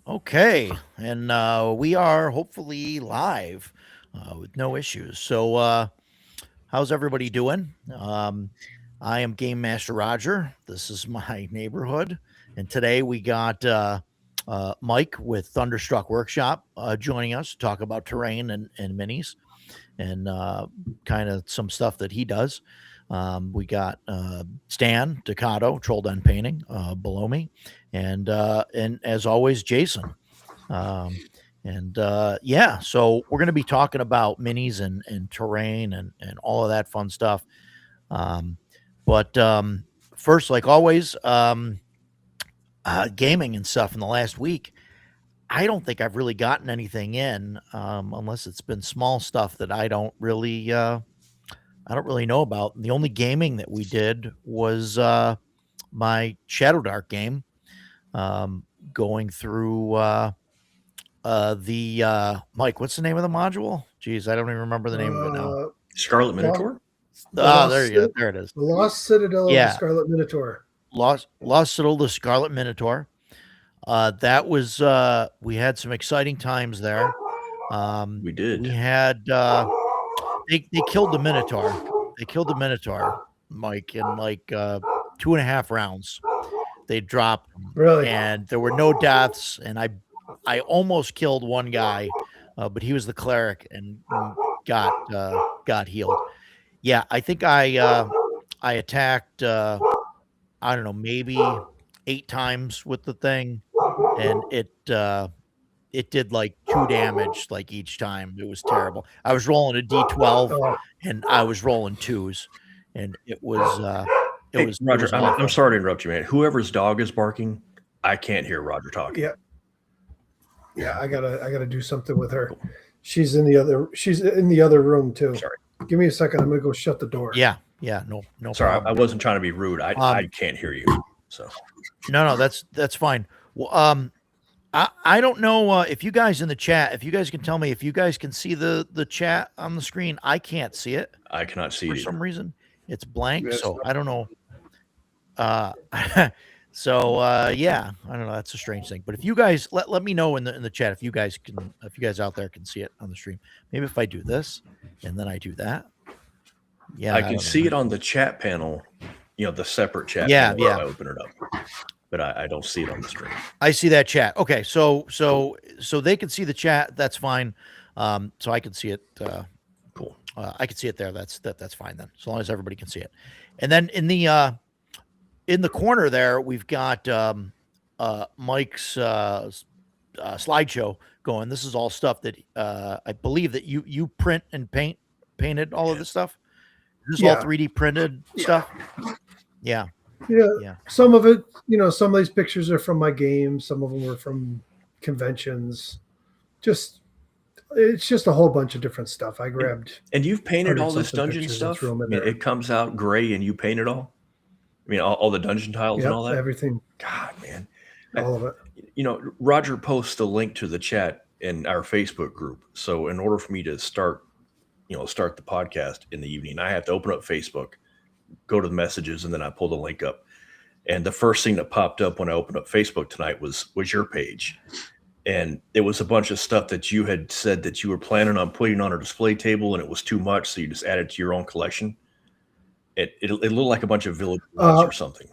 Okay, and we are hopefully live with no issues. So, how's everybody doing? I am Game Master Roger. This is my neighborhood, and today we got Mike with Thunderstruck Workshop joining us to talk about terrain and minis and kind of some stuff that he does. We got Stan Ducato, Troll Den Painting, below me, and as always, Jason. Um, yeah, so we're going to be talking about minis and terrain and all of that fun stuff. But first, like always, gaming and stuff in the last week. I don't think I've really gotten anything in, unless it's been small stuff that I don't really know about. The only gaming that we did was my Shadow Dark game, going through the Mike. What's the name of the module? Jeez, I don't even remember the name of it now. Scarlet Minotaur. There you go. There it is. The Lost Citadel of the Scarlet Minotaur. Lost Citadel of the Scarlet Minotaur. That was we had some exciting times there. We did. We had they killed the Minotaur. They killed the Minotaur, Mike, in like 2.5 rounds. They dropped him. Really? And there were no deaths, and I almost killed one guy, but he was the cleric and got healed. Yeah, I think I attacked I don't know, maybe 8 times with the thing, and it did like 2 damage like each time. It was terrible. I was rolling a D12 and I was rolling 2s, and it was Roger. I'm sorry to interrupt you, man. Whoever's dog is barking, I can't hear Roger talking. Yeah, I gotta do something with her. She's in the other room too. Sorry. Give me a second. I'm gonna go shut the door. Yeah, no. Sorry, problem. I wasn't trying to be rude. I can't hear you. So no, that's fine. Well, I don't know if you guys in the chat, if you guys can tell me if you guys can see the chat on the screen. I can't see it. I cannot see for it some reason. It's blank, Yes. so I don't know. So yeah, I don't know. That's a strange thing. But if you guys let me know in the chat if you guys out there can see it on the stream. Maybe if I do this and then I do that. Yeah, I can see it on the chat panel. You know, the separate chat. Yeah, panel yeah. I open it up, but I don't see it on the screen. I see that chat. Okay, so they can see the chat. That's fine. So I can see it. Cool. I can see it there. That's fine then, as long as everybody can see it. And then in the corner there, we've got Mike's slideshow going. This is all stuff that I believe that you print and painted all of this stuff. This is all 3D printed stuff. Yeah. Some of it, some of these pictures are from my games. Some of them were from conventions. It's just a whole bunch of different stuff. I grabbed. And you've painted all this dungeon stuff? I mean, it comes out gray and you paint it all? I mean, all the dungeon tiles and all that? Everything. God, man. All of it. Roger posts a link to the chat in our Facebook group. So in order for me to start the podcast in the evening, I have to open up Facebook, go to the messages, and then I pull the link up. And the first thing that popped up when I opened up Facebook tonight was your page. And it was a bunch of stuff that you had said that you were planning on putting on a display table, and it was too much, so you just added to your own collection. It looked like a bunch of village or something.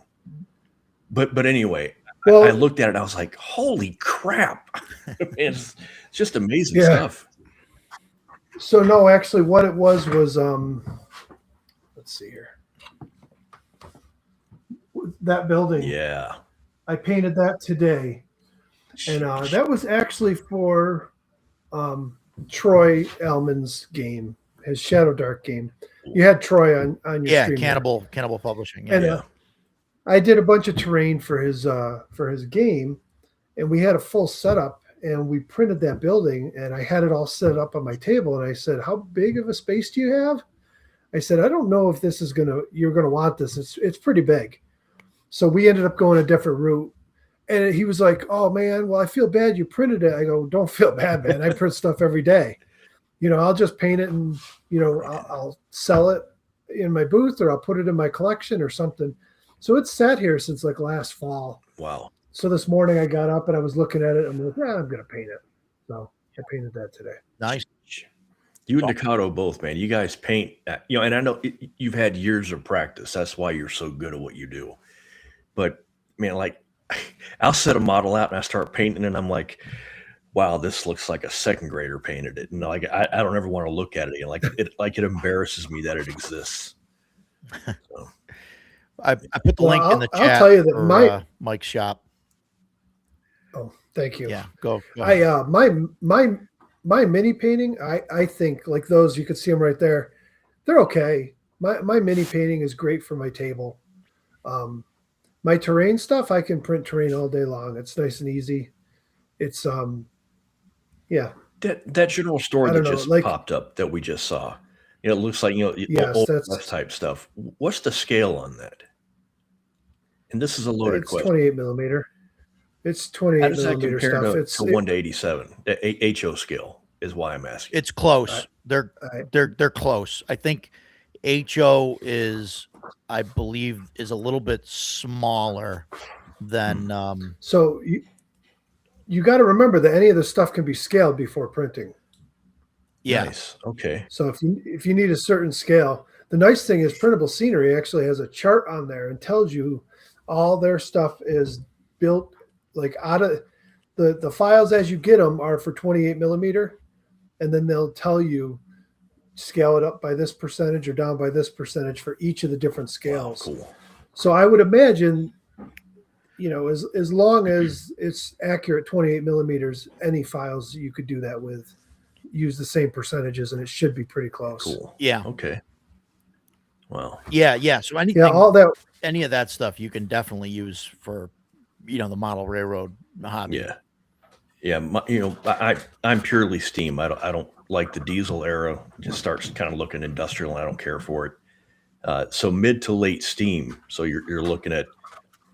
But anyway, I looked at it and I was like, holy crap. It's just amazing stuff. So no, actually what it was let's see here. That building. Yeah. I painted that today. And that was actually for Troy Allman's game. his Shadow Dark game. You had Troy on your Yeah, stream. Cannibal Publishing. Yeah. And I did a bunch of terrain for his game, and we had a full setup, and we printed that building, and I had it all set up on my table, and I said, "How big of a space do you have?" I said, "I don't know if this is you're gonna want this. It's pretty big." So we ended up going a different route. And he was like, "Oh man, well, I feel bad you printed it." I go, "Don't feel bad, man. I print stuff every day. I'll just paint it and, I'll sell it in my booth, or I'll put it in my collection or something." So it's sat here since like last fall. Wow. So this morning I got up and I was looking at it. I'm like, I'm going to paint it. So I painted that today. Nice. You and Ducato both, man. You guys paint, and I know you've had years of practice. That's why you're so good at what you do. But man, like, I'll set a model out and I start painting, and I'm like, wow, this looks like a second grader painted it. And like, I don't ever want to look at it again. Like it embarrasses me that it exists. So. I put the link in the chat. I'll tell you that Mike's shop. Oh, thank you. Yeah, go. My mini painting, I think like those, you can see them right there. They're okay. My mini painting is great for my table. My terrain stuff, I can print terrain all day long. It's nice and easy. It's yeah. That general store that just popped up that we just saw. It looks like yes, old that's West type stuff. What's the scale on that? And this is a loaded question. 28 millimeter. It's 28 millimeter stuff. It's to 1:87. The HO scale is why I'm asking. It's close. They're close. I think HO is, I believe, is a little bit smaller than. So you got to remember that any of the stuff can be scaled before printing. Yeah. Nice. Okay. So if you need a certain scale, the nice thing is Printable Scenery actually has a chart on there and tells you all their stuff is built like out of the files as you get them are for 28 millimeter, and then they'll tell you scale it up by this percentage or down by this percentage for each of the different scales. Wow, cool. So I would imagine, as long as it's accurate 28 millimeters, any files you could do that with, use the same percentages, and it should be pretty close. Cool. Yeah. Okay. Wow. Yeah. So anything, any of that stuff you can definitely use for, the model railroad hobby. Yeah. Yeah. I'm purely steam. I don't like the diesel era. It just starts kind of looking industrial, and I don't care for it. So mid to late steam. So you're looking at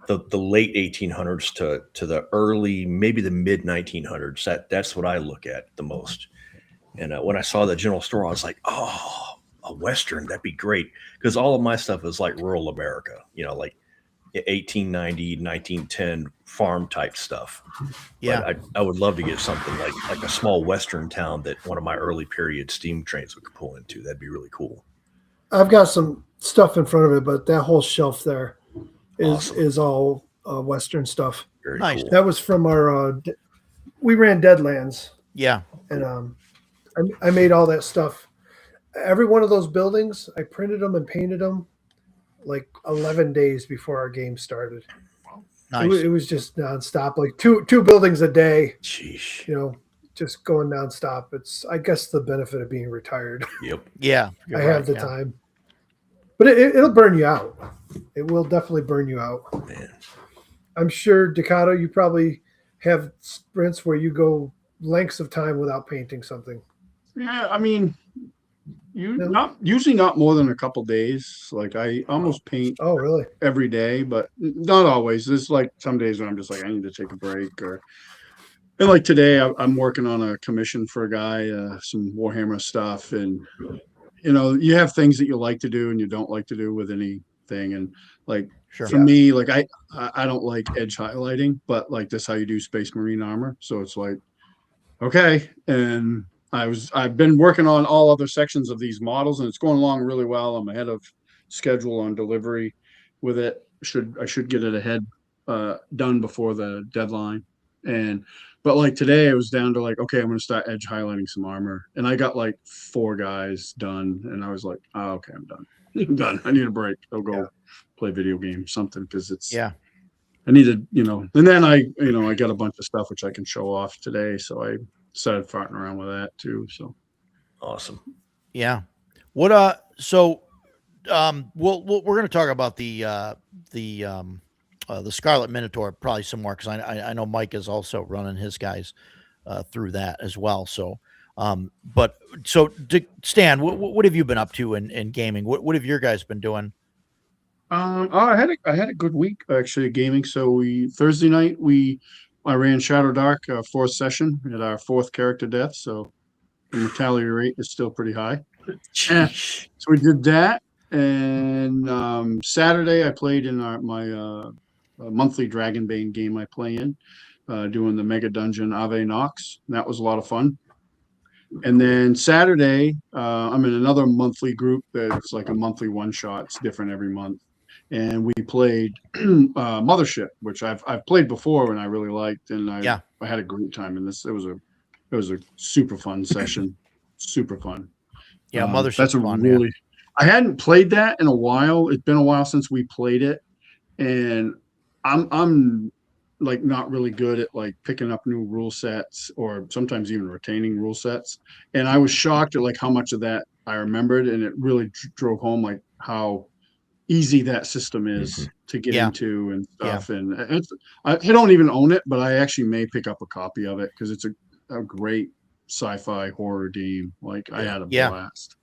the late 1800s to the early, maybe the mid 1900s. That's what I look at the most. And when I saw the general store, I was like, oh, a Western, that'd be great. Because all of my stuff is like rural America, like 1890, 1910 farm type stuff. Yeah. But I would love to get something like a small Western town that one of my early period steam trains would pull into. That'd be really cool. I've got some stuff in front of it, but that whole shelf there is all Western stuff. Very nice. Cool. That was from we ran Deadlands. Yeah. And I made all that stuff. Every one of those buildings, I printed them and painted them like 11 days before our game started. Nice. It was just nonstop, like two buildings a day. Sheesh. Just going nonstop. It's, I guess, the benefit of being retired. Yep. Yeah. I have the time. But it'll burn you out. It will definitely burn you out. Man. I'm sure, Ducato, you probably have sprints where you go lengths of time without painting something. Yeah, I mean, usually not more than a couple days. Like I almost paint. Oh, really? Every day, but not always. There's like some days when I'm just like, I need to take a break. And like today, I'm working on a commission for a guy, some Warhammer stuff, and you have things that you like to do and you don't like to do with anything. And like for me, like I don't like edge highlighting, but like that's how you do Space Marine armor. So it's like, okay, and I've been working on all other sections of these models, and it's going along really well. I'm ahead of schedule on delivery with it. I should get it ahead done before the deadline. But like today, I was down to like, okay, I'm going to start edge highlighting some armor, and I got like 4 guys done, and I was like, oh, okay, I'm done. I'm done. I need a break. I'll go play video games, something, because it's I needed, and then I got a bunch of stuff which I can show off today, so I started farting around with that too. So awesome. Yeah. What so we're going to talk about the Scarlet Minotaur probably some more because I know Mike is also running his guys through that as well. So but so Stan, what have you been up to in gaming? What have your guys been doing? I had a good week actually gaming. So Thursday night I ran Shadow Dark fourth session. We had our fourth character death, so the mortality rate is still pretty high. Sheesh. So we did that, and Saturday I played in my monthly Dragonbane game I play in, doing the Mega Dungeon Ave Nox. That was a lot of fun. And then Saturday, I'm in another monthly group that's like a monthly one shot. It's different every month, and we played Mothership, which I've played before and I really liked, and I had a great time in this. It was a super fun session, super fun. Yeah, Mothership's That's a fun. really. I hadn't played that in a while. It's been a while since we played it, and I'm like not really good at like picking up new rule sets or sometimes even retaining rule sets. And I was shocked at like how much of that I remembered, and it really drove home like how easy that system is to get into and stuff. And I don't even own it, but I actually may pick up a copy of it because it's a great sci-fi horror game. Like I had a blast.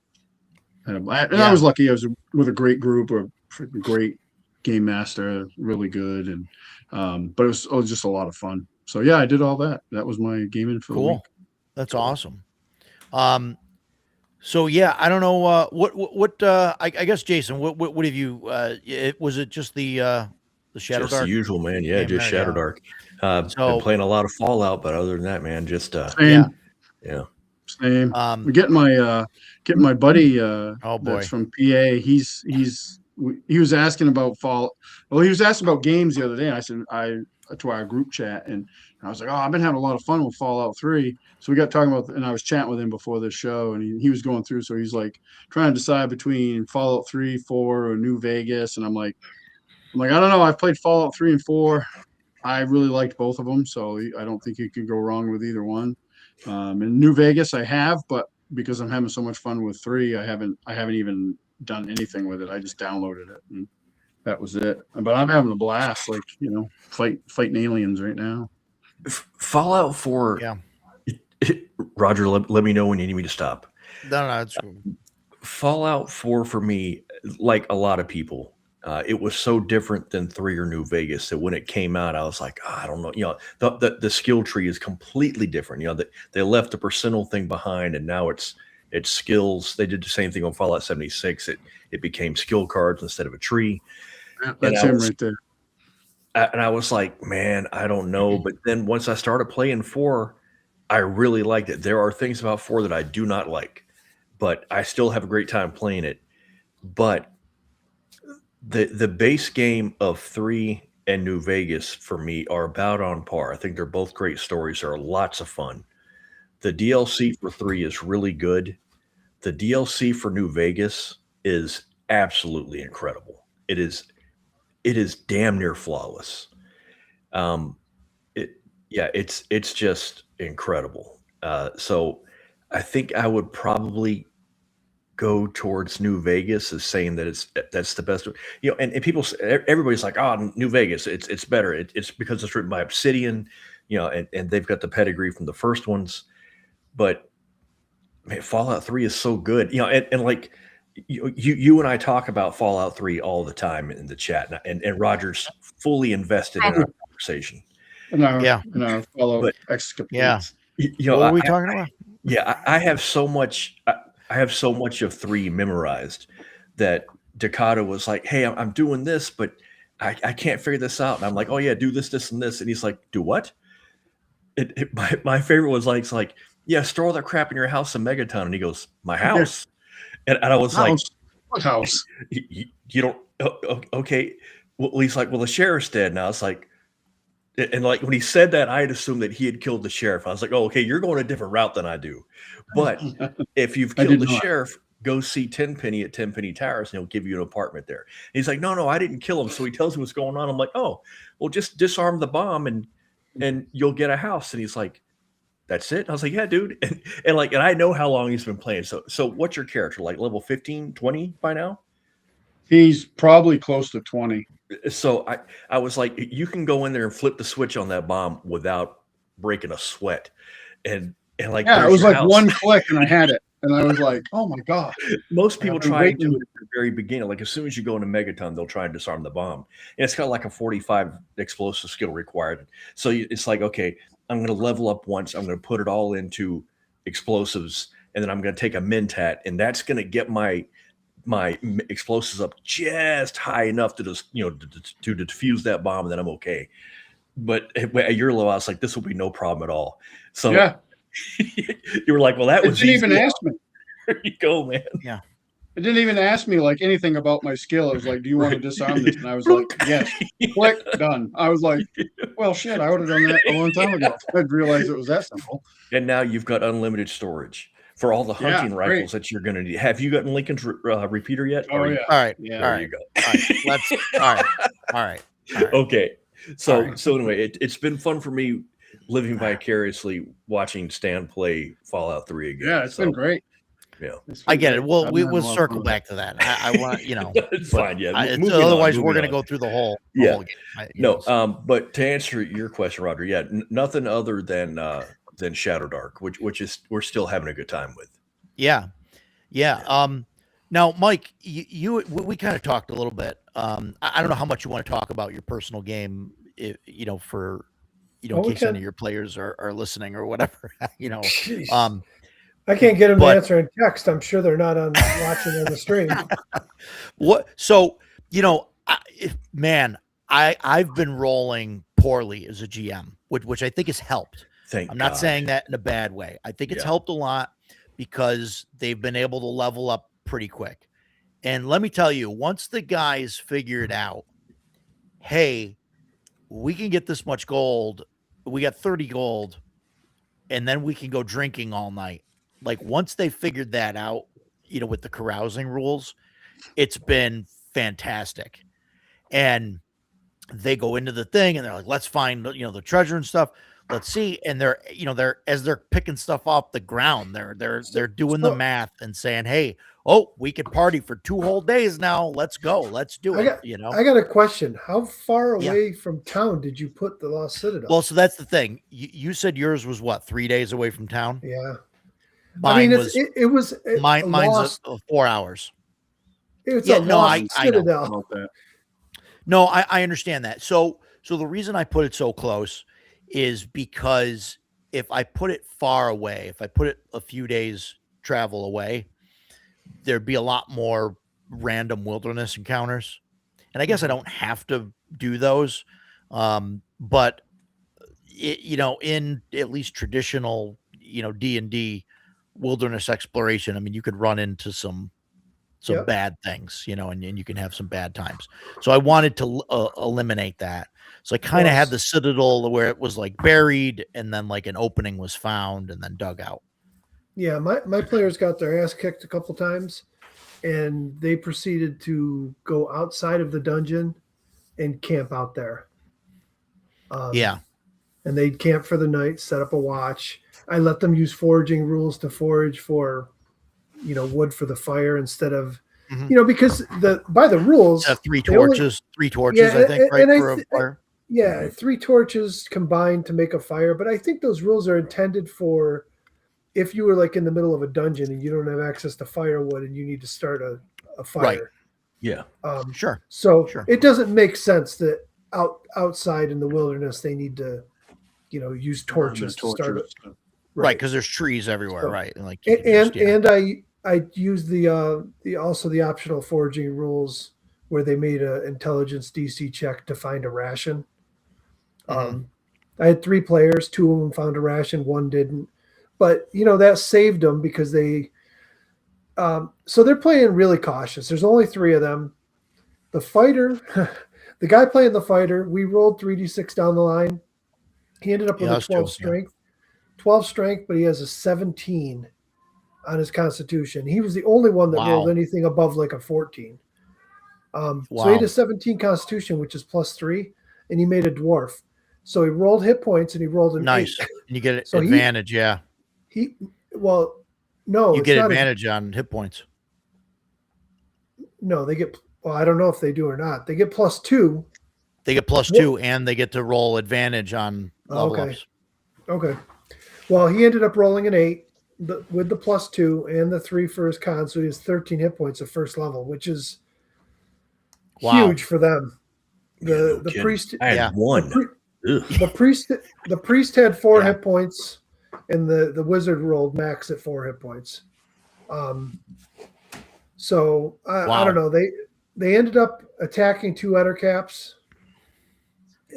And I was lucky. I was with a great group, or a great game master, really good, and but it was just a lot of fun. So yeah, I did all that. That was my gaming for the week. That's awesome. So yeah, I don't know what I guess Jason, what have you was it just the Shadow Just Dark? the usual, man. Yeah, just Shadow Dark. So been playing a lot of Fallout, but other than that, man, just Same. yeah. Same. We're getting my buddy boy. that's from PA. He was asking about Fallout. Well, he was asking about games the other day. And I said to our group chat, and I was like, oh, I've been having a lot of fun with Fallout 3. So we got talking about, and I was chatting with him before the show, and he was going through. So he's like trying to decide between Fallout 3, 4, or New Vegas. And I'm like, I don't know. I've played Fallout 3 and 4. I really liked both of them, so I don't think you could go wrong with either one. In New Vegas, I have, but because I'm having so much fun with 3, I haven't even done anything with it. I just downloaded it, and that was it. But I'm having a blast, like fighting aliens right now. Fallout 4. Yeah. Roger, let me know when you need me to stop. No, it's Fallout 4 for me, like a lot of people, it was so different than 3 or New Vegas that when it came out, I was like, I don't know. The skill tree is completely different. They left the percentile thing behind, and now it's skills. They did the same thing on Fallout 76. It became skill cards instead of a tree. That's him right there. And I was like, man, I don't know. But then once I started playing 4, I really liked it. There are things about 4 that I do not like, but I still have a great time playing it. But the base game of 3 and New Vegas for me are about on par. I think they're both great stories. They're lots of fun. The DLC for 3 is really good. The DLC for New Vegas is absolutely incredible. It is damn near flawless. It's just incredible. So I think I would probably go towards New Vegas as saying that that's the best. And people, everybody's like, oh, New Vegas, it's better. It's because it's written by Obsidian, and they've got the pedigree from the first ones. But man, Fallout 3 is so good. And like you and I talk about Fallout 3 all the time in the chat, and Roger's fully invested in our conversation. In our Fallout escapades. Yeah. What are we talking about? Yeah, I have so much. I have so much of 3 memorized that Dakota was like, "Hey, I'm doing this, but I can't figure this out." And I'm like, "Oh yeah, do this, this, and this." And he's like, "Do what?" My favorite was like, "Yeah, store all that crap in your house in Megaton." And he goes, "My house," and I was like, "What house? You don't? Okay." Well, he's like, "Well, the sheriff's dead now." It's like. And like when he said that, I had assumed that he had killed the sheriff. I was like, oh, okay, you're going a different route than I do. But if you've killed the sheriff, go see Tenpenny at Tenpenny Towers and he'll give you an apartment there. And he's like, no, I didn't kill him. So he tells me what's going on. I'm like, oh, well, just disarm the bomb and you'll get a house. And he's like, That's it. I was like, yeah, dude. And I know how long he's been playing. So what's your character? Like level 15, 20 by now? He's probably close to 20. So I was like, you can go in there and flip the switch on that bomb without breaking a sweat. And like, Yeah, it there's was your like house. one click and I had it. And I was like, oh my God. Most people I've been try and do waiting. it at the very beginning. Like as soon as you go into Megaton, they'll try and disarm the bomb. And it's got like a 45 explosive skill required. So it's like, okay, I'm going to level up once. I'm going to put it all into explosives. And then I'm going to take a Mentat. And that's going to get my explosives up just high enough to just, to defuse that bomb. And then I'm okay. But at your level, I was like, this will be no problem at all. So Yeah. you were like, well, that It was didn't easy. even ask me. There you go, man. Yeah. It didn't even ask me like anything about my skill. It was like, do you want to disarm this? And I was like, yes. Click, done. I was like, well, shit, I would have done that a long time ago. I'd realized it was that simple. And now you've got unlimited storage for all the hunting rifles that you're going to need. Have you gotten Lincoln's repeater yet? Oh, yeah. All right. Yeah. All There right. you go. All right. Okay. So All right. so anyway, it's been fun for me living vicariously watching Stan play Fallout 3 again. Yeah, it's been great. Yeah. I get it. Well, I've we'll had a lot of circle fun. back to that. I want It's fine. Yeah. otherwise we're going to go through the whole. Yeah. Whole No. But to answer your question, Roger, yeah, nothing other than Shadow Dark, which is we're still having a good time with. Yeah. Now, Mike, we kind of talked a little bit. I don't know how much you want to talk about your personal game, for in case any of your players are listening or whatever. Jeez. I can't get them to answer in text. I'm sure they're not watching on the stream. What? So I've been rolling poorly as a GM, which I think has helped. I'm not saying that in a bad way. I think it's helped a lot because they've been able to level up pretty quick. And let me tell you, once the guys figured out, hey, we can get this much gold, we got 30 gold, and then we can go drinking all night. Like once they figured that out, with the carousing rules, it's been fantastic. And they go into the thing and they're like, let's find, the treasure and stuff. Let's see. And they're as they're picking stuff off the ground, they're doing the math and saying, hey, we could party for 2 whole days now. Let's go. Let's do it. I got a question. How far away from town did you put the Lost Citadel? Well, so that's the thing. You said yours was what, 3 days away from town? Yeah. Mine mine's 4 hours. It's a Lost Citadel. No, I understand that. So the reason I put it so close is because if I put it far away, if I put it a few days travel away, there'd be a lot more random wilderness encounters. And I guess I don't have to do those. But in at least traditional, D&D wilderness exploration, I mean, you could run into some bad things, and you can have some bad times. So I wanted to eliminate that. So I kind of had the Citadel where it was like buried and then like an opening was found and then dug out. Yeah. My players got their ass kicked a couple times and they proceeded to go outside of the dungeon and camp out there. And they'd camp for the night, set up a watch. I let them use foraging rules to forage for, wood for the fire instead of, because by the rules, three torches, I think, right? For a fire. Yeah. 3 torches combined to make a fire. But I think those rules are intended for if you were like in the middle of a dungeon and you don't have access to firewood and you need to start a fire. Right. Yeah. Sure. So it doesn't make sense that outside in the wilderness, they need to, use torches to start it. Right. Because there's trees everywhere. So, right. And like, and I used the optional foraging rules where they made an intelligence DC check to find a ration. I had 3 players, 2 of them found a ration, 1 didn't, but that saved them because they, so they're playing really cautious. There's only 3 of them. The fighter, the guy playing the fighter, we rolled 3d6 down the line. He ended up with a 12 strength. 12 strength, but he has a 17 on his constitution. He was the only one that rolled anything above like a 14. So he had a 17 constitution, which is +3, and he made a dwarf. So he rolled hit points and he rolled an Nice. 8. And you get So advantage. Yeah. No, You it's get not advantage on hit points. no, they get, well, I don't know if they do or not. They get +2. They get +2 and they get to roll advantage on level Okay. ups. Okay. Well, he ended up rolling an 8 with the +2 and the 3 for his con. So he has 13 hit points at first level, which is Wow. huge for them. No The kidding. priest, I had Yeah. one. Ugh. the priest had 4 Yeah. hit points, and the wizard rolled max at 4 hit points. So I Wow. don't know. They ended up attacking 2 Ettercaps,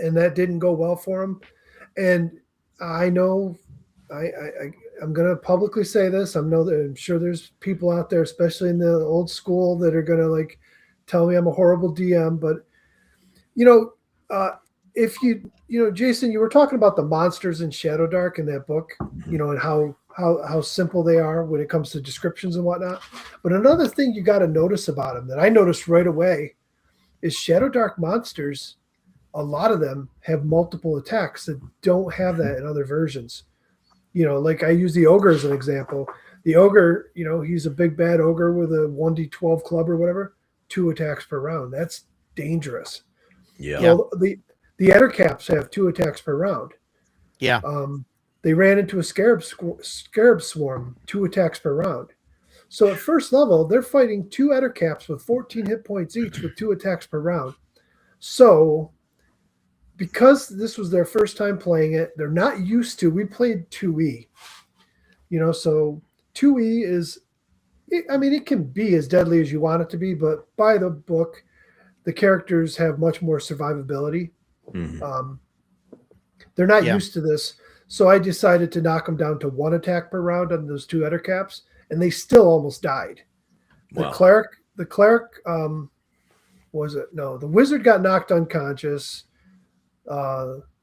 and that didn't go well for them. And I know I'm going to publicly say this. I'm sure there's people out there, especially in the old school, that are going to like tell me I'm a horrible DM. But if Jason, you were talking about the monsters in Shadowdark in that book, and how simple they are when it comes to descriptions and whatnot. But another thing you got to notice about them that I noticed right away is Shadowdark monsters. A lot of them have multiple attacks that don't have that in other versions. Like I use the ogre as an example. The ogre, he's a big bad ogre with a 1d12 club or whatever, 2 attacks per round. That's dangerous. Yeah. Well, the Ettercaps have 2 attacks per round. Yeah. They ran into a scarab swarm, 2 attacks per round. So at first level, they're fighting 2 Ettercaps with 14 hit points each with 2 attacks per round. So because this was their first time playing it, they're not used to. We played 2E, so 2E is, it can be as deadly as you want it to be, but by the book, the characters have much more survivability. Mm-hmm. They're not Yeah. used to this, so I decided to knock them down to 1 attack per round on those 2 Ettercaps, and they still almost died. Wow. The cleric, was it? No, the wizard got knocked unconscious.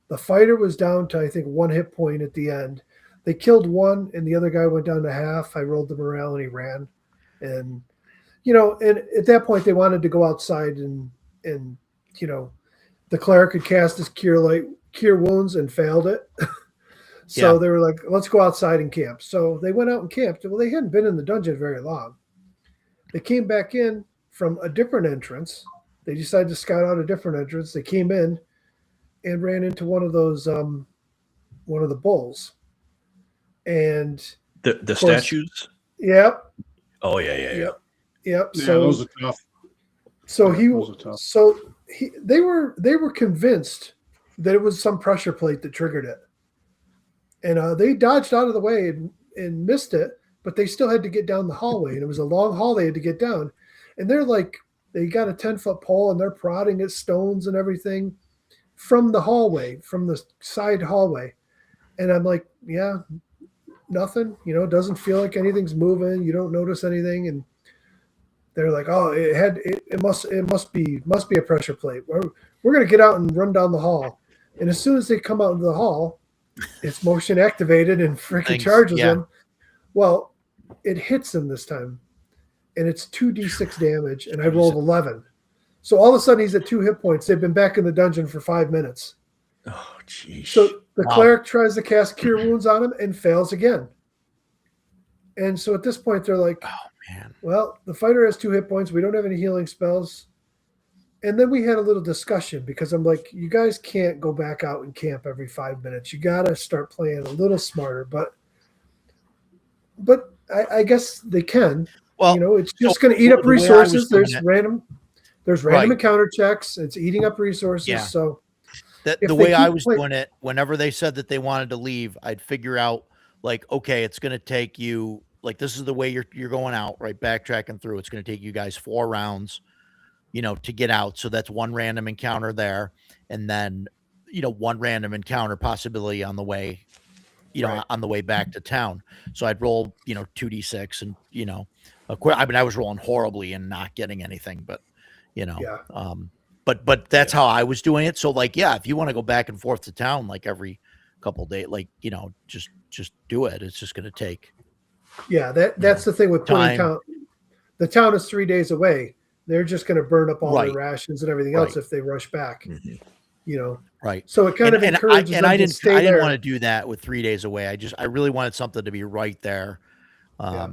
The fighter was down to, I think, 1 hit point at the end. They killed 1, and the other guy went down to half. I rolled the morale, and he ran. And and at that point, they wanted to go outside, and the cleric had cast his cure wounds and failed it. So Yeah. they were like, let's go outside and camp. So they went out and camped. Well, they hadn't been in the dungeon very long. They came back in from a different entrance. They decided to scout out a different entrance. They came in and ran into one of those, one of the bulls. And The course, statues? yep. Oh, yeah. Yep. Yeah, So those are tough. So Yeah, those are tough. they were convinced that it was some pressure plate that triggered it, and they dodged out of the way and missed it, but they still had to get down the hallway, and it was a long hall they had to get down, and they got a 10-foot pole and they're prodding at stones and everything from the hallway, from the side hallway, and I'm like, yeah, nothing, it doesn't feel like anything's moving, you don't notice anything, and they're like, oh, it must be a pressure plate. We're gonna get out and run down the hall. And as soon as they come out into the hall, it's motion activated and freaking charges him. Well, it hits him this time, and it's 2d6 damage, and I rolled 11. So all of a sudden he's at 2 hit points. They've been back in the dungeon for 5 minutes. Oh, geez. So the cleric tries to cast cure wounds on him and fails again. And so at this point they're like, Man. well, the fighter has 2 hit points. We don't have any healing spells. And then we had a little discussion because I'm like, you guys can't go back out and camp every 5 minutes. You got to start playing a little smarter. But I guess they can. Well, it's just going to eat up the way I was resources. doing There's it- random encounter checks. It's eating up resources. Yeah. So the if way they I keep was play- doing it, whenever they said that they wanted to leave, I'd figure out like, okay, it's going to take you, like, this is the way you're going out, right? Backtracking through. It's going to take you guys 4 rounds, to get out. So that's 1 random encounter there. And then, 1 random encounter possibility on the way, Right. on the way back to town. So I'd roll, 2d6 and, I was rolling horribly and not getting anything, but, Yeah. but that's how I was doing it. So like, yeah, if you want to go back and forth to town, like every couple of days, like, just do it. It's just going to take. Yeah, that's the thing with putting Time. town. The town is 3 days away. They're just going to burn up all Right. their rations and everything else Right. if they rush back. Mhm. you know. Right. So it kind of encourages them to stay I didn't there. want to do that with 3 days away. I really wanted something to be right there. Yeah.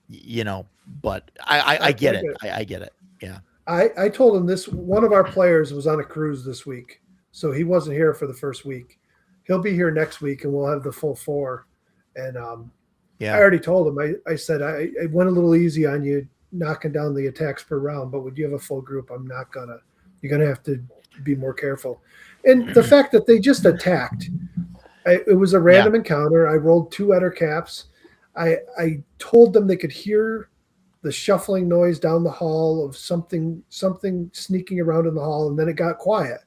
You know, but I get it. I get it. Yeah. I told him this. One of our players was on a cruise this week, so he wasn't here for the first week. He'll be here next week, and we'll have the full 4. And I already told him. I said I went a little easy on you, knocking down the attacks per round. But when you have a full group, you're gonna have to be more careful. And the fact that they just attacked, it was a random encounter. I rolled 2 Eder caps. I told them they could hear the shuffling noise down the hall of something sneaking around in the hall, and then it got quiet.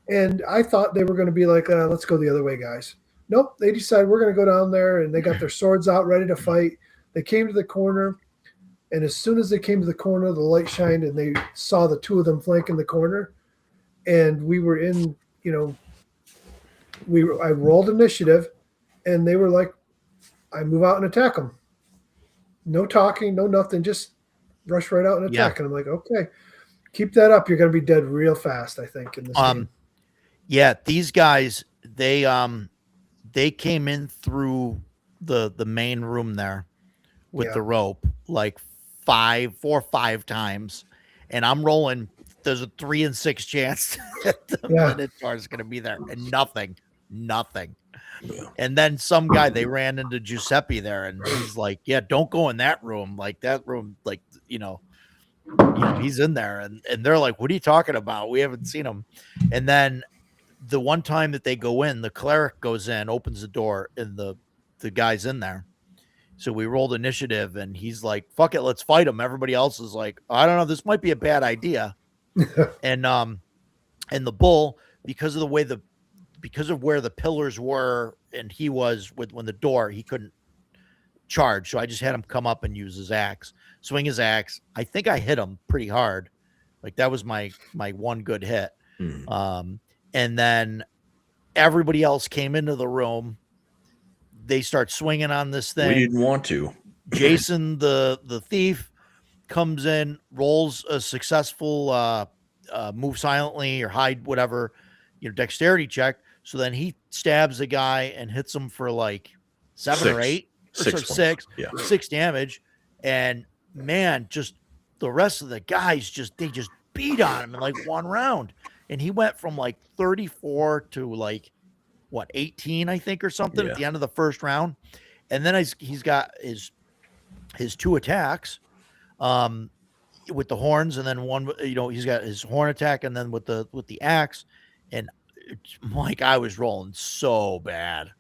And I thought they were going to be like, let's go the other way, guys. Nope, they decided we're going to go down there, and they got their swords out ready to fight. They came to the corner, and as soon as they came to the corner, the light shined, and they saw the 2 of them flanking the corner. And we were in, I rolled initiative, and they were like, I move out and attack them. No talking, no nothing, just rush right out and attack. And I'm like, okay, keep that up. You're going to be dead real fast, I think, in this game. Yeah, these guys, they came in through the main room there with the rope like 4 or 5 times, and I'm rolling. There's a 3 in 6 chance that the Minotaur is going to be there, and nothing. And then some guy, they ran into Giuseppe there, and he's like, "Yeah, don't go in that room. Like that room, like he's in there." And they're like, "What are you talking about? We haven't seen him." And then the one time that they go in, the cleric goes in, opens the door, and the guy's in there. So we rolled initiative, and he's like, "Fuck it, let's fight him." Everybody else is like, "I don't know, this might be a bad idea." And the bull, because of where the pillars were, and he was when the door, he couldn't charge. So I just had him come up and use his axe, swing his axe. I think I hit him pretty hard. Like that was my one good hit. And then everybody else came into the room. They start swinging on this thing. We didn't want to. Jason, the thief, comes in, rolls a successful move silently or hide, whatever, dexterity check. So then he stabs the guy and hits him for like 7 or 8 or 6 damage. And man, just the rest of the guys they just beat on him in like 1 round. And he went from like 34 to like 18, I think, or something at the end of the first round. And then he's got his 2 attacks with the horns, and then one, he's got his horn attack, and then with the axe. And Mike, I was rolling so bad.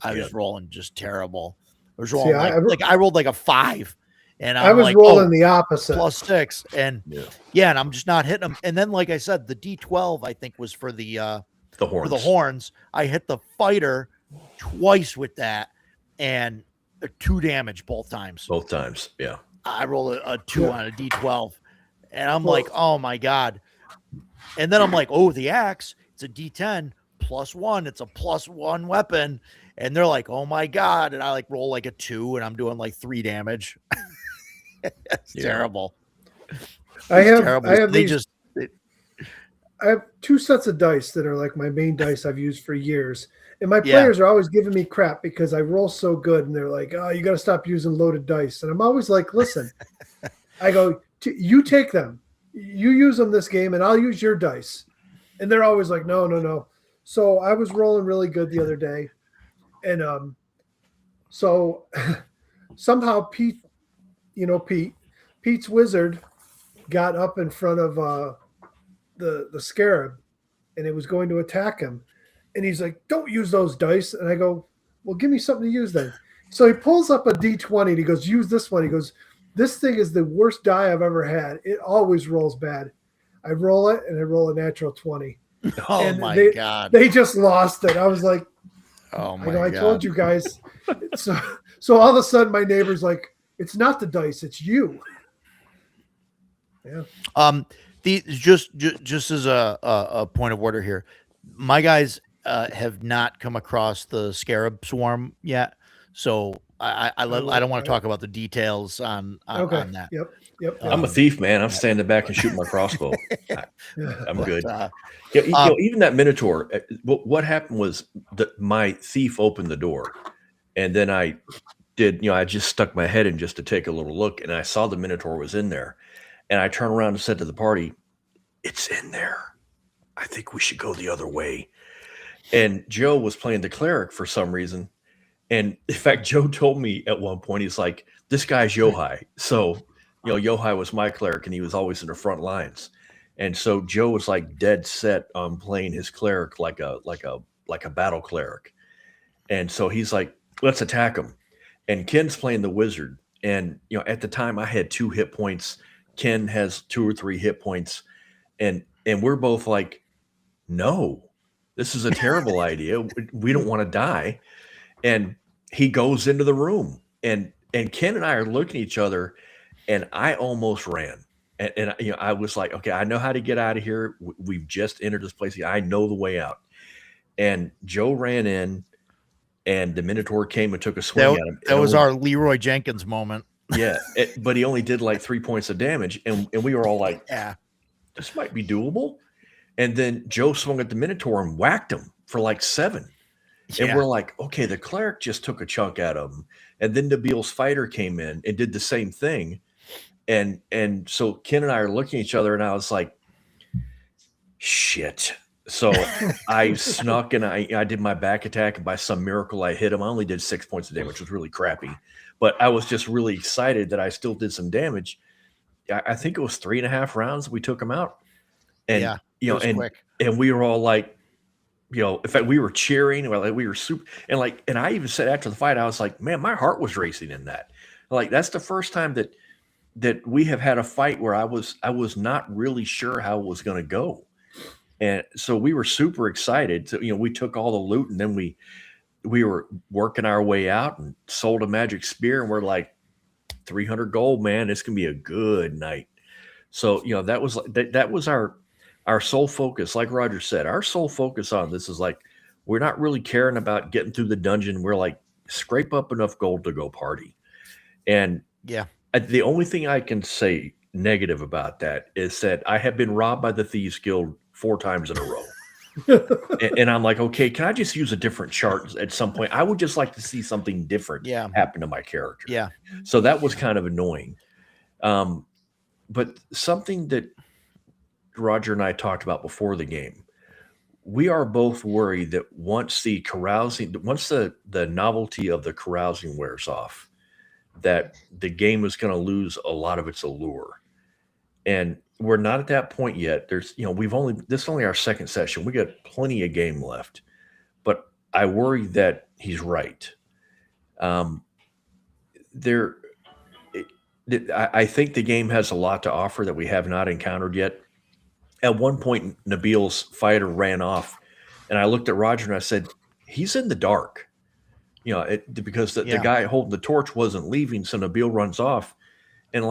I was rolling just terrible. I was rolling I rolled like a 5, and I was rolling the opposite, +6, and and I'm just not hitting them. And then, like I said, the D12 I think was for the horns. For the horns. I hit the fighter twice with that, and 2 damage both times. Both times, yeah. I rolled a 2 on a D12, and I'm like, oh my god. And then I'm like, oh, the axe, it's a D10 +1. It's a +1 weapon. And they're like, oh my god. And I like roll like a 2, and I'm doing like 3 damage. It's terrible. I have 2 sets of dice that are like my main dice I've used for years. And my players are always giving me crap because I roll so good. And they're like, oh, you got to stop using loaded dice. And I'm always like, listen, I go, you take them. You use them this game, and I'll use your dice. And they're always like, no. So I was rolling really good the other day. And so somehow Pete's wizard got up in front of the scarab, and it was going to attack him. And he's like, don't use those dice. And I go, well, give me something to use then. So he pulls up a D20, and he goes, use this one. He goes, this thing is the worst die I've ever had. It always rolls bad. I roll it, and I roll a natural 20. Oh, and my God. They just lost it. I was like, oh, my God. I told you guys. So all of a sudden, my neighbor's like, it's not the dice, it's you. Yeah. Just as a point of order here, my guys have not come across the scarab swarm yet, so I don't want to talk about the details on that. Yep. Yep. I'm a thief, man. I'm standing back and shooting my crossbow. I'm good. um, Even that Minotaur. What happened was that my thief opened the door, and then I just stuck my head in just to take a little look, and I saw the Minotaur was in there, and I turned around and said to the party, "It's in there. I think we should go the other way." And Joe was playing the cleric for some reason. And in fact, Joe told me at one point, he's like, "This guy's Yohai." So, Yohai was my cleric and he was always in the front lines. And so Joe was like dead set on playing his cleric like a battle cleric. And so he's like, "Let's attack him." And Ken's playing the wizard. And, at the time I had 2 hit points. Ken has 2 or 3 hit points. And we're both like, "No, this is a terrible idea. We don't want to die." And he goes into the room, and Ken and I are looking at each other, and I almost ran. And I was like, "Okay, I know how to get out of here. We've just entered this place. I know the way out." And Joe ran in, and the Minotaur came and took a swing at him. That was our Leroy Jenkins moment. Yeah, but he only did like 3 points of damage, and we were all like, Yeah, "This might be doable." And then Joe swung at the Minotaur and whacked him for like 7. And we're like, "Okay, the cleric just took a chunk out of him." And then Nabil's fighter came in and did the same thing. And so Ken and I are looking at each other, and I was like, "Shit." So I snuck and I did my back attack, and by some miracle I hit him. I only did 6 points of damage, which was really crappy. But I was just really excited that I still did some damage. I think it was 3.5 rounds we took him out. And quick. And we were all like, in fact, we were cheering. We were super, and I even said after the fight, I was like, "Man, my heart was racing in that." Like, that's the first time that we have had a fight where I was not really sure how it was going to go, and so we were super excited. So we took all the loot, and then we were working our way out and sold a magic spear, and we're like, 300 gold, man. It's gonna be a good night. So that was our sole focus. Like Roger said, our sole focus on this is like, we're not really caring about getting through the dungeon. We're like, scrape up enough gold to go party. And the only thing I can say negative about that is that I have been robbed by the Thieves Guild 4 times in a row. and I'm like, "Okay, can I just use a different chart at some point? I would just like to see something different happen to my character." Yeah. So that was kind of annoying. But something that Roger and I talked about before the game, we are both worried that once the novelty of the carousing wears off, that the game is going to lose a lot of its allure. And we're not at that point yet. There's, this is only our 2nd session. We got plenty of game left, but I worry that he's right. I think the game has a lot to offer that we have not encountered yet. At one point, Nabil's fighter ran off, and I looked at Roger and I said, "He's in the dark." Because the guy holding the torch wasn't leaving, so Nabil runs off, and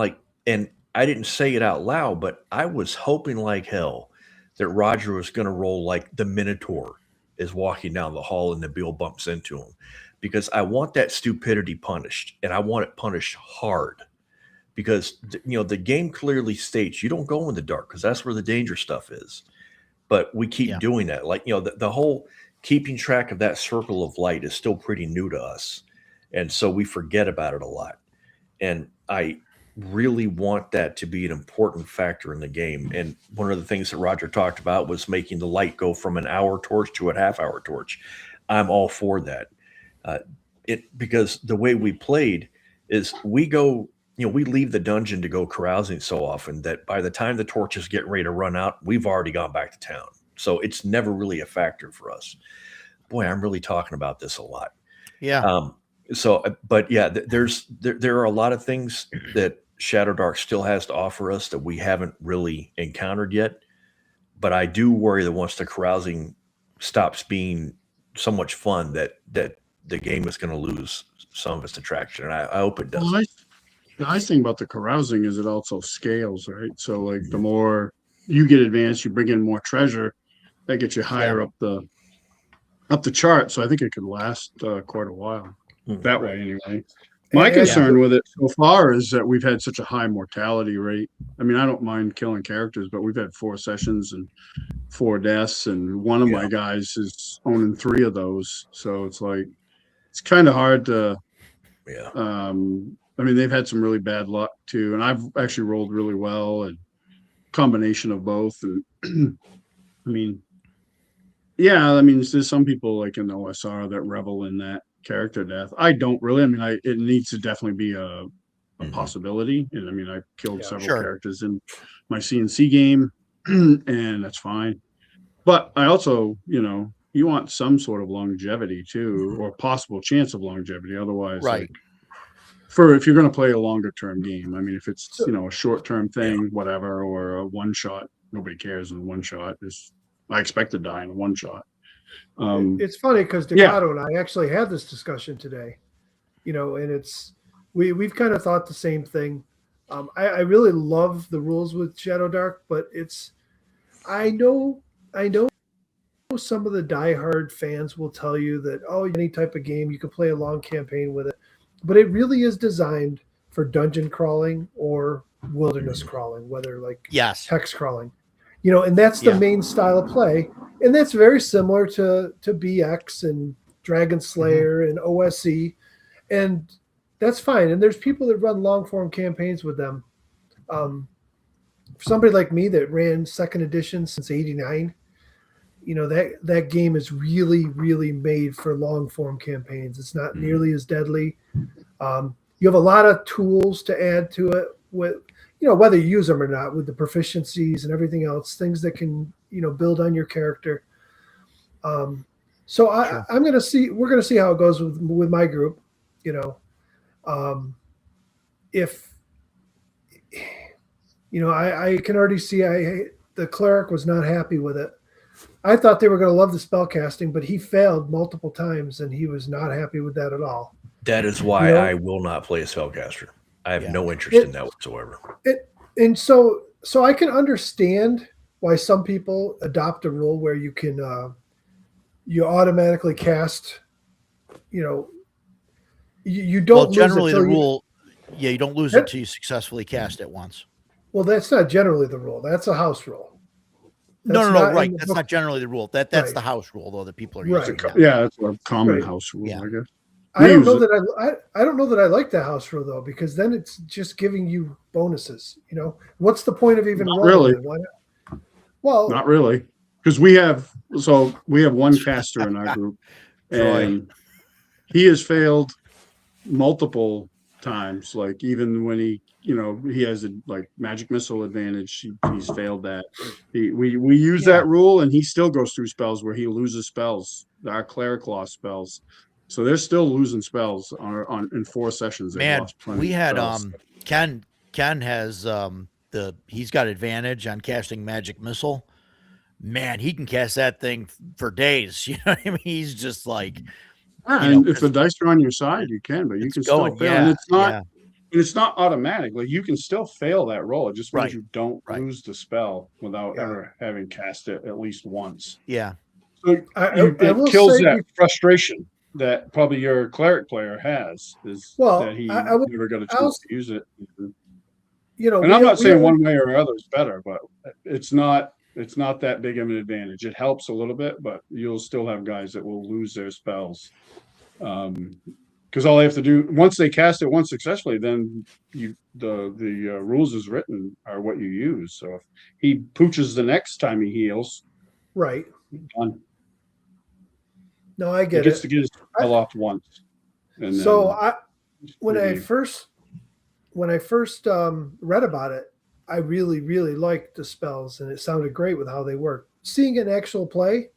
I didn't say it out loud, but I was hoping like hell that Roger was going to roll like the Minotaur is walking down the hall and Nabil bumps into him, because I want that stupidity punished, and I want it punished hard. Because the game clearly states you don't go in the dark, because that's where the danger stuff is. But we keep doing that. Like, the whole keeping track of that circle of light is still pretty new to us. And so we forget about it a lot. And I really want that to be an important factor in the game. And one of the things that Roger talked about was making the light go from an hour torch to a half-hour torch. I'm all for that. Because the way we played is we leave the dungeon to go carousing so often that by the time the torches get ready to run out, we've already gone back to town. So it's never really a factor for us. Boy, I'm really talking about this a lot. Yeah. There are a lot of things that Shadow Dark still has to offer us that we haven't really encountered yet. But I do worry that once the carousing stops being so much fun, that the game is going to lose some of its attraction. And I hope it does. Well, the nice thing about the carousing is it also scales, right? So like the more you get advanced, you bring in more treasure, that gets you higher up the chart. So I think it could last quite a while that way anyway. My And- concern with it so far is that we've had such a high mortality rate. I mean, I don't mind killing characters, but we've had 4 sessions and 4 deaths, and one of my guys is owning 3 of those. So it's like it's kind of hard to. Yeah. I mean, they've had some really bad luck too, and I've actually rolled really well, and combination of both. And I mean, yeah, I mean, there's some people like in OSR that revel in that character death. I don't really. I mean, it needs to definitely be a possibility. And I mean, I killed several characters in my CNC game, and that's fine. But I also, you want some sort of longevity too, or possible chance of longevity. Otherwise, Right. If you're going to play a longer term game, I mean, if it's a short term thing, whatever, or a one shot, nobody cares in one shot. I expect to die in a one shot. It's funny because Ducato and I actually had this discussion today, and we've kind of thought the same thing. I really love the rules with Shadow Dark, but I know some of the diehard fans will tell you that, any type of game, you can play a long campaign with it, but it really is designed for dungeon crawling or wilderness crawling, whether like hex crawling, and that's the main style of play. And that's very similar to BX and Dragon Slayer and OSE, and that's fine. And there's people that run long form campaigns with them. For somebody like me that ran second edition since '89, that game is really, really made for long form campaigns. It's not nearly as deadly. You have a lot of tools to add to it with, whether you use them or not, with the proficiencies and everything else, things that can, build on your character. So we're going to see how it goes with my group. If, I can already see the cleric was not happy with it. I thought they were going to love the spell casting, but he failed multiple times and he was not happy with that at all. That is why I will not play a spellcaster. I have no interest in that whatsoever. And so I can understand why some people adopt a rule where you can you automatically cast. You don't. Well, generally the rule, you don't lose it until you successfully cast it once. Well, that's not generally the rule. That's a house rule. No, right. That's not generally the rule. That's the house rule, though, that people are using. Yeah, it's a common house rule, I guess. I don't know that I like the house rule though, because then it's just giving you bonuses. What's the point of even rolling? Really? Well, not really, because we have one caster in our group, and he has failed multiple times. Like even when he has a magic missile advantage, he's failed that. We use that rule, and he still goes through spells where he loses spells. Our cleric lost spells. So they're still losing spells in 4 sessions. Man, we had Ken has he's got advantage on casting magic missile. Man, he can cast that thing for days. You know what I mean? He's just like, and if the dice are on your side, you can, but you can still fail. And it's not automatic. Like you can still fail that roll. It just means you don't lose the spell without ever having cast it at least once. Yeah. So it kills that frustration that probably your cleric player has, that he never got a chance to use it. And I'm not saying one way or other is better, but it's not that big of an advantage. It helps a little bit, but you'll still have guys that will lose their spells. Because all they have to do once they cast it once successfully, then the rules as written are what you use. So if he pooches the next time he heals, done. No, I get it. He gets to get his spell off once. And when I first read about it, I really, really liked the spells, and it sounded great with how they worked. Seeing an actual play,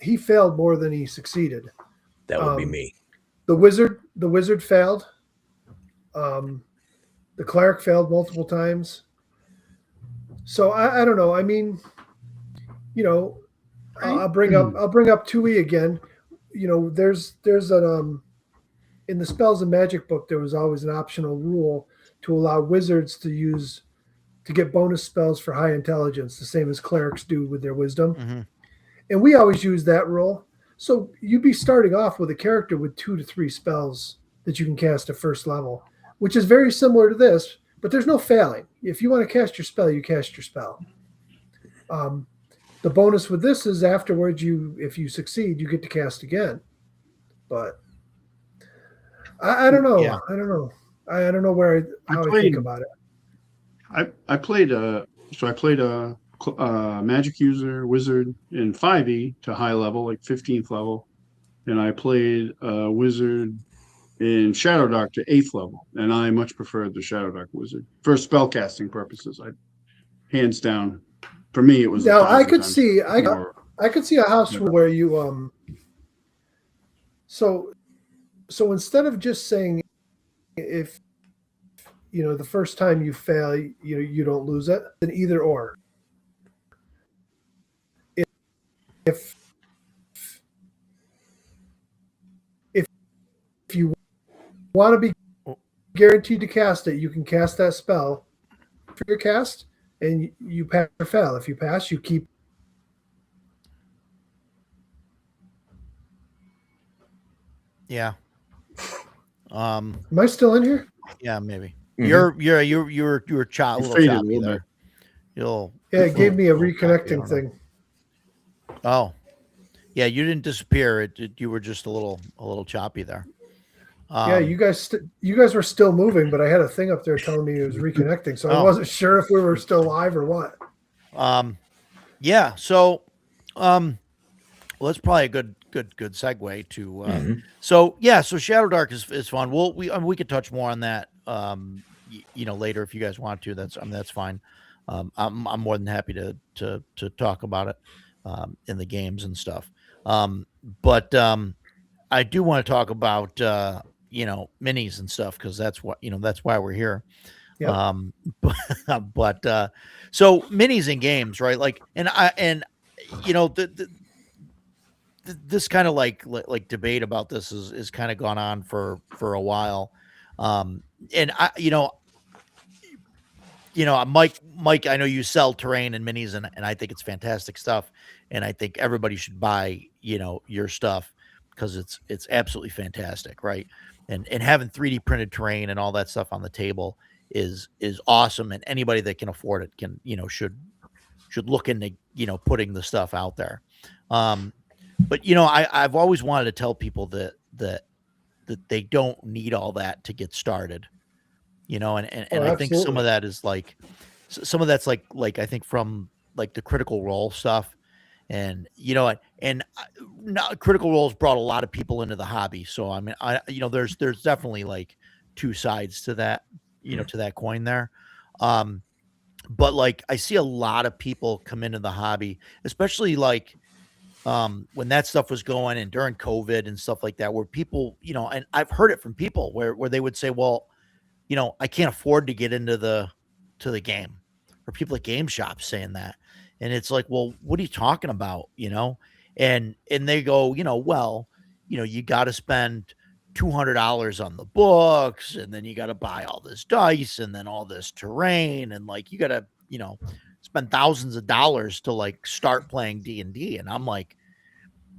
he failed more than he succeeded. That would be me. The wizard failed. The cleric failed multiple times. So I don't know. I mean, I'll bring up 2E again. There's an in the Spells and Magic book, there was always an optional rule to allow wizards to get bonus spells for high intelligence, the same as clerics do with their wisdom. Mm-hmm. And we always use that rule. So you'd be starting off with a character with 2 to 3 spells that you can cast at first level, which is very similar to this, but there's no failing. If you want to cast your spell, you cast your spell. The bonus with this is afterwards, if you succeed, you get to cast again. But I don't know. Yeah. I don't know. I don't know how I think about it. I played a magic user wizard in 5e to high level, like 15th level, and I played a wizard in Shadow Dark to 8th level, and I much preferred the Shadow Dark wizard for spell casting purposes. Hands down, for me it was. Now I could see a house where you So instead of just saying if the first time you fail, you don't lose it, then either or. If you want to be guaranteed to cast it, you can cast that spell for your cast, and you pass or fail. If you pass, you keep. Yeah. Am I still in here? Yeah, maybe. Mm-hmm. You were a little choppy there. It gave me a reconnecting thing. Oh, yeah, you didn't disappear. You were just a little choppy there. Yeah, you guys were still moving, but I had a thing up there telling me it was reconnecting, so I wasn't sure if we were still live or what. Yeah. So, well, that's probably a good segue to. So Shadow Dark is fun. We could touch more on that, later if you guys want to. That's fine. I'm more than happy to talk about it in the games and stuff. But I do want to talk about minis and stuff, because that's why we're here. Yep. But so minis in games, right? Like, this kind of like debate about this is kind of gone on for a while. And Mike, I know you sell terrain and minis, and I think it's fantastic stuff. And I think everybody should buy, your stuff, because it's absolutely fantastic. Right. And having 3D printed terrain and all that stuff on the table is awesome. And anybody that can afford it should look into, putting the stuff out there. But I've always wanted to tell people that they don't need all that to get started, and I think some of that is that's like I think from like the Critical Role stuff, and Critical Role's brought a lot of people into the hobby. So I mean, there's definitely like two sides to that, to that coin there. But like I see a lot of people come into the hobby, especially like when that stuff was going and during COVID and stuff like that, where people, and I've heard it from people where they would say, well, I can't afford to get into the game, or people at game shops saying that. And it's like, well, what are you talking about? And they go, well, you got to spend $200 on the books, and then you got to buy all this dice and then all this terrain. And like, you got to, spend thousands of dollars to like start playing D&D. And I'm like,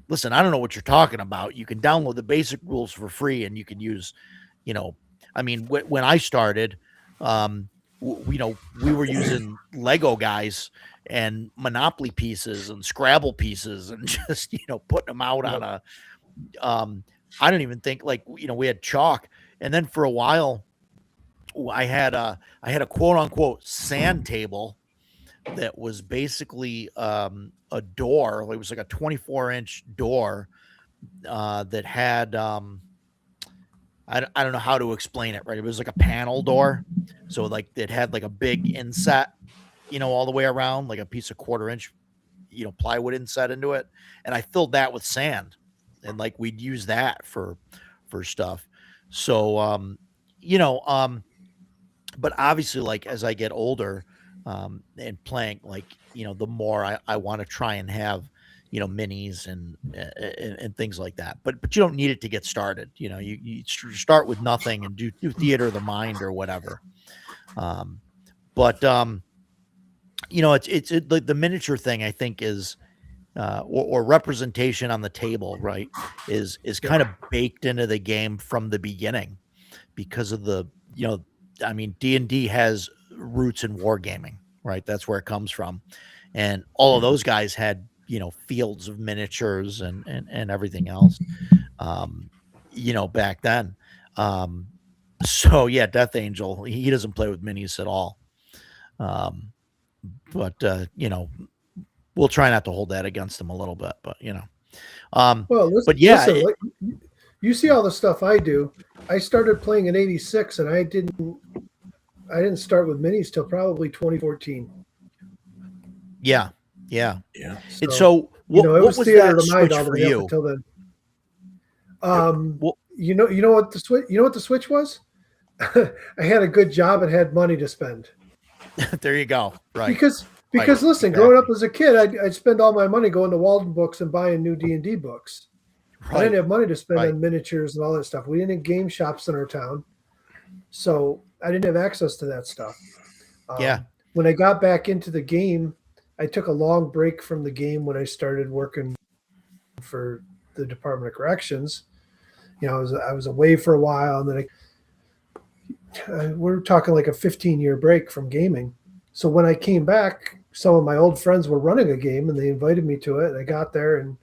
listen, I don't know what you're talking about. You can download the basic rules for free, and you can use, I mean, when I started, we were using Lego guys and Monopoly pieces and Scrabble pieces, and just, putting them out on a, I don't even think we had chalk. And then for a while I had a quote unquote sand table that was basically a door. It was like a 24-inch door that had I don't know how to explain it, right? It was like a panel door. So like it had like a big inset, all the way around, like a piece of 1/4-inch, plywood inset into it. And I filled that with sand, and like we'd use that for stuff. So but obviously, like as I get older, and playing, like, the more I want to try and have, minis and things like that. But you don't need it to get started. You start with nothing and do theater of the mind or whatever. It's like the miniature thing, I think, is or representation on the table, right, is kind of baked into the game from the beginning because of the, I mean, D&D has roots in wargaming, right? That's where it comes from. And all of those guys had, fields of miniatures and everything else, back then. So yeah, Death Angel, he doesn't play with minis at all. But we'll try not to hold that against him a little bit, but Well, listen, but yeah, listen, like, you see all the stuff I do. I started playing in '86, and I didn't start with minis till probably 2014. yeah. And So, so what it was was theater that of the mind switch all the for way up you? until then. Well, You know what the switch? You know what the switch was? I had a good job and had money to spend. there you go. Right. Because Right, listen, growing up as a kid, I'd spend all my money going to Walden Books and buying new D&D books. I didn't have money to spend on miniatures and all that stuff. We didn't have game shops in our town, so I didn't have access to that stuff. When I got back into the game, I took a long break from the game when I started working for the Department of Corrections. I was away for a while, and then we're talking like a 15-year break from gaming. So when I came back, some of my old friends were running a game, and they invited me to it. And I got there, and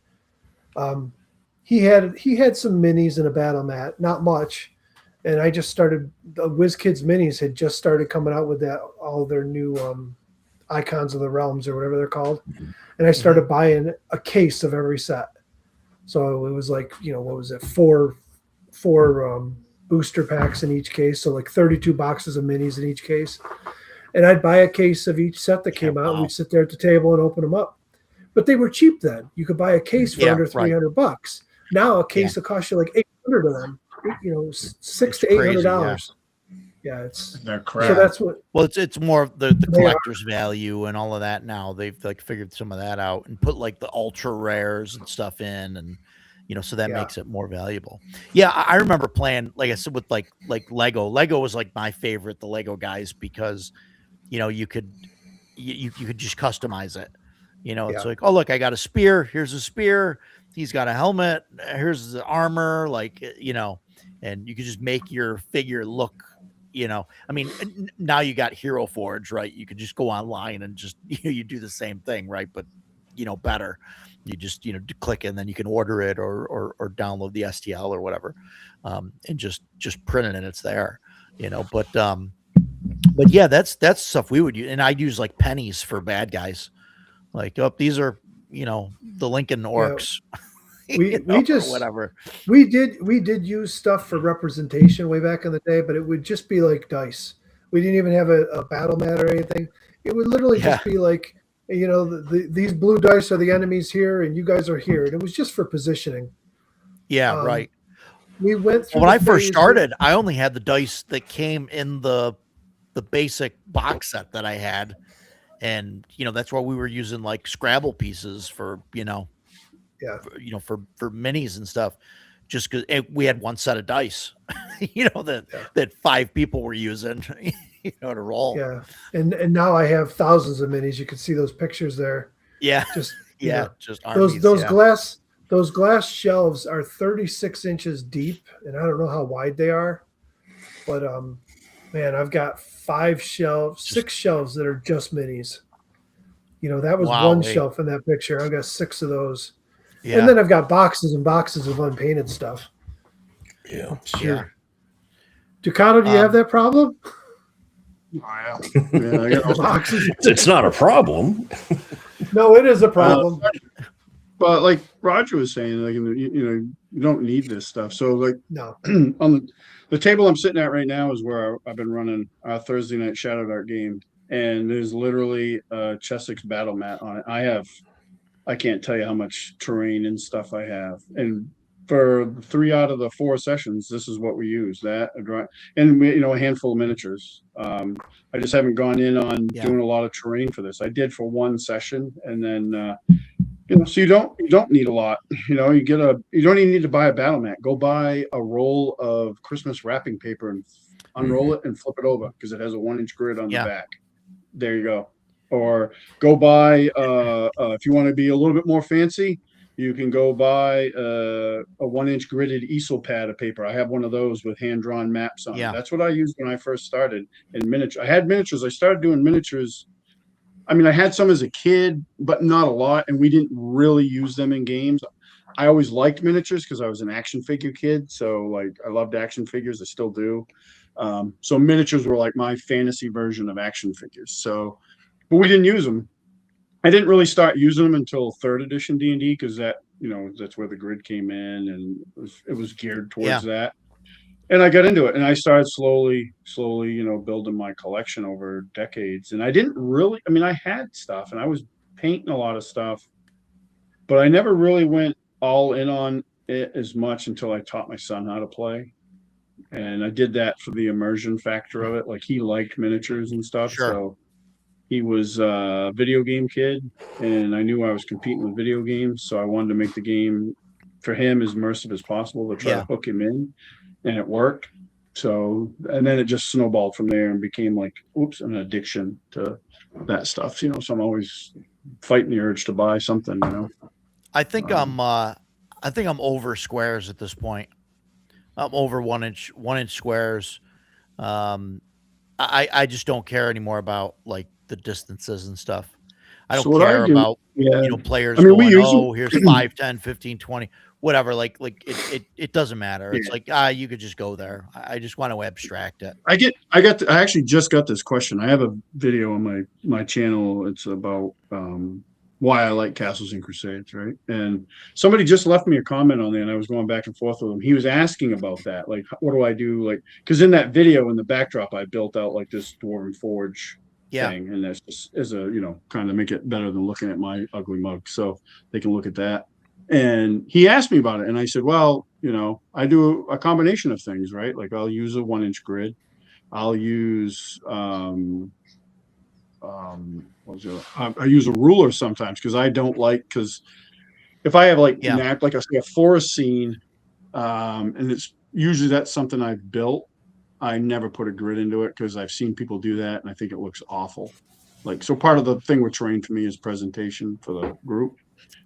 he had some minis and a battle mat, not much. And I just started. The WizKids minis had just started coming out with all their new Icons of the Realms or whatever they're called, and I started buying a case of every set. So it was like, what was it, four booster packs in each case, so like 32 boxes of minis in each case. And I'd buy a case of each set that came out, and we'd sit there at the table and open them up. But they were cheap then. You could buy a case for under $300. Now a case will cost you like 800 of them. $600 to $800. Yeah, they're crap. So that's what. Well, it's more of the collector's value and all of that. Now they've like figured some of that out and put like the ultra rares and stuff in, and so that makes it more valuable. Yeah, I remember playing, like I said, with like Lego. Lego was like my favorite, the Lego guys, because you could just customize it. It's like, oh look, I got a spear. Here's a spear. He's got a helmet. Here's the armor. Like and you could just make your figure look. I mean, now you got Hero Forge, right? You could just go online and just you do the same thing, right? But better. You just click and then you can order it or download the STL or whatever, and just print it and it's there. But yeah, that's stuff we would use, and I'd use like pennies for bad guys. Like, these are the Lincoln orcs. We just whatever. We did use stuff for representation way back in the day, but it would just be like dice. We didn't even have a battle mat or anything. It would literally just be like, these blue dice are the enemies here, and you guys are here, and it was just for positioning. Yeah, right. We went through. When I first started, I only had the dice that came in the basic box set that I had, and that's why we were using like Scrabble pieces for for minis and stuff, just because we had one set of dice, that 5 people were using, to roll. Yeah, and now I have thousands of minis. You can see those pictures there. Yeah, just just armies, those glass shelves are 36 inches deep, and I don't know how wide they are, but man, I've got 6 shelves that are just minis. That was one shelf in that picture. I've got 6 of those. Yeah. And then I've got boxes and boxes of unpainted stuff. Yeah. Sure. Ducato, do you have that problem? I got boxes. It's not a problem. No, it is a problem. But like Roger was saying, like you don't need this stuff. So like no, on the table I'm sitting at right now is where I've been running our Thursday night Shadow Dart game, and there's literally a Chessex battle mat on it. I can't tell you how much terrain and stuff I have. And for 3 out of the 4 sessions, this is what we use, that and a handful of miniatures. I just haven't gone in on doing a lot of terrain for this. I did for 1 session, and then so you don't need a lot. You don't even need to buy a battle mat. Go buy a roll of Christmas wrapping paper and unroll it and flip it over, because it has a 1-inch grid on the back. There you go. or go buy, if you want to be a little bit more fancy, you can go buy a 1-inch gridded easel pad of paper. I have one of those with hand-drawn maps on it. Yeah. That's what I used when I first started in miniature. I had miniatures. I started doing miniatures. I mean, I had some as a kid, but not a lot, and we didn't really use them in games. I always liked miniatures because I was an action figure kid. So like I loved action figures. I still do. So miniatures were like my fantasy version of action figures. So, but we didn't use them. I didn't really start using them until 3rd edition D&D because that, that's where the grid came in, and it was geared towards that. And I got into it, and I started slowly, building my collection over decades. And I didn't really, I mean, I had stuff and I was painting a lot of stuff, but I never really went all in on it as much until I taught my son how to play. And I did that for the immersion factor of it. Like he liked miniatures and stuff. Sure. So he was a video game kid, and I knew I was competing with video games. So I wanted to make the game for him as immersive as possible to try to hook him in, and it worked. So, and then it just snowballed from there and became like, an addiction to that stuff. So I'm always fighting the urge to buy something, I think I'm over squares at this point. I'm over 1-inch squares. I just don't care anymore about like the distances and stuff. I don't care about players going, here's 5, 10, 15, 20, whatever. Like it doesn't matter. It's like you could just go there. I just want to abstract it. I actually just got this question. I have a video on my channel. It's about why I like Castles and Crusades, right? And somebody just left me a comment on there, and I was going back and forth with him. He was asking about that, like, what do I do? Like, because in that video, in the backdrop, I built out like this Dwarven Forge thing, and that's just as a kind of make it better than looking at my ugly mug, so they can look at that. And he asked me about it, and I said, well, I do a combination of things, right? Like I'll use a 1-inch grid, I'll use I use a ruler sometimes because I don't like, because if I have like I say a forest scene, and it's usually that's something I've built, I never put a grid into it because I've seen people do that and I think it looks awful. Like, so part of the thing with terrain for me is presentation for the group.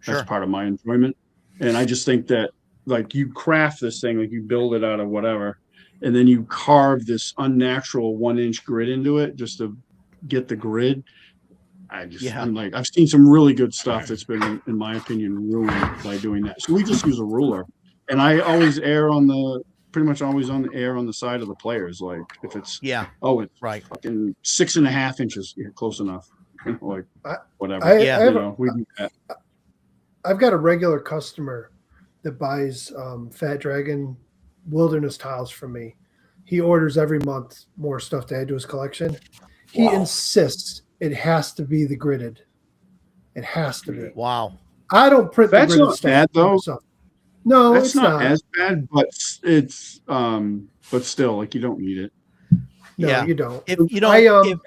That's part of my enjoyment. And I just think that like you craft this thing, like you build it out of whatever, and then you carve this unnatural 1-inch grid into it just to get the grid. I'm like, I've seen some really good stuff that's been, in my opinion, ruined by doing that. So we just use a ruler, and I always pretty much always on the side of the players. Like if it's it's fucking 6.5 inches, close enough. Like whatever. We do that. I've got a regular customer that buys Fat Dragon Wilderness tiles from me. He orders every month more stuff to add to his collection. He insists it has to be the gridded. It has to be. Wow. I don't print the gridded stuff. Bad, though. No, that's it's not as bad, but it's but still, like, you don't need it. No, you don't. If you don't,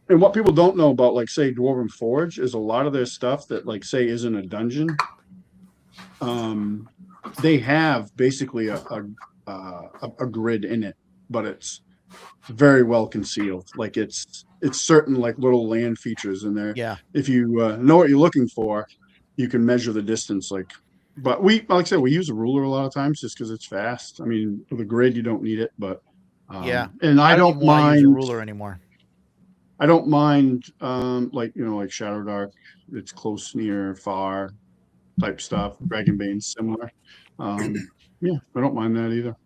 and what people don't know about, like, say, Dwarven Forge is a lot of their stuff that, like, say, isn't a dungeon. They have basically a grid in it, but it's very well concealed. Like it's certain like little land features in there. Yeah. If you know what you're looking for, you can measure the distance. Like we use a ruler a lot of times just because it's fast. I mean, with a grid, you don't need it, but and I don't mind use a ruler anymore. I don't mind like Shadow Dark. It's close, near, far type stuff. Dragonbane's similar. Yeah, I don't mind that either.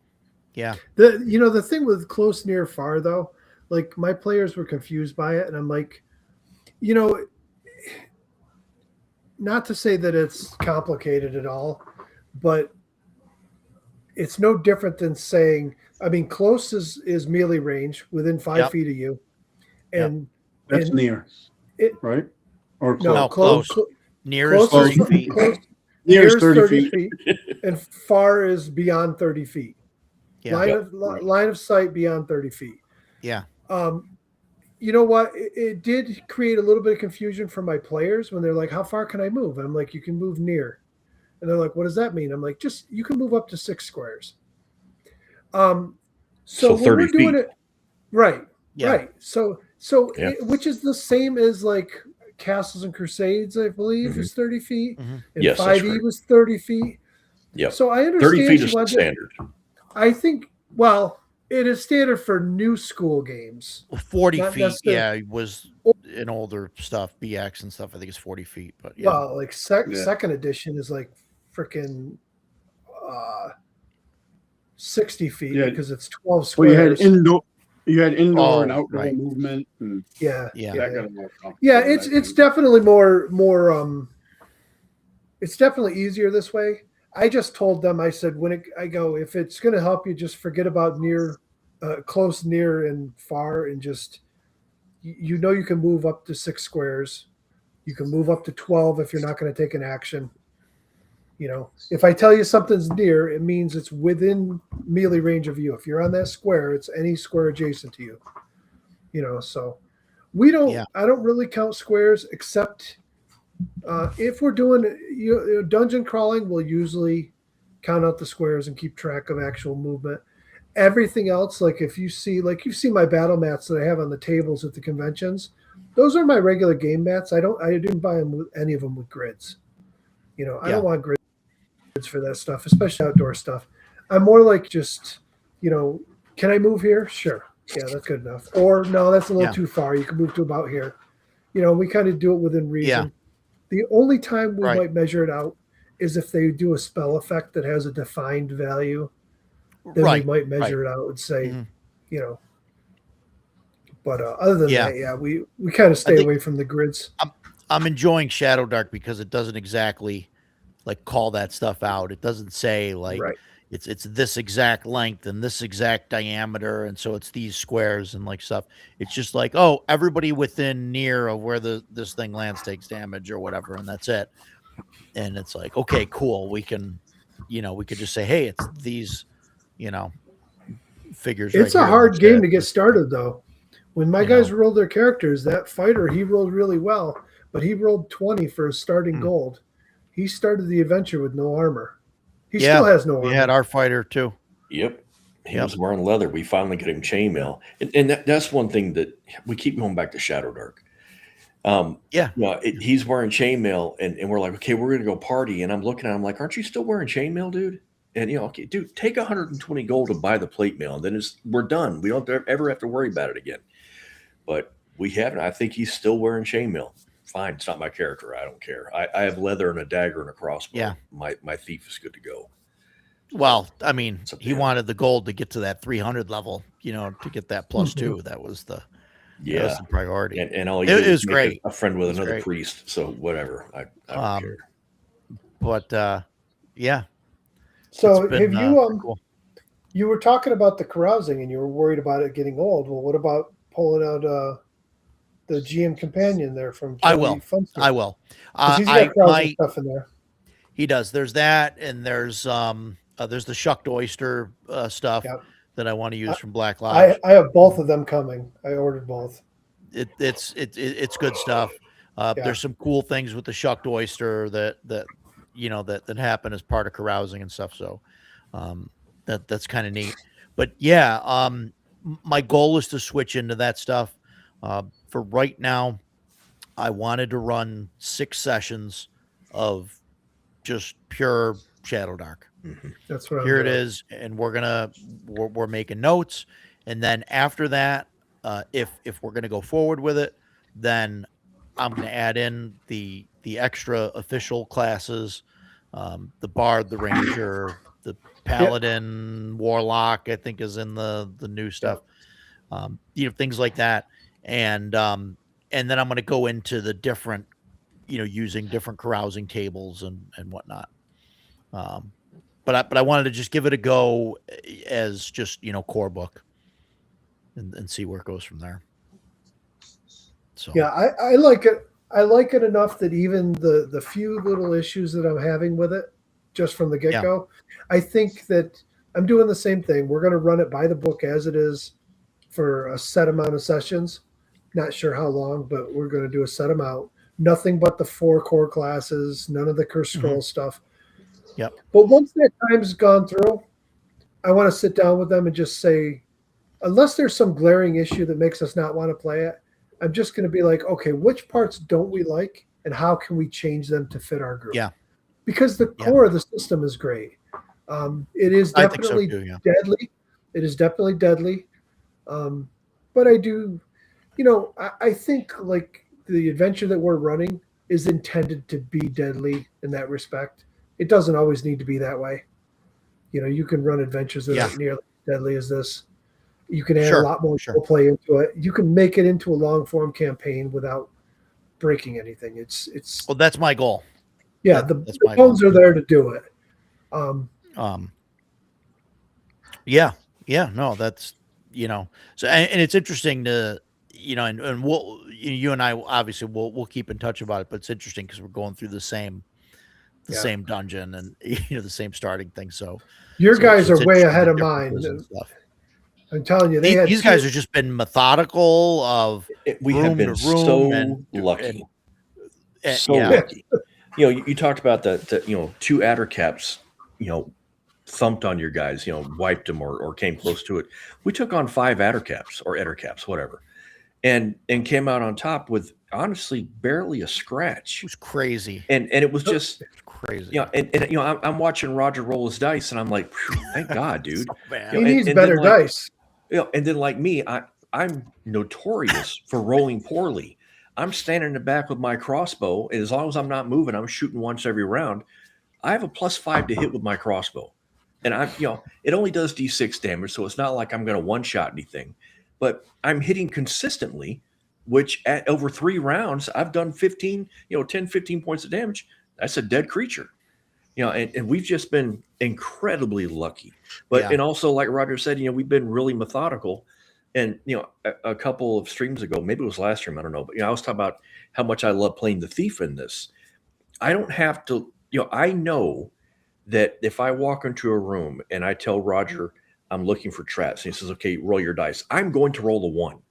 Yeah. The thing with close, near, far though, like my players were confused by it, and I'm like, not to say that it's complicated at all, but it's no different than saying, I mean, close is melee range within 5 feet of you, and that's near, right? Or close? No, close. Near is 30 feet. Near is 30 feet, and far is beyond 30 feet. Yeah. Line of sight beyond 30 feet. Yeah. You know what? It did create a little bit of confusion for my players when they're like, how far can I move? And I'm like, you can move near. And they're like, what does that mean? I'm like, you can move up to 6 squares. So when 30 we're doing feet. it, right. Yeah. Right. So So, Yeah. which is the same as like Castles and Crusades, I believe, is 30 feet, Mhm. and Yes, that's 5e right. was 30 feet. Yep. So I 30 understand feet she is wanted. standard. I think. Well, it is standard for new school games. 40 Not feet, necessarily- yeah, was in older stuff, BX and stuff. I think it's 40 feet, but yeah. Well, like Yeah. second edition is like freaking 60 feet Yeah. because it's 12 Well, squares. you had indoor and Oh, outdoor right. movement, and Yeah, Yeah. that got a little yeah. complicated, I It's think. definitely more. It's definitely easier this way. I just told them. I said if it's going to help you, just forget about near, close, near, and far, and just you know you can move up to 6 squares. You can move up to 12 if you're not going to take an action. You know, if I tell you something's near, it means it's within melee range of you. If you're on that square, it's any square adjacent to you. You know, so we don't. Yeah. I don't really count squares except if we're doing dungeon crawling. We'll usually count out the squares and keep track of actual movement. Everything else, like if you see, like you've seen my battle mats that I have on the tables at the conventions, those are my regular game mats. I didn't buy them with any of them with grids. You know, I Yeah. don't want grids for that stuff, especially outdoor stuff. I'm more like just, can I move here? Sure. Yeah, that's good enough. Or no, that's a little Yeah. too far. You can move to about here. We kind of do it within reason. Yeah. The only time we Right. might measure it out is if they do a spell effect that has a defined value. Then Right. we might measure it out and say, Mhm. But other than Yeah. that, yeah, we kind of stay think- away from the grids. I'm enjoying Shadow Dark because it doesn't exactly like call that stuff out. It doesn't say like Right. it's this exact length and this exact diameter, and so it's these squares and like stuff. It's just like, oh, everybody within near of where this thing lands takes damage or whatever, and that's it. And it's like, okay, cool. We can, we could just say, hey, it's these, figures. It's right a here, hard that's game it. to get started, though. When my You guys know. rolled their characters, that fighter, he rolled really well, but he rolled 20 for his starting Hmm. gold. He started the adventure with no armor. He Yeah, still has no We armor. had our fighter too. Yep. He Yep. was wearing leather. We finally got him chainmail. And that's one thing that we keep going back to Shadow Dark. Yeah. He's wearing chainmail, and we're like, okay, we're going to go party. And I'm looking at him like, aren't you still wearing chainmail, dude? And, okay, dude, take 120 gold to buy the plate mail. And then we're done. We don't ever have to worry about it again. But we haven't. I think he's still wearing chainmail. Fine. It's not my character. I don't care. I have leather and a dagger and a crossbow. Yeah. My thief is good to go. Well, I mean, It's up to he him. wanted the gold to get to that 300 level, to get that plus two. That was the priority. And all he It did was is make great. a friend with It's another great. priest. So whatever. I don't care. But yeah. So It's been, have you pretty cool. you were talking about the carousing and you were worried about it getting old. Well, what about pulling out the GM companion there from I Joey will. Funster? I will. 'Cause he's I got carousing might. stuff in there. He does. There's that, and there's the shucked oyster stuff Yep. that I want to use from Black Lodge. I have both of them coming. I ordered both. It's good stuff. Yeah. There's some cool things with the shucked oyster that happen as part of carousing and stuff. So that's kind of neat. But yeah, my goal is to switch into that stuff. For right now, I wanted to run 6 sessions of just pure Shadow Dark. That's what Here I'm it doing. is, and we're making notes, and then after that, if we're gonna go forward with it, then I'm gonna add in the extra official classes, the Bard, the Ranger, the Paladin, Warlock. I think is in the new stuff, things like that, and then I'm gonna go into the different, using different carousing tables and whatnot. But I wanted to just give it a go as just, core book and see where it goes from there. So Yeah, I like it. I like it enough that even the few little issues that I'm having with it, just from the get-go, I think that I'm doing the same thing. We're going to run it by the book as it is for a set amount of sessions. Not sure how long, but we're going to do a set amount. Nothing but the 4 core classes, none of the curse scroll stuff. Yep. But once that time's gone through, I want to sit down with them and just say, unless there's some glaring issue that makes us not want to play it, I'm just going to be like, okay, which parts don't we like, and how can we change them to fit our group? Yeah. Because the Yeah. core of the system is great. It is I think so definitely too, yeah. deadly. It is definitely deadly. But I do, I think like the adventure that we're running is intended to be deadly in that respect. It doesn't always need to be that way. You can run adventures that Yeah. aren't nearly as deadly as this. You can add a Sure, lot more sure. role play into it. You can make it into a long form campaign without breaking anything. It's Well, that's my goal. yeah, That- the that's my bones goal. are there to do it. Yeah, no, that's so, and it's interesting to and we'll you and I obviously we'll keep in touch about it, but it's interesting because we're going through the same Yeah. dungeon and the same starting thing. So Your so guys it's are way interesting, ahead the of mine. differences and stuff. I'm telling you, they had These guys have just been methodical of We have room been to room so lucky. So yeah. lucky. You talked about the 2 adder caps, thumped on your guys, wiped them or came close to it. We took on 5 adder caps or adder caps, whatever, and came out on top with honestly barely a It scratch. was crazy. And it was just Crazy. and I'm watching Roger roll his dice, and I'm like, thank God, dude. So bad. he needs better dice. And then like me, I'm notorious for rolling poorly. I'm standing in the back with my crossbow, and as long as I'm not moving, I'm shooting once every round. I have a +5 to hit with my crossbow. And it only does D6 damage, so it's not like I'm going to one-shot anything. But I'm hitting consistently, which at over 3 rounds, I've done 15 points of damage. That's a dead creature. And we've just been incredibly lucky. But Yeah. and also, like Roger said, we've been really methodical. And a couple of streams ago, maybe it was last stream, I don't know, but I was talking about how much I love playing the thief in this. I don't have to, I know that if I walk into a room and I tell Roger I'm looking for traps, and he says, "Okay, roll your dice," I'm going to roll a 1.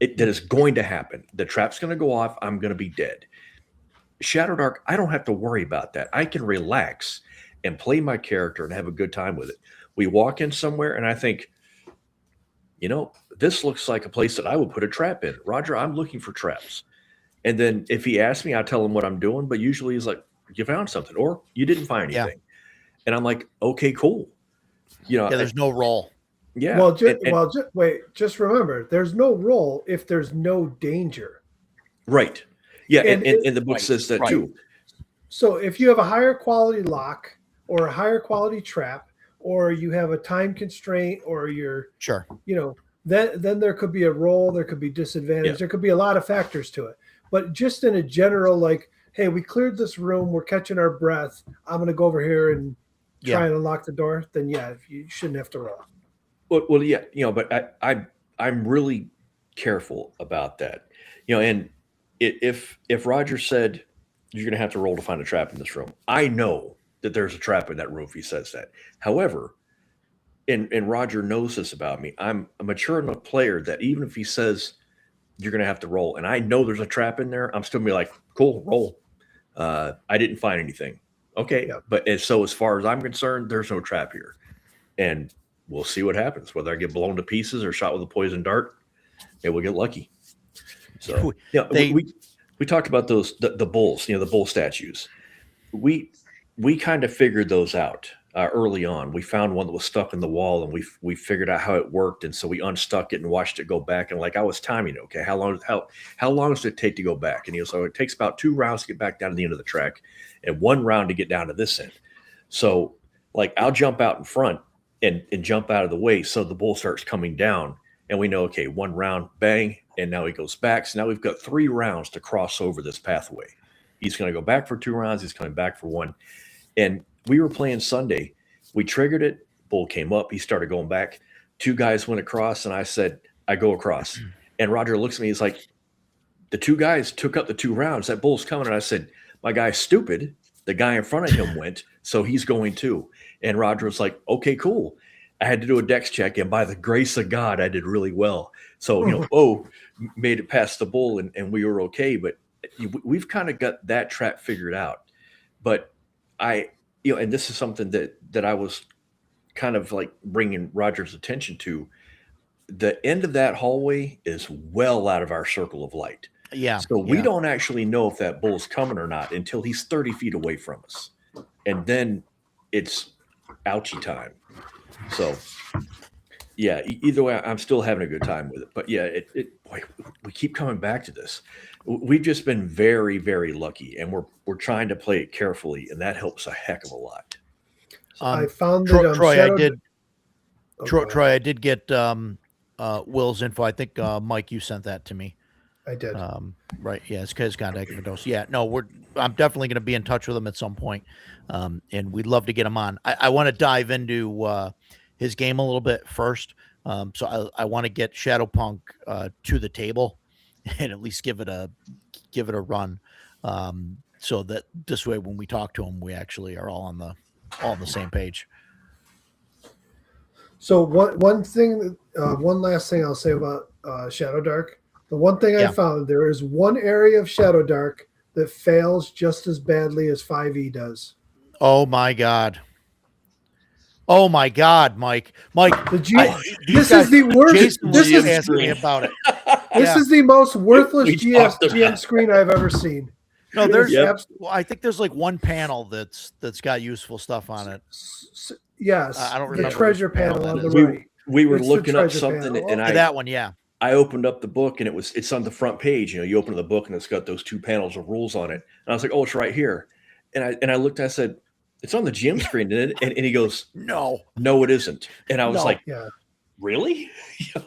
That is going to happen. The trap's going to go off. I'm going to be dead. Shadow Dark, I don't have to worry about that. I can relax and play my character and have a good time with it. We walk in somewhere and I think, this looks like a place that I would put a trap in. Roger, I'm looking for traps. And then if he asks me, I tell him what I'm doing, but usually he's like, you found something or you didn't find anything. Yeah. And I'm like, okay, cool. There's no roll. Yeah. Well, just remember, there's no roll if there's no danger. Right. Yeah. And the book says that too. So if you have a higher quality lock or a higher quality trap, or you have a time constraint, or you're sure, then there could be a roll, there could be disadvantage, there could be a lot of factors to it. But just in a general, like, hey, we cleared this room, we're catching our breath, I'm going to go over here and try and unlock the door, then you shouldn't have to roll. Well, yeah, but I'm really careful about that, and if Roger said you're going to have to roll to find a trap in this room, I know that there's a trap in that room if he says that. However, and Roger knows this about me, I'm a mature enough player that even if he says you're going to have to roll, and I know there's a trap in there, I'm still going to be like, cool, roll. I didn't find anything. Okay. Yeah. But so as far as I'm concerned, there's no trap here. And we'll see what happens, whether I get blown to pieces or shot with a poison dart, and we'll get lucky. So we talked about those, the bulls, the bull statues. We kind of figured those out early on. We found one that was stuck in the wall, and we figured out how it worked. And so we unstuck it and watched it go back. And like I was timing it, okay, how long does it take to go back? And so it takes about 2 rounds to get back down to the end of the track, and 1 round to get down to this end. So like I'll jump out in front and jump out of the way, so the bull starts coming down, and we know, okay, 1 round, bang, and now he goes back. So now we've got 3 rounds to cross over this pathway. He's going to go back for 2 rounds. He's coming back for 1. And we were playing Sunday. We triggered it. Bull came up. He started going back. 2 guys went across, and I said, I go across. And Roger looks at me. He's like, the 2 guys took up the 2 rounds. That bull's coming. And I said, my guy's stupid. The guy in front of him went, so he's going too. And Roger was like, okay, cool. I had to do a dex check, and by the grace of God, I did really well. So, made it past the bull, and we were okay. But we've kind of got that trap figured out. But and this is something that I was kind of like bringing Roger's attention to. the end of that hallway is well out of our circle of light. Yeah. So we don't actually know if that bull's coming or not until he's 30 feet away from us. And then it's ouchie time. So yeah, either way, I'm still having a good time with it. But yeah, boy, we keep coming back to this. We've just been very, very lucky, and we're trying to play it carefully, and that helps a heck of a lot. I found that Troy, I did get Will's info. I think Mike, you sent that to me. I did. Right. Yeah, it's his contact info. Yeah. No, I'm definitely going to be in touch with him at some point, and we'd love to get him on. I want to dive into his game a little bit first. So I want to get Shadowpunk to the table and at least give it a run. So that this way, when we talk to him, we actually are all on the same page. So one thing, one last thing I'll say about Shadow Dark. The one thing I found, there is one area of Shadow Dark that fails just as badly as 5e does. Oh my God. Oh my God, Mike! This is the worst. Jason was asking me about it. This is the most worthless GM screen I've ever seen. No, I think there's like one panel that's got useful stuff on it. Yes, I don't remember the treasure panel on the right. We were looking up something, and that one, yeah. I opened up the book, and it's on the front page. You open the book, and it's got those two panels of rules on it. And I was like, oh, it's right here. And I looked, and I said, it's on the GM screen, and he goes, no, it isn't. And I was like, really?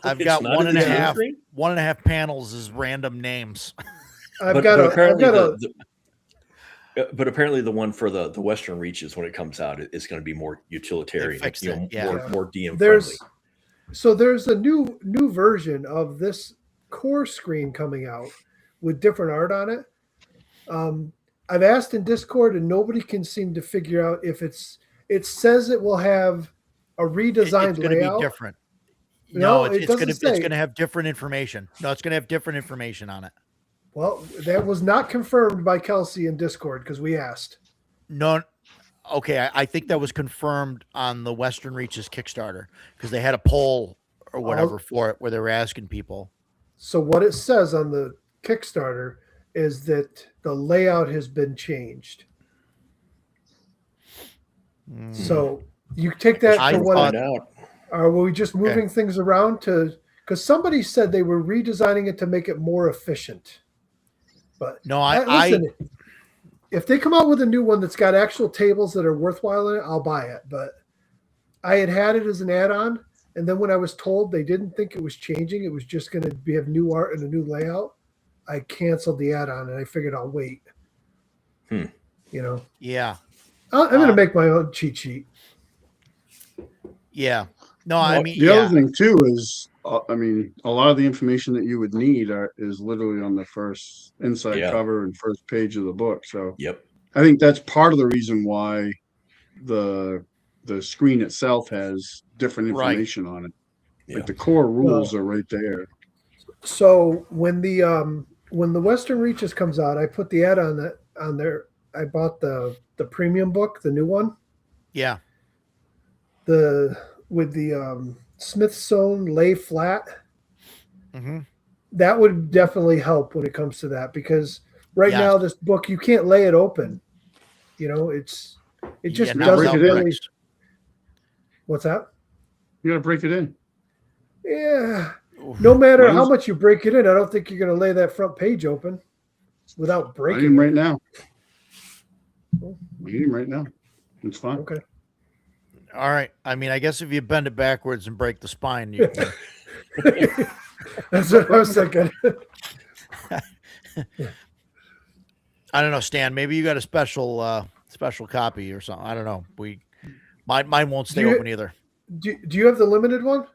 I've got one and a half panels as random names. But apparently the one for the Western Reaches, when it comes out, is going to be more utilitarian, more DM friendly. So there's a new version of this core screen coming out with different art on it. I've asked in Discord, and nobody can seem to figure out if it says it will have a redesigned layout. It's going to be different. No, it's going to have different information. No, it's going to have different information on it. Well, that was not confirmed by Kelsey in Discord because we asked. No. Okay, I think that was confirmed on the Western Reaches Kickstarter because they had a poll or whatever for it where they were asking people. So what it says on the Kickstarter is that the layout has been changed. So you take that for what? Are we just moving things around because somebody said they were redesigning it to make it more efficient. But no, listen, if they come out with a new one that's got actual tables that are worthwhile in it, I'll buy it. But I had it as an add-on, and then when I was told they didn't think it was changing, it was just going to have new art and a new layout, I canceled the add-on, and I figured I'll wait. Yeah. I'm going to make my own cheat sheet. Yeah. No, the other thing too is, a lot of the information that you would need is literally on the first inside cover and first page of the book. So I think that's part of the reason why the screen itself has different information on it. Yeah. Like the core rules are right there. So when the Western Reaches comes out, I put the ad on there. I bought the premium book, the new one. Yeah. With the Smithsonian lay flat. Mm-hmm. That would definitely help when it comes to that because now this book you can't lay it open. It just doesn't really. What's that? You got to break it in. Yeah. No matter how much you break it in, I don't think you're going to lay that front page open without breaking. I am right now. I am right now. It's fine. Okay. All right. I guess if you bend it backwards and break the spine, you can. That's what I was thinking. I don't know, Stan. Maybe you got a special copy or something. I don't know. Mine won't stay open either. Do you have the limited one?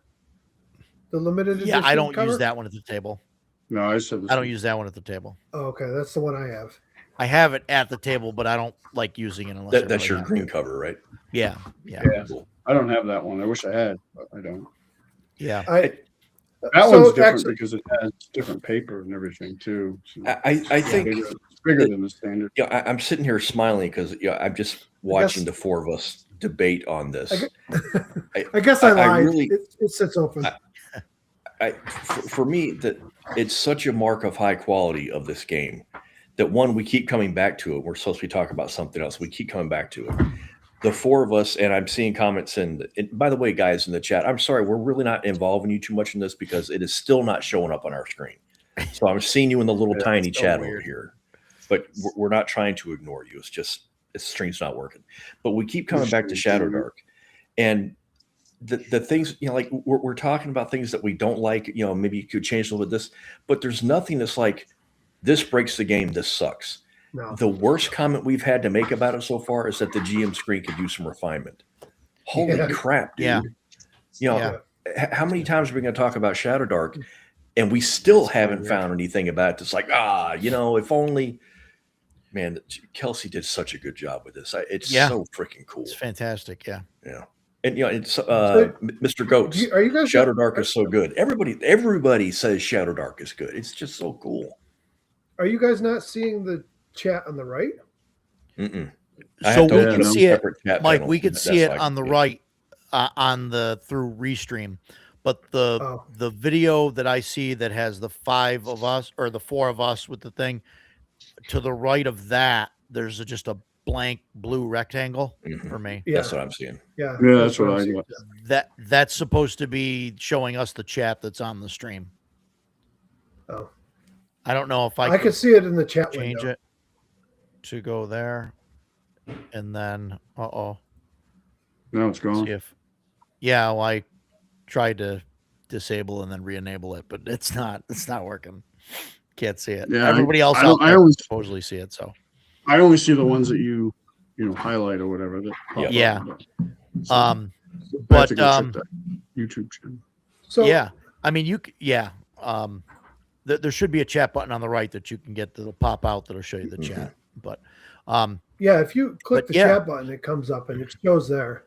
The limited edition? Yeah, I don't use that one at the table. No, I don't use that one at the table. Oh, okay, that's the one I have. I have it at the table, but I don't like using it unless that's your green cover, right? Yeah. Cool. I don't have that one. I wish I had, but I don't. Yeah. That one's different because it has different paper and everything too. So I think it's bigger than the standard. Yeah, I'm sitting here smiling because I'm just watching the four of us debate on this. I guess I lied. It sits open. for me, that it's such a mark of high quality of this game that one, we keep coming back to it. We're supposed to be talking about something else. We keep coming back to it. The four of us, and I'm seeing comments and by the way, guys in the chat, I'm sorry, we're really not involving you too much in this because it is still not showing up on our screen. So I'm seeing you in the little tiny so chat weird. over here, but we're not trying to ignore you. It's just the stream's not working. But we keep coming back to Shadow Dark, and the things, like we're talking about things that we don't like. Maybe you could change a little bit this, but there's nothing that's like this breaks the game. This sucks. No. The worst comment we've had to make about it so far is that the GM screen could use some refinement. Holy crap, dude. Yeah. How many times are we going to talk about Shadow Dark and we still haven't found anything about it that's like, if only, man, Kelsey did such a good job with this. It's so freaking cool. It's fantastic. Yeah. Yeah. And, it's Mr. Goats. Are you guys Shadow Dark is so good. Everybody says Shadow Dark is good. It's just so cool. Are you guys not seeing the chat on the right? Mm-mm. So we can see it, Mike. panel. We could That's see it why I on the can right through Restream, but the video that I see that has the 5 of us or the 4 of us with the thing to the right of that, there's just a blank blue rectangle for me. Yeah. That's what I'm seeing. Yeah, that's what I I'm got. seeing. That's supposed to be showing us the chat that's on the stream. Oh, I don't know if I could see it in the chat change window. it to go there, and then Now it's gone. see if well, I tried to disable and then re-enable it, but it's not working. Can't see it. Yeah, Everybody else I out there always supposedly see it. So I only see the ones that you highlight or whatever. That pop Yeah. up. So, I have but to go check that YouTube channel. So I mean there should be a chat button on the right that you can get that'll pop out that'll show you the chat. But if you click but the chat button, it comes up and it shows there.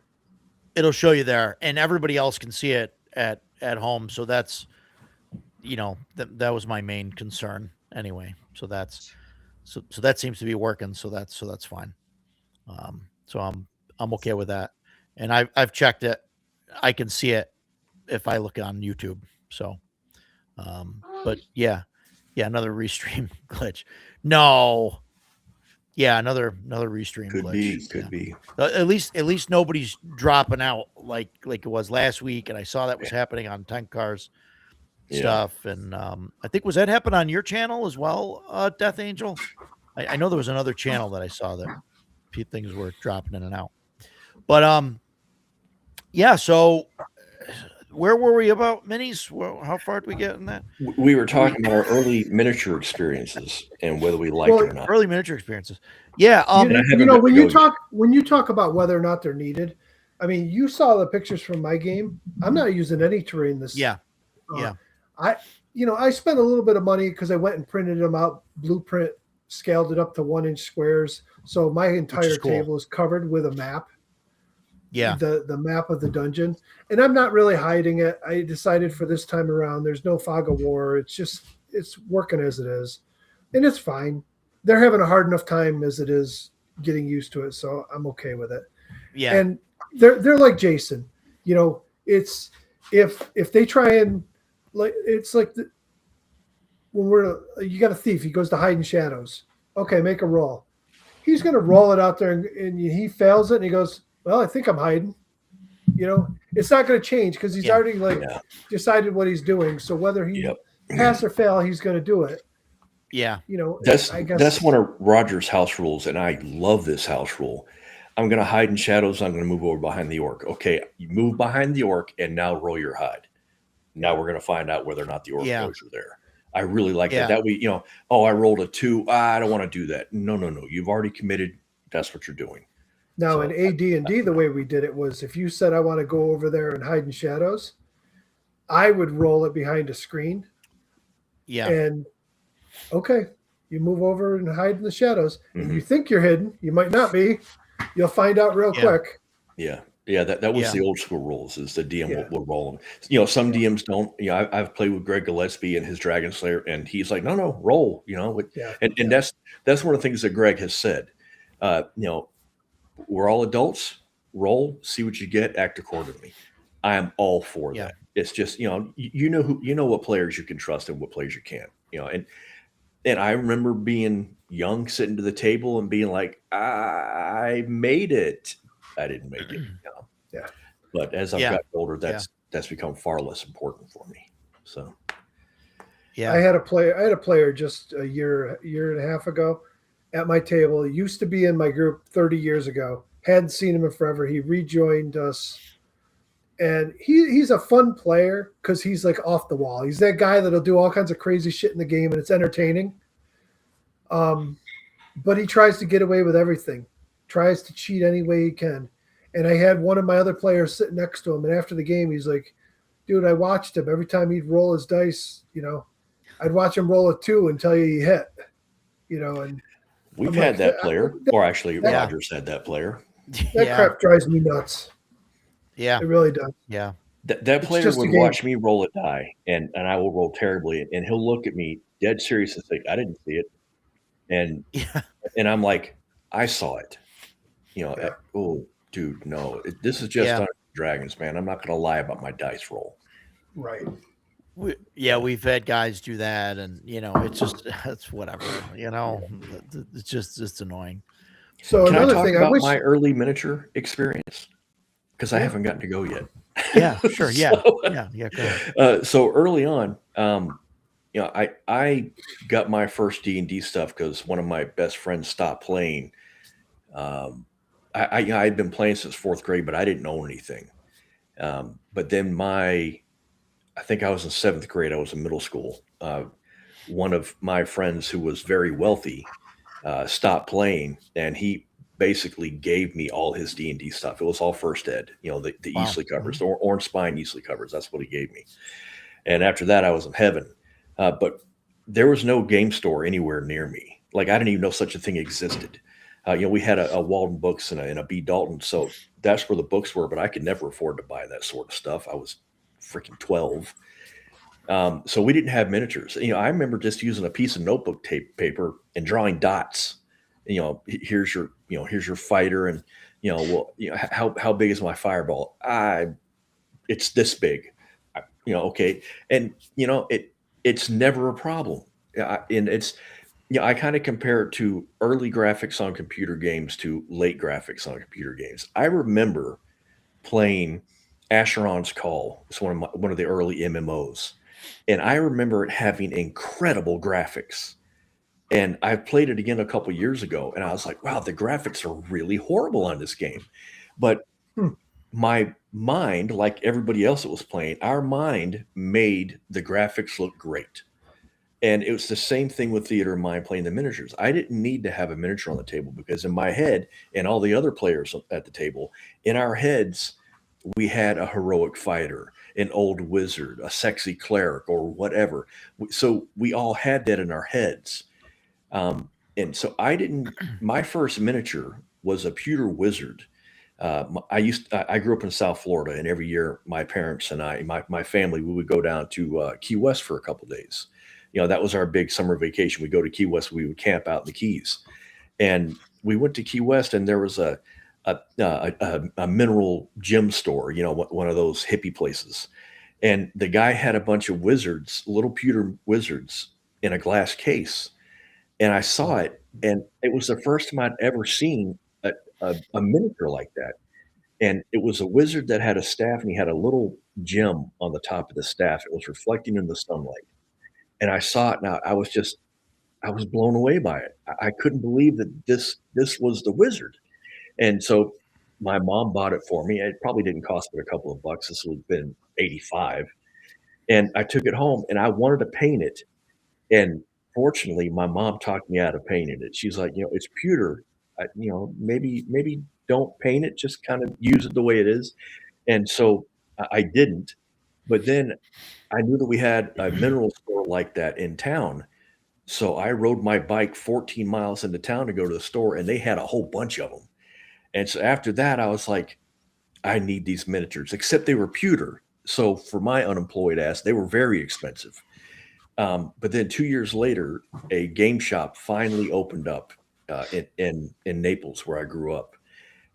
it'll show you there, and everybody else can see it at home. So that's that was my main concern anyway. So that's so that seems to be working. So that's fine. So I'm okay with that, and I've checked it. I can see it if I look on YouTube. So, but another restream glitch. No. Yeah, another restream glitch. Could be. At least nobody's dropping out like it was last week, and I saw that was happening on Tank Cars stuff. And I think was that happen on your channel as well, Death Angel? I know there was another channel that I saw that things were dropping in and out. But so where were we about minis? How far did we get in that? We were talking about our early miniature experiences and whether we liked it or not. Early miniature experiences. Yeah. When you talk about whether or not they're needed, I mean, you saw the pictures from my game. I'm not using any terrain this. Yeah. I spent a little bit of money because I went and printed them out, blueprint, scaled it up to 1-inch squares. So my entire table is covered with a map. Yeah. The map of the dungeon. And I'm not really hiding it. I decided for this time around, there's no fog of war. It's working as it is. And it's fine. They're having a hard enough time as it is getting used to it. So I'm okay with it. Yeah. And they're like Jason, it's if they try and it's like when you got a thief, he goes to hide in shadows. Okay, make a roll. He's going to roll it out there and he fails it and he goes, well, I think I'm hiding. It's not going to change because he's already decided what he's doing. So whether he pass or fail, he's going to do it. Yeah. That's one of Roger's house rules, and I love this house rule. I'm going to hide in shadows. I'm going to move over behind the orc. Okay, you move behind the orc, and now roll your hide. Now we're going to find out whether or not the orc knows you're there. I really like that. That way, I rolled a 2. I don't want to do that. No. You've already committed. That's what you're doing. Now, in AD&D, the way we did it was if you said, I want to go over there and hide in shadows, I would roll it behind a screen. Yeah. And, okay, you move over and hide in the shadows. Mm-hmm. And you think you're hidden. You might not be. You'll find out real quick. Yeah. Yeah, that was the old school rules. Is the DM will roll them. Some DMs don't. I've played with Greg Gillespie and his Dragon Slayer, and he's like, no, roll. And that's one of the things that Greg has said. We're all adults. Roll, see what you get, act accordingly. I'm all for Yeah. that. It's just, you know what players you can trust and what players you can't, and I remember being young, sitting to the table and being like, I made it. I didn't make it. Yeah. But as I've Yeah. gotten older, Yeah. that's become far less important for me. So Yeah. I had a player just a year and a half ago at my table. He used to be in my group 30 years ago. Hadn't seen him in forever. He rejoined us, and he's a fun player because he's like off the wall. He's that guy that'll do all kinds of crazy shit in the game, and it's entertaining. But he tries to get away with everything, tries to cheat any way he can. And I had one of my other players sitting next to him, and after the game, he's like, "Dude, I watched him every time he'd roll his dice. I'd watch him roll a 2 and tell you he hit. And we've I'm had like, that player, or actually, that- Rogers had that player. that Yeah. crap drives me nuts. Yeah. It really does. Yeah. That It's player just a would game. watch me roll a die, and I will roll terribly, and he'll look at me dead serious and say, "I didn't see it," and Yeah. I'm like, "I saw it." Yeah. Oh, dude, no, this is just Yeah. Dungeons and Dragons, man. I'm not going to lie about my dice roll. Right. We've had guys do that, and it's just it's whatever. It's annoying. So Can I another talk thing, I about wish. my early miniature experience? Because I Yeah. haven't gotten to go yet. Yeah, sure. Yeah. So- Yeah. Go ahead. So early on, I got my first D&D stuff because one of my best friends stopped playing. I'd been playing since fourth grade, but I didn't know anything. But then I think I was in seventh grade. I was in middle school. One of my friends who was very wealthy stopped playing, and he basically gave me all his D&D stuff. It was all first ed, the Wow. Easley covers, the orange spine Easley covers. That's what he gave me. And after that, I was in heaven. But there was no game store anywhere near me. Like, I didn't even know such a thing existed. We had a Walden Books and a B. Dalton, so that's where the books were. But I could never afford to buy that sort of stuff. I was freaking 12. So we didn't have miniatures. I remember just using a piece of notebook paper and drawing dots. Here's your fighter, and how big is my fireball? It's this big. Okay, and it's never a problem. And it's I kind of compare it to early graphics on computer games to late graphics on computer games. I remember playing Asheron's Call. It's one of the early MMOs. And I remember it having incredible graphics. And I played it again a couple years ago, and I was like, wow, the graphics are really horrible on this game. But my mind, like everybody else that was playing, our mind made the graphics look great. And it was the same thing with Theater of Mind playing the miniatures. I didn't need to have a miniature on the table because in my head, and all the other players at the table, in our heads, we had a heroic fighter, an old wizard, a sexy cleric, or whatever. So we all had that in our heads. And so my first miniature was a pewter wizard. I grew up in South Florida, and every year my parents and my family, we would go down to Key West for a couple of days. That was our big summer vacation. We'd go to Key West. We would camp out in the Keys, and we went to Key West, and there was a mineral gem store, one of those hippie places. And the guy had a bunch of wizards, little pewter wizards in a glass case. And I saw it, and it was the first time I'd ever seen a miniature like that. And it was a wizard that had a staff, and he had a little gem on the top of the staff. It was reflecting in the sunlight. And I saw it, and I was blown away by it. I couldn't believe that this was the wizard. And so my mom bought it for me. It probably didn't cost me a couple of bucks. This would have been 85. And I took it home, and I wanted to paint it. And fortunately, my mom talked me out of painting it. She's like, it's pewter. Maybe don't paint it. Just kind of use it the way it is. And so I didn't. But then I knew that we had a mineral store like that in town. So I rode my bike 14 miles into town to go to the store, and they had a whole bunch of them. And so after that, I was like, I need these miniatures, except they were pewter. So for my unemployed ass, they were very expensive. But then 2 years later, a game shop finally opened up in Naples, where I grew up.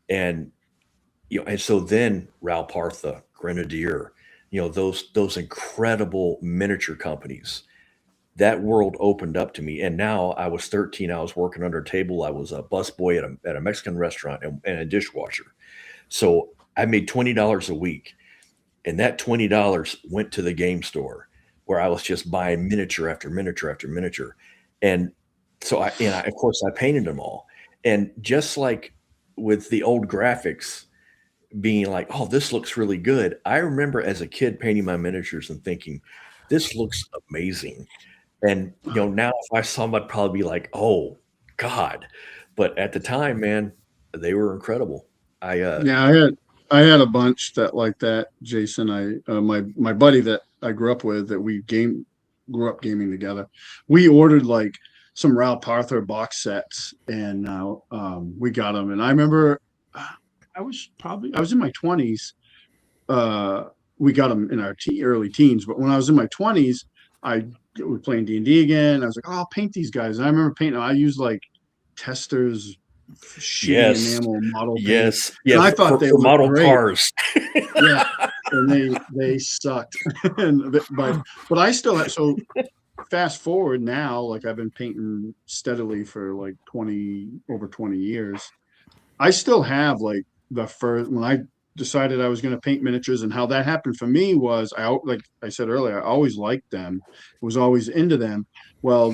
And and so then Ral Partha, Grenadier, those incredible miniature companies. That world opened up to me. And now I was 13. I was working under a table. I was a busboy at a Mexican restaurant and a dishwasher. So I made $20 a week. And that $20 went to the game store where I was just buying miniature after miniature after miniature. And so of course, I painted them all. And just like with the old graphics being like, oh, this looks really good. I remember as a kid painting my miniatures and thinking, this looks amazing. And now if I saw them, I'd probably be like, "Oh God!" But at the time, man, they were incredible. Yeah, I had a bunch that like that, Jason. My buddy that I grew up with, that grew up gaming together. We ordered like some Ral Partha box sets, and we got them. And I remember I was in my 20s. We got them in our early teens, but when I was in my 20s, I was playing D&D again. I was like, oh, I'll paint these guys. And I remember painting. I used like Testors shitty enamel model paint. Yes. And I thought they were were model great. cars. Yeah, and they sucked. but I still have. So fast forward now, like I've been painting steadily for like over 20 years. I still have like the first, when I decided I was going to paint miniatures, and how that happened for me was, like I said earlier, I always liked them, was always into them. Well,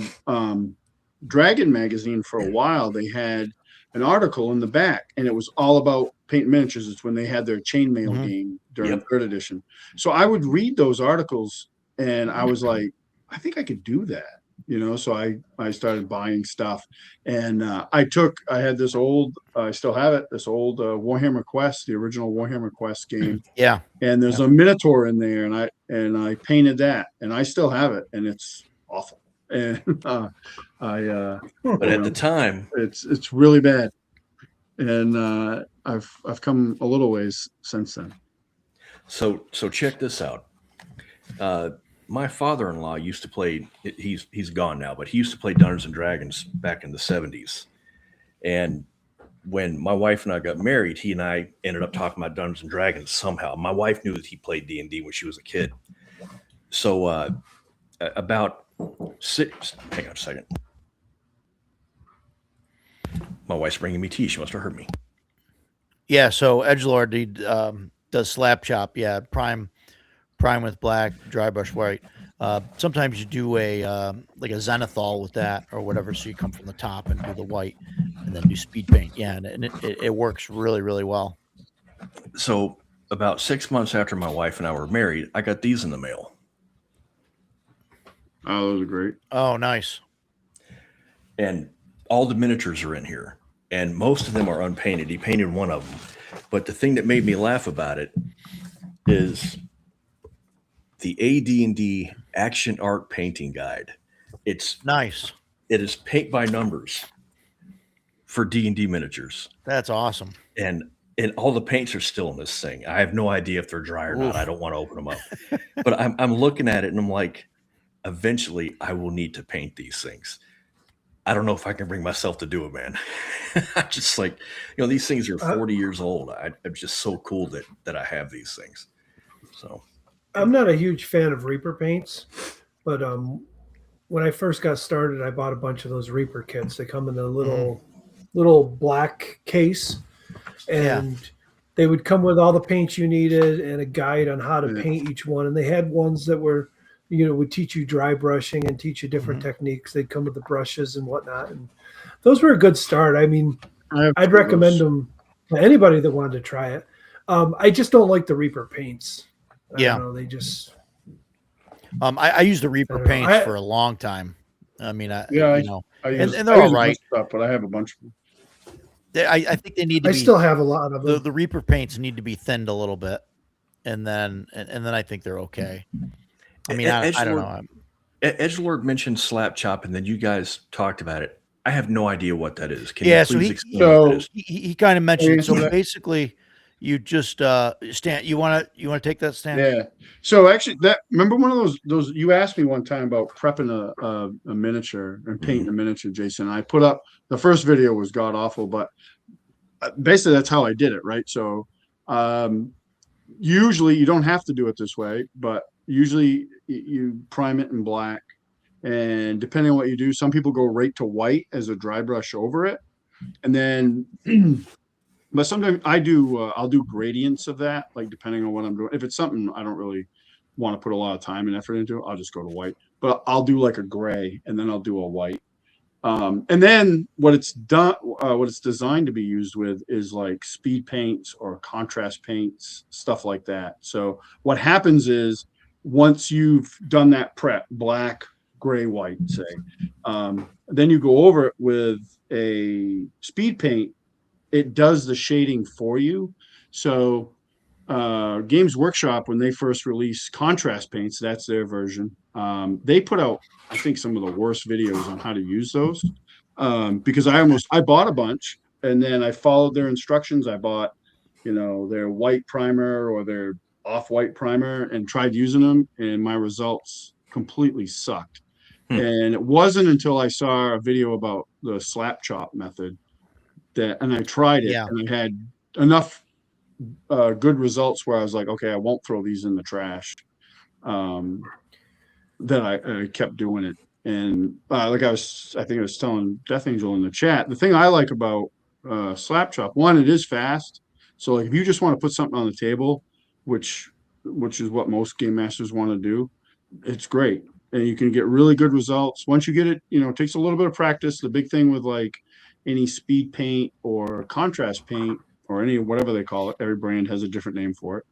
Dragon magazine, for a while, they had an article in the back, and it was all about paint miniatures. It's when they had their chainmail game during third edition. So I would read those articles, and I was like, I think I could do that. So I started buying stuff, and I had this old, I still have it, this old Warhammer Quest, the original Warhammer Quest game. Yeah. And there's a Minotaur in there, and I painted that, and I still have it, and it's awful. And but at the time, it's really bad. And I've come a little ways since then. So check this out. My father-in-law used to play, he's gone now, but he used to play Dungeons and Dragons back in the 70s. And when my wife and I got married, he and I ended up talking about Dungeons and Dragons somehow. My wife knew that he played D&D when she was a kid. So hang on a second. My wife's bringing me tea. She must have heard me. Yeah, so Edgelord does slap chop. Yeah, prime with black, dry brush white. Sometimes you do a like a zenithal with that or whatever, so you come from the top and do the white and then do speed paint. Yeah, and it works really, really well. So about 6 months after my wife and I were married, I got these in the mail. Oh, those are great. Oh, nice. And all the miniatures are in here, and most of them are unpainted. He painted one of them. But the thing that made me laugh about it is the AD&D Action Art Painting Guide. It's nice. It is paint by numbers for D&D miniatures. That's awesome. And all the paints are still in this thing. I have no idea if they're dry or not. I don't want to open them up. But I'm looking at it and I'm like, eventually I will need to paint these things. I don't know if I can bring myself to do it, man. I'm just like, these things are 40 years old. I'm just so cool that I have these things. So I'm not a huge fan of Reaper paints, but when I first got started, I bought a bunch of those Reaper kits. They come in a little black case, and they would come with all the paints you needed and a guide on how to paint each one. And they had ones that were, would teach you dry brushing and teach you different techniques. They'd come with the brushes and whatnot. And those were a good start. I mean, I'd recommend them to anybody that wanted to try it. I just don't like the Reaper paints. I don't know, they just. I used the Reaper paints for a long time. I mean, I use, and they're all right. Stuff, but I have a bunch of them. I think they need to. I still have a lot of them. The Reaper paints need to be thinned a little bit, and then I think they're okay. I mean, I don't know. Edgelord mentioned slap chop, and then you guys talked about it. I have no idea what that is. Can you please explain what that is? He kind of mentioned it. So basically, you just Stan. You want to take that, Stan? Yeah. So actually, remember one of those you asked me one time about prepping a miniature and painting a miniature, Jason. I put up the first video was god awful, but basically that's how I did it, right? So Usually you don't have to do it this way, but usually you prime it in black. And depending on what you do, some people go right to white as a dry brush over it. And then, but sometimes I'll do gradients of that, like depending on what I'm doing. If it's something I don't really want to put a lot of time and effort into, I'll just go to white. But I'll do like a gray and then I'll do a white. And then what it's designed to be used with is like speed paints or contrast paints, stuff like that. So what happens is once you've done that prep, black, gray, white, say, then you go over it with a speed paint. It does the shading for you. So Games Workshop, when they first released contrast paints, that's their version. They put out, I think, some of the worst videos on how to use those, because I bought a bunch and then I followed their instructions. I bought, their white primer or their off-white primer and tried using them, and my results completely sucked. And it wasn't until I saw a video about the slap chop method and I tried it, and I had enough good results where I was like, okay, I won't throw these in the trash. That I kept doing it. And I think I was telling Death Angel in the chat, the thing I like about slap chop, one, it is fast. So like if you just want to put something on the table, which is what most game masters want to do, it's great. And you can get really good results. Once you get it, it takes a little bit of practice. The big thing with like any speed paint or contrast paint or any whatever they call it, every brand has a different name for it,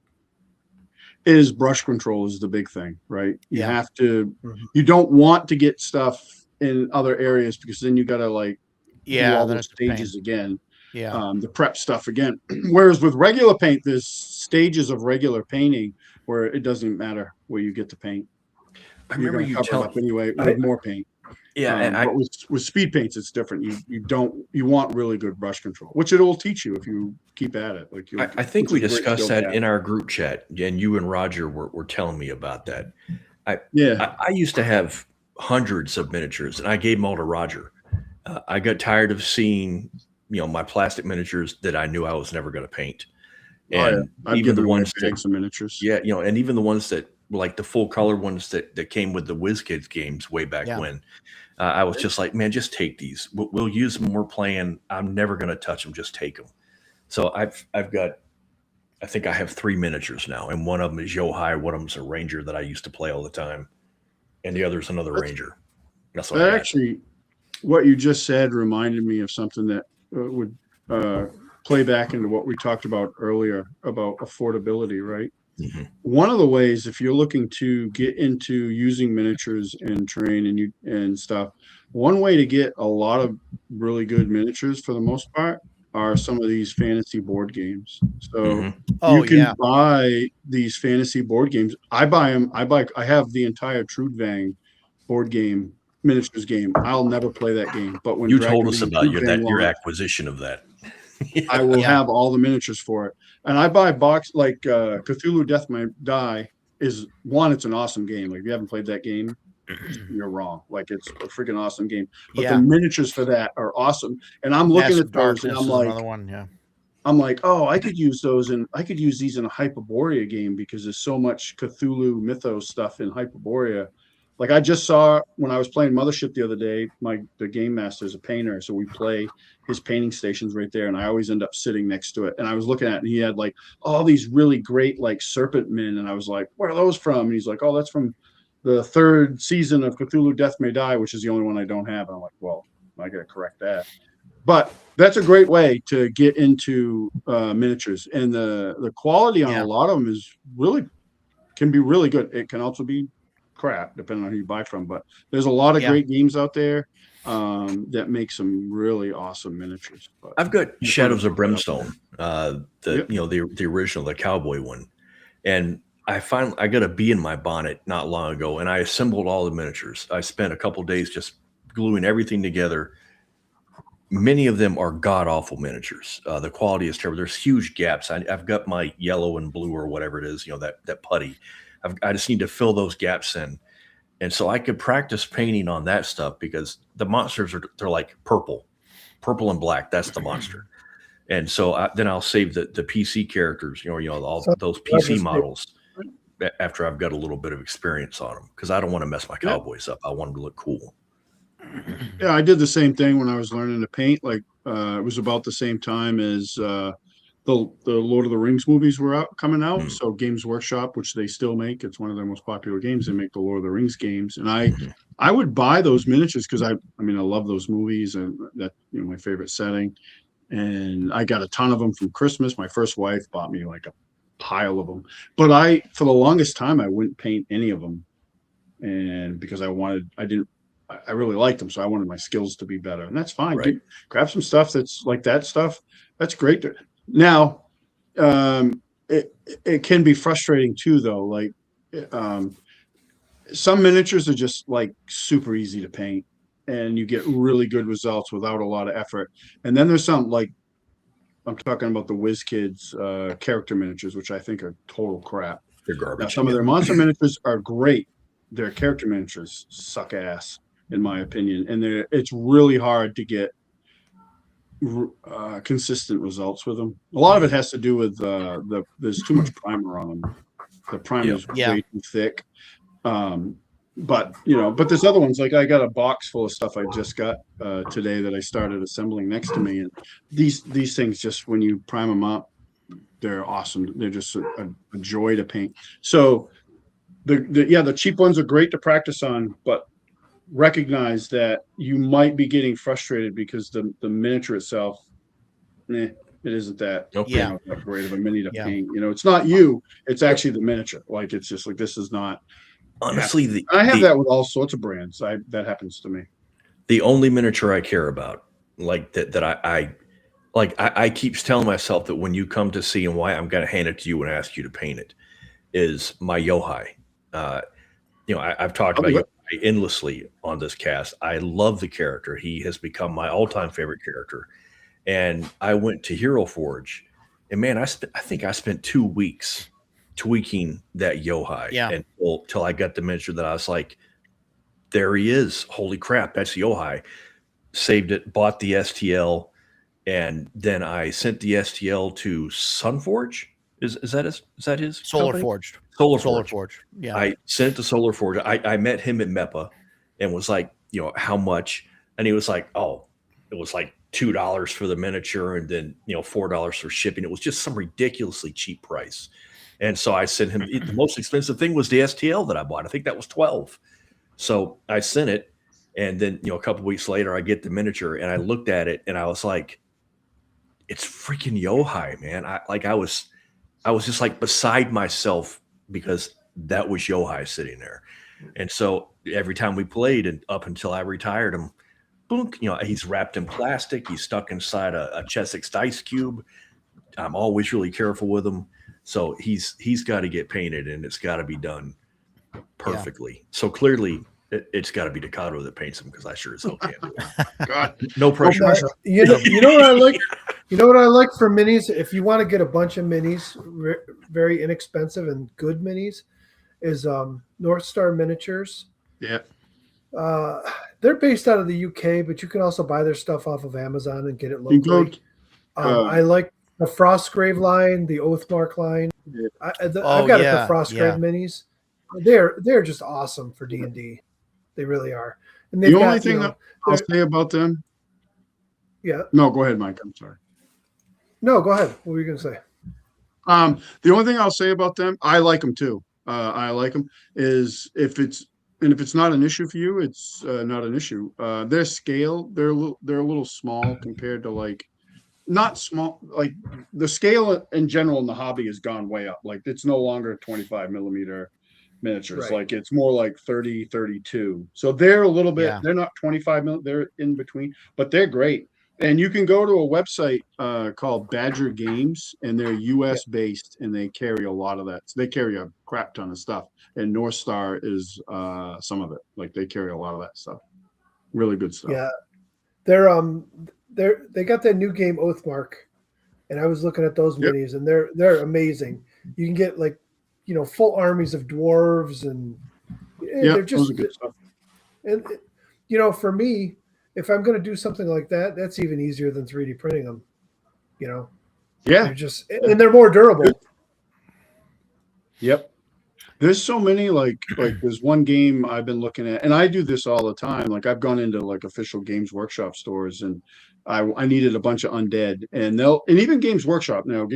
is brush control is the big thing, right? You have to, you don't want to get stuff in other areas because then you got to like do all those stages again. The prep stuff again. Whereas with regular paint, there's stages of regular painting where it doesn't matter where you get the paint. I remember you telling up anyway with more paint. But with speed paints, it's different. You want really good brush control, which it'll teach you if you keep at it. Like I think we discussed that in our group chat, and you and Roger were telling me about that. I used to have hundreds of miniatures, and I gave them all to Roger. I got tired of seeing, my plastic miniatures that I knew I was never going to paint, and even the ones that miniatures, and even the ones that were like the full color ones that came with the WizKids games way back when. I was just like, man, just take these. We'll use them. We're playing. I'm never going to touch them. Just take them. So I've got, I think I have 3 miniatures now, and one of them is Yohai. One of them's a Ranger that I used to play all the time, and the other's another Ranger. That's what actually, what you just said reminded me of something that would play back into what we talked about earlier about affordability, right? Mm-hmm. One of the ways, if you're looking to get into using miniatures and terrain and stuff, one way to get a lot of really good miniatures for the most part are some of these fantasy board games. So you can buy these fantasy board games. I buy them. I have the entire Trudvang board game, miniatures game. I'll never play that game. But when you told us about your acquisition of that, I will have all the miniatures for it. And I buy box like Cthulhu Death May Die is one. It's an awesome game. Like if you haven't played that game, you're wrong. Like it's a freaking awesome game. But the miniatures for that are awesome. And I'm looking at those and I'm like, oh, I could use those, and I could use these in a Hyperborea game because there's so much Cthulhu mythos stuff in Hyperborea. Like I just saw when I was playing Mothership the other day, the game master is a painter, so we play his painting stations right there, and I always end up sitting next to it. And I was looking at it, and he had like all these really great like serpent men, and I was like, where are those from? And he's like, oh, that's from the 3rd season of Cthulhu Death May Die, which is the only one I don't have. And I'm like, well, I gotta correct that. But that's a great way to get into miniatures, and the quality on a lot of them can be really good. It can also be crap depending on who you buy from, but there's a lot of great games out there that make some really awesome miniatures. But I've got Shadows of Brimstone, the original, the cowboy one, and I got a bee in my bonnet not long ago, and I assembled all the miniatures. I spent a couple days just gluing everything together. Many of them are god awful miniatures. The quality is terrible. There's huge gaps. I've got my yellow and blue or whatever it is, that putty. I just need to fill those gaps in. And so I could practice painting on that stuff because the monsters they're like purple and black. That's the monster. And so then I'll save the PC characters, all So those that's PC just- models after I've got a little bit of experience on them, because I don't want to mess my Yeah. cowboys up. I want them to look cool. Yeah, I did the same thing when I was learning to paint. Like it was about the same time as the Lord of the Rings movies were coming out. Mm. So Games Workshop, which they still make, it's one of their most popular games. They make the Lord of the Rings games, and Mhm. I would buy those miniatures because I love those movies, and that my favorite setting. And I got a ton of them from Christmas. My first wife bought me like a pile of them, but for the longest time I wouldn't paint any of them, and because I really liked them, so I wanted my skills to be better, and that's fine. Right. Grab some stuff that's like that stuff. That's great. Now, it can be frustrating too, though. Like, some miniatures are just like super easy to paint, and you get really good results without a lot of effort. And then there's some like I'm talking about the WizKids character miniatures, which I think are total crap. They're Now, garbage. some of their monster miniatures are great. Their character miniatures suck ass, in my opinion, and it's really hard to get consistent results with them. A lot of it has to do with there's too much primer on them. The primer is Yeah. way too thick. But there's other ones. Like I got a box full of stuff I just got today that I started assembling next to me, and these things, just when you prime them up, they're awesome. They're just a joy to paint. So the cheap ones are great to practice on, but recognize that you might be getting frustrated because the miniature itself, it isn't that, Okay. Yeah. that great of a mini to Yeah. paint. It's not you, it's actually the miniature. Like, it's just like, this is not. Honestly, I have that with all sorts of brands. That happens to me. the only miniature I care about, like that I keep telling myself that when you come to see and why I'm going to hand it to you and ask you to paint it, is my Yohai. I've talked about Yohai endlessly on this cast. I love the character. He has become my all-time favorite character. And I went to Hero Forge, and man, I think I spent 2 weeks tweaking that Yohai, Yeah. until I got the miniature that I was like, there he is. Holy crap, that's Yohai. Saved it, bought the STL, and then I sent the STL to Sunforge. Is that his Solar company? Forged. Solar Solar Forge. Forge. Yeah. I sent it to Solar Forge. I met him at MEPA and was like, how much? And he was like, oh, it was like $2 for the miniature, and then $4 for shipping. It was just some ridiculously cheap price. And so I sent him, the most expensive thing was the STL that I bought. I think that was 12. So I sent it, and then a couple weeks later I get the miniature, and I looked at it and I was like, it's freaking Yohai, man. I was just like beside myself because that was Yohai sitting there. And so every time we played, and up until I retired him, boom, he's wrapped in plastic. He's stuck inside a Chessex ice cube. I'm always really careful with him. So he's got to get painted, and it's got to be done perfectly. So clearly it's got to be Ducato that paints him, because I sure as hell can't do it. God, No pressure. You know what I like? You know what I like for minis? If you want to get a bunch of minis, very inexpensive and good minis, is North Star Miniatures. yeah. They're based out of the UK, but you can also buy their stuff off of Amazon and get it You go. locally. I like the Frostgrave line, the Oathmark line. Yeah. I've got the Frostgrave yeah. minis. They're just awesome for D&D. They really are. And The only thing I'll say about them. Yeah. No, go ahead, Mike. I'm sorry. No, go ahead. What were you going to say? The only thing I'll say about them, I like them too. I like them, is if it's not an issue for you, it's not an issue. Their scale, they're a little small compared to, like, not small, like the scale in general in the hobby has gone way up. Like, it's no longer 25 millimeter miniatures. Right. Like, it's more like 30, 32. So they're a little bit, Yeah. they're not 25 mil, they're in between, but they're great. And you can go to a website called Badger Games, and they're US based, and they carry a lot of that. So they carry a crap ton of stuff. And North Star is some of it. Like, they carry a lot of that stuff. Really good stuff. Yeah. They got that new game Oathmark, and I was looking at those Yep. minis, and they're amazing. You can get, like, full armies of dwarves, and Yeah, they're just those are good stuff. and for me, if I'm going to do something like that, that's even easier than 3D printing them. You know, Yeah. they're just and they're more durable. Yep. There's so many like there's one game I've been looking at, and I do this all the time. Like I've gone into like official Games Workshop stores, and I needed a bunch of undead, and even Games Workshop now.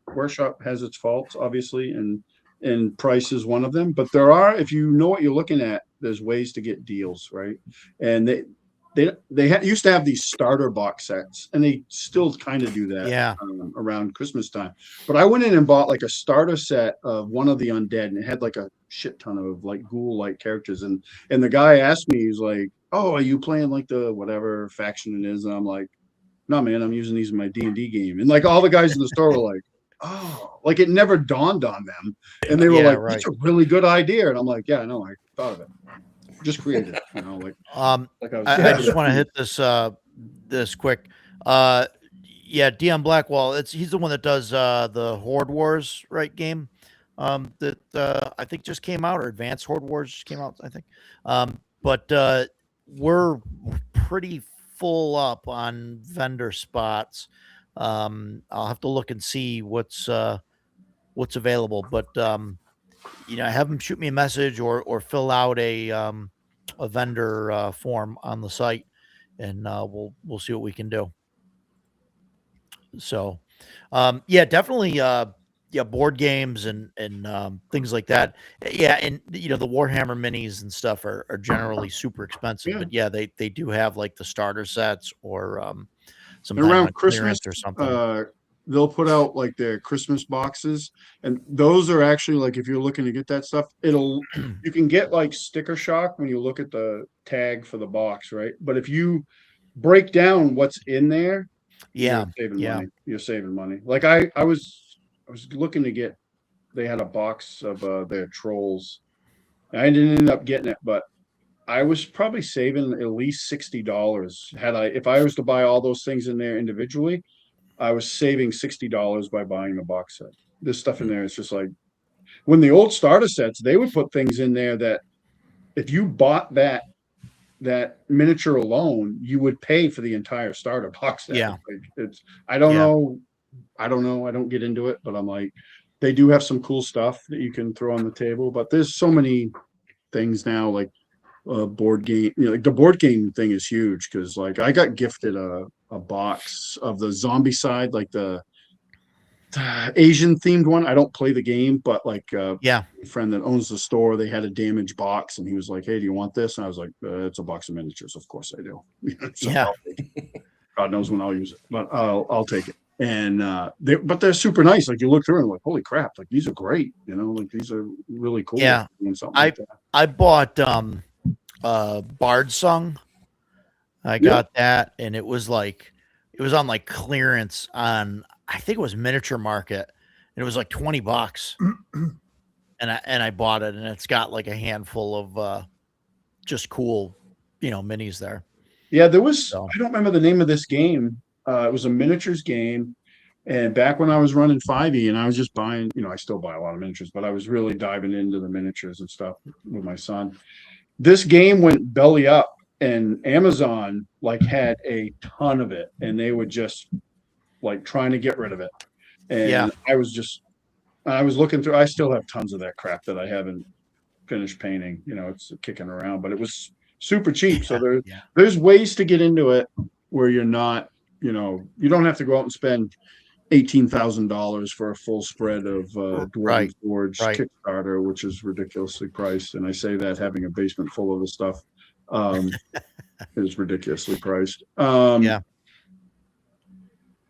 Workshop has its faults, obviously, and price is one of them. But there are, if you know what you're looking at, there's ways to get deals, right? And they used to have these starter box sets, and they still kind of do that Yeah. around Christmas time. But I went in and bought like a starter set of one of the undead, and it had like a shit ton of like ghoul-like characters. And the guy asked me, he's like, "Oh, are you playing like the whatever faction it is?" And I'm like, "No, man, I'm using these in my D&D game." And like all the guys in the store were like, "Oh," like it never dawned on them, and they were like, "That's a really good idea." And I'm like, "Yeah, I know, I thought of it." Just created, you know, like I just want to hit this quick. Yeah, Dion Blackwell. He's the one that does the Horde Wars game. That I think just came out, or Advanced Horde Wars just came out, I think. But we're pretty full up on vendor spots. I'll have to look and see what's available, but have them shoot me a message or fill out a vendor form on the site, and we'll see what we can do. So, definitely, board games and things like that. Yeah, and the Warhammer minis and stuff are generally super expensive, but they do have like the starter sets or sometimes around Christmas or something. They'll put out like their Christmas boxes, and those are actually like, if you're looking to get that stuff, you can get like sticker shock when you look at the tag for the box, right? But if you break down what's in there, you're saving money. You're saving money. Like I was looking to get, they had a box of their trolls. I didn't end up getting it, but I was probably saving at least $60 if I was to buy all those things in there individually. I was saving $60 by buying the box set. This stuff in there is just like, when the old starter sets, they would put things in there that if you bought that miniature alone, you would pay for the entire starter box set. Yeah. Like I don't know. I don't get into it, but I'm like, they do have some cool stuff that you can throw on the table, but there's so many things now, like board game, like the board game thing is huge, because like I got gifted a box of the zombie side, like the Asian themed one. I don't play the game, but like a friend that owns the store, they had a damaged box, and he was like, "Hey, do you want this?" And I was like, "It's a box of miniatures, of course I do." So God knows when I'll use it, but I'll take it. And they're super nice. Like you look through and like, holy crap, like these are great, like these are really cool. Yeah. I bought Bard Song. I got that, and it was on like clearance on, I think it was Miniature Market, and it was like $20. and I bought it, and it's got like a handful of just cool, minis there. Yeah, there was, I don't remember the name of this game. It was a miniatures game, and back when I was running 5e, and I was just buying, I still buy a lot of miniatures, but I was really diving into the miniatures and stuff with my son. This game went belly up, and Amazon like had a ton of it, and they were just like trying to get rid of it. And I was looking through, I still have tons of that crap that I haven't finished painting, it's kicking around, but it was super cheap. So there's ways to get into it where you're not, you don't have to go out and spend $18,000 for a full spread of Dwarven Forge Kickstarter, which is ridiculously priced. And I say that having a basement full of the stuff is ridiculously priced.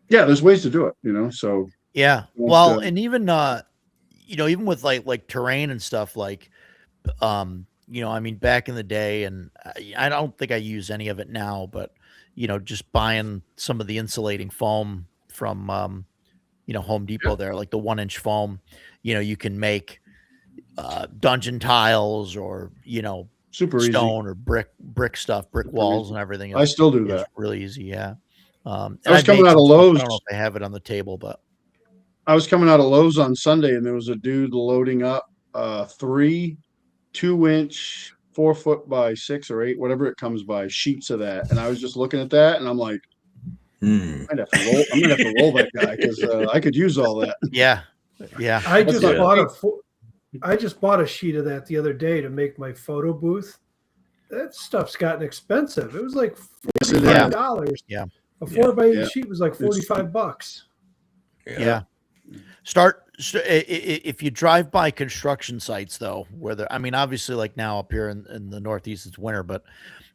There's ways to do it, so. Yeah. Well, and even, even with like terrain and stuff, like, I mean, back in the day, and I don't think I use any of it now, but, just buying some of the insulating foam from, Home Depot there, like the 1-inch foam, you can make dungeon tiles or, super stone easy. or brick stuff, brick walls and everything. I still do that. It's really easy. Yeah. I was coming out of Lowe's. I don't know if I have it on the table, but I was coming out of Lowe's on Sunday, and there was a dude loading up 3 2-inch 4 foot by 6 or 8, whatever it comes by, sheets of that. And I was just looking at that, and I'm like, Hmm. I'm gonna have to roll that guy because I could use all that. Yeah. I just not bought cheap. I just bought a sheet of that the other day to make my photo booth. That stuff's gotten expensive. It was like Yes, it Yeah. is. $45. Yeah. A 4x8 Yeah. sheet was like $45. Yeah. If you drive by construction sites though, I mean, obviously like now up here in the Northeast, it's winter, but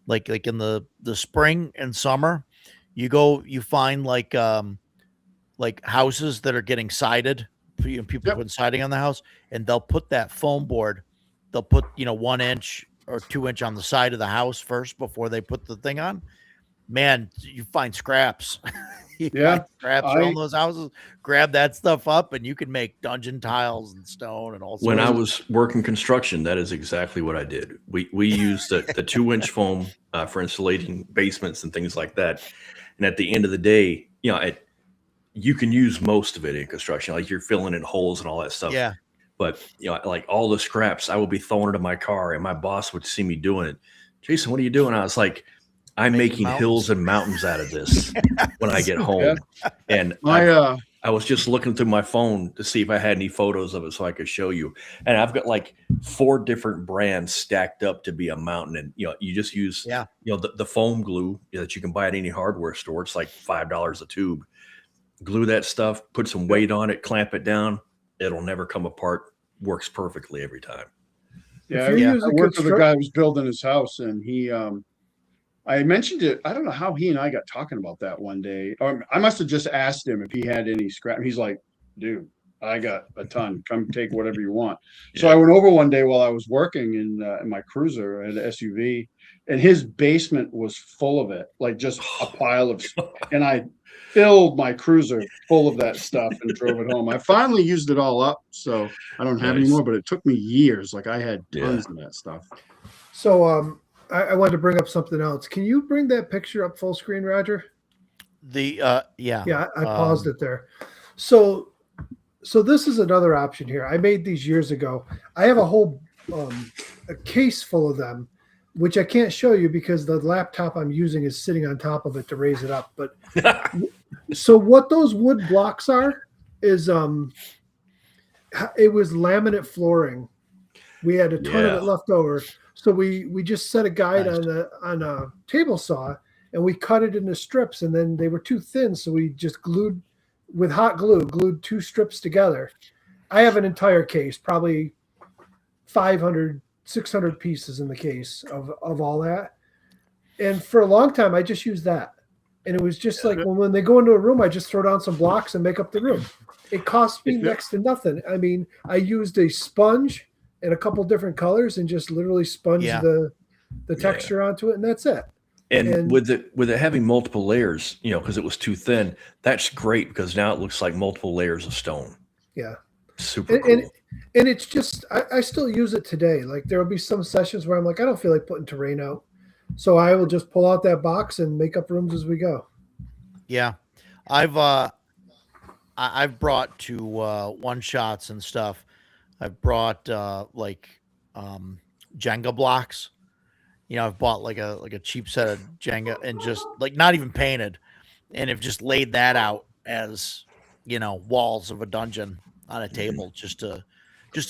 like in the spring and summer, you find like houses that are getting sided, people Yep. putting siding on the house, and they'll put that foam board, they'll put, 1 inch or 2 inch on the side of the house first before they put the thing on. Man, you find scraps. You Yeah, find scraps I- on those houses, grab that stuff up, and you can make dungeon tiles and stone and all sorts. When I was working construction, that is exactly what I did. We used the 2-inch foam for insulating basements and things like that. And at the end of the day, you can use most of it in construction, like you're filling in holes and all that stuff. Yeah. But like all the scraps, I would be throwing it in my car, and my boss would see me doing it. Jason, what are you doing? I was like, I'm making hills and mountains out of this when I get home. Yeah. And I was just looking through my phone to see if I had any photos of it so I could show you. And I've got like 4 different brands stacked up to be a mountain. And you just use the foam glue that you can buy at any hardware store. It's like $5 a tube. Glue that stuff, put some weight on it, clamp it down. It'll never come apart. Works perfectly every time. Yeah, If I worked with a guy who was building his house, and he I mentioned it. I don't know how he and I got talking about that one day. Or I must have just asked him if he had any scrap. He's like, dude, I got a ton. Come take whatever you want. So I went over one day while I was working in my cruiser at an SUV, and his basement was full of it, like just a pile of. And I filled my cruiser full of that stuff and drove it home. I finally used it all up, so I don't have any more. But it took me years. Like I had tons of that stuff. So I wanted to bring up something else. Can you bring that picture up full screen, Roger? Yeah, I paused it there. So this is another option here. I made these years ago. I have a whole a case full of them, which I can't show you because the laptop I'm using is sitting on top of it to raise it up. But so what those wood blocks are is it was laminate flooring. We had a ton of it left over. So we just set a guide on a table saw, and we cut it into strips, and then they were too thin, so we just glued 2 strips together. I have an entire case, probably 500, 600 pieces in the case of all that. And for a long time, I just used that. And it was just like when they go into a room, I just throw down some blocks and make up the room. It cost me next to nothing. I mean, I used a sponge in a couple different colors and just literally sponge the texture onto it, and that's it. And with it having multiple layers, because it was too thin, that's great because now it looks like multiple layers of stone. Yeah. Super cool. And it's just I still use it today. Like there will be some sessions where I'm like, I don't feel like putting terrain out. So I will just pull out that box and make up rooms as we go. Yeah. I've brought to one shots and stuff. I've brought Jenga blocks. I've bought like a cheap set of Jenga and just like not even painted, and have just laid that out as walls of a dungeon on a table just to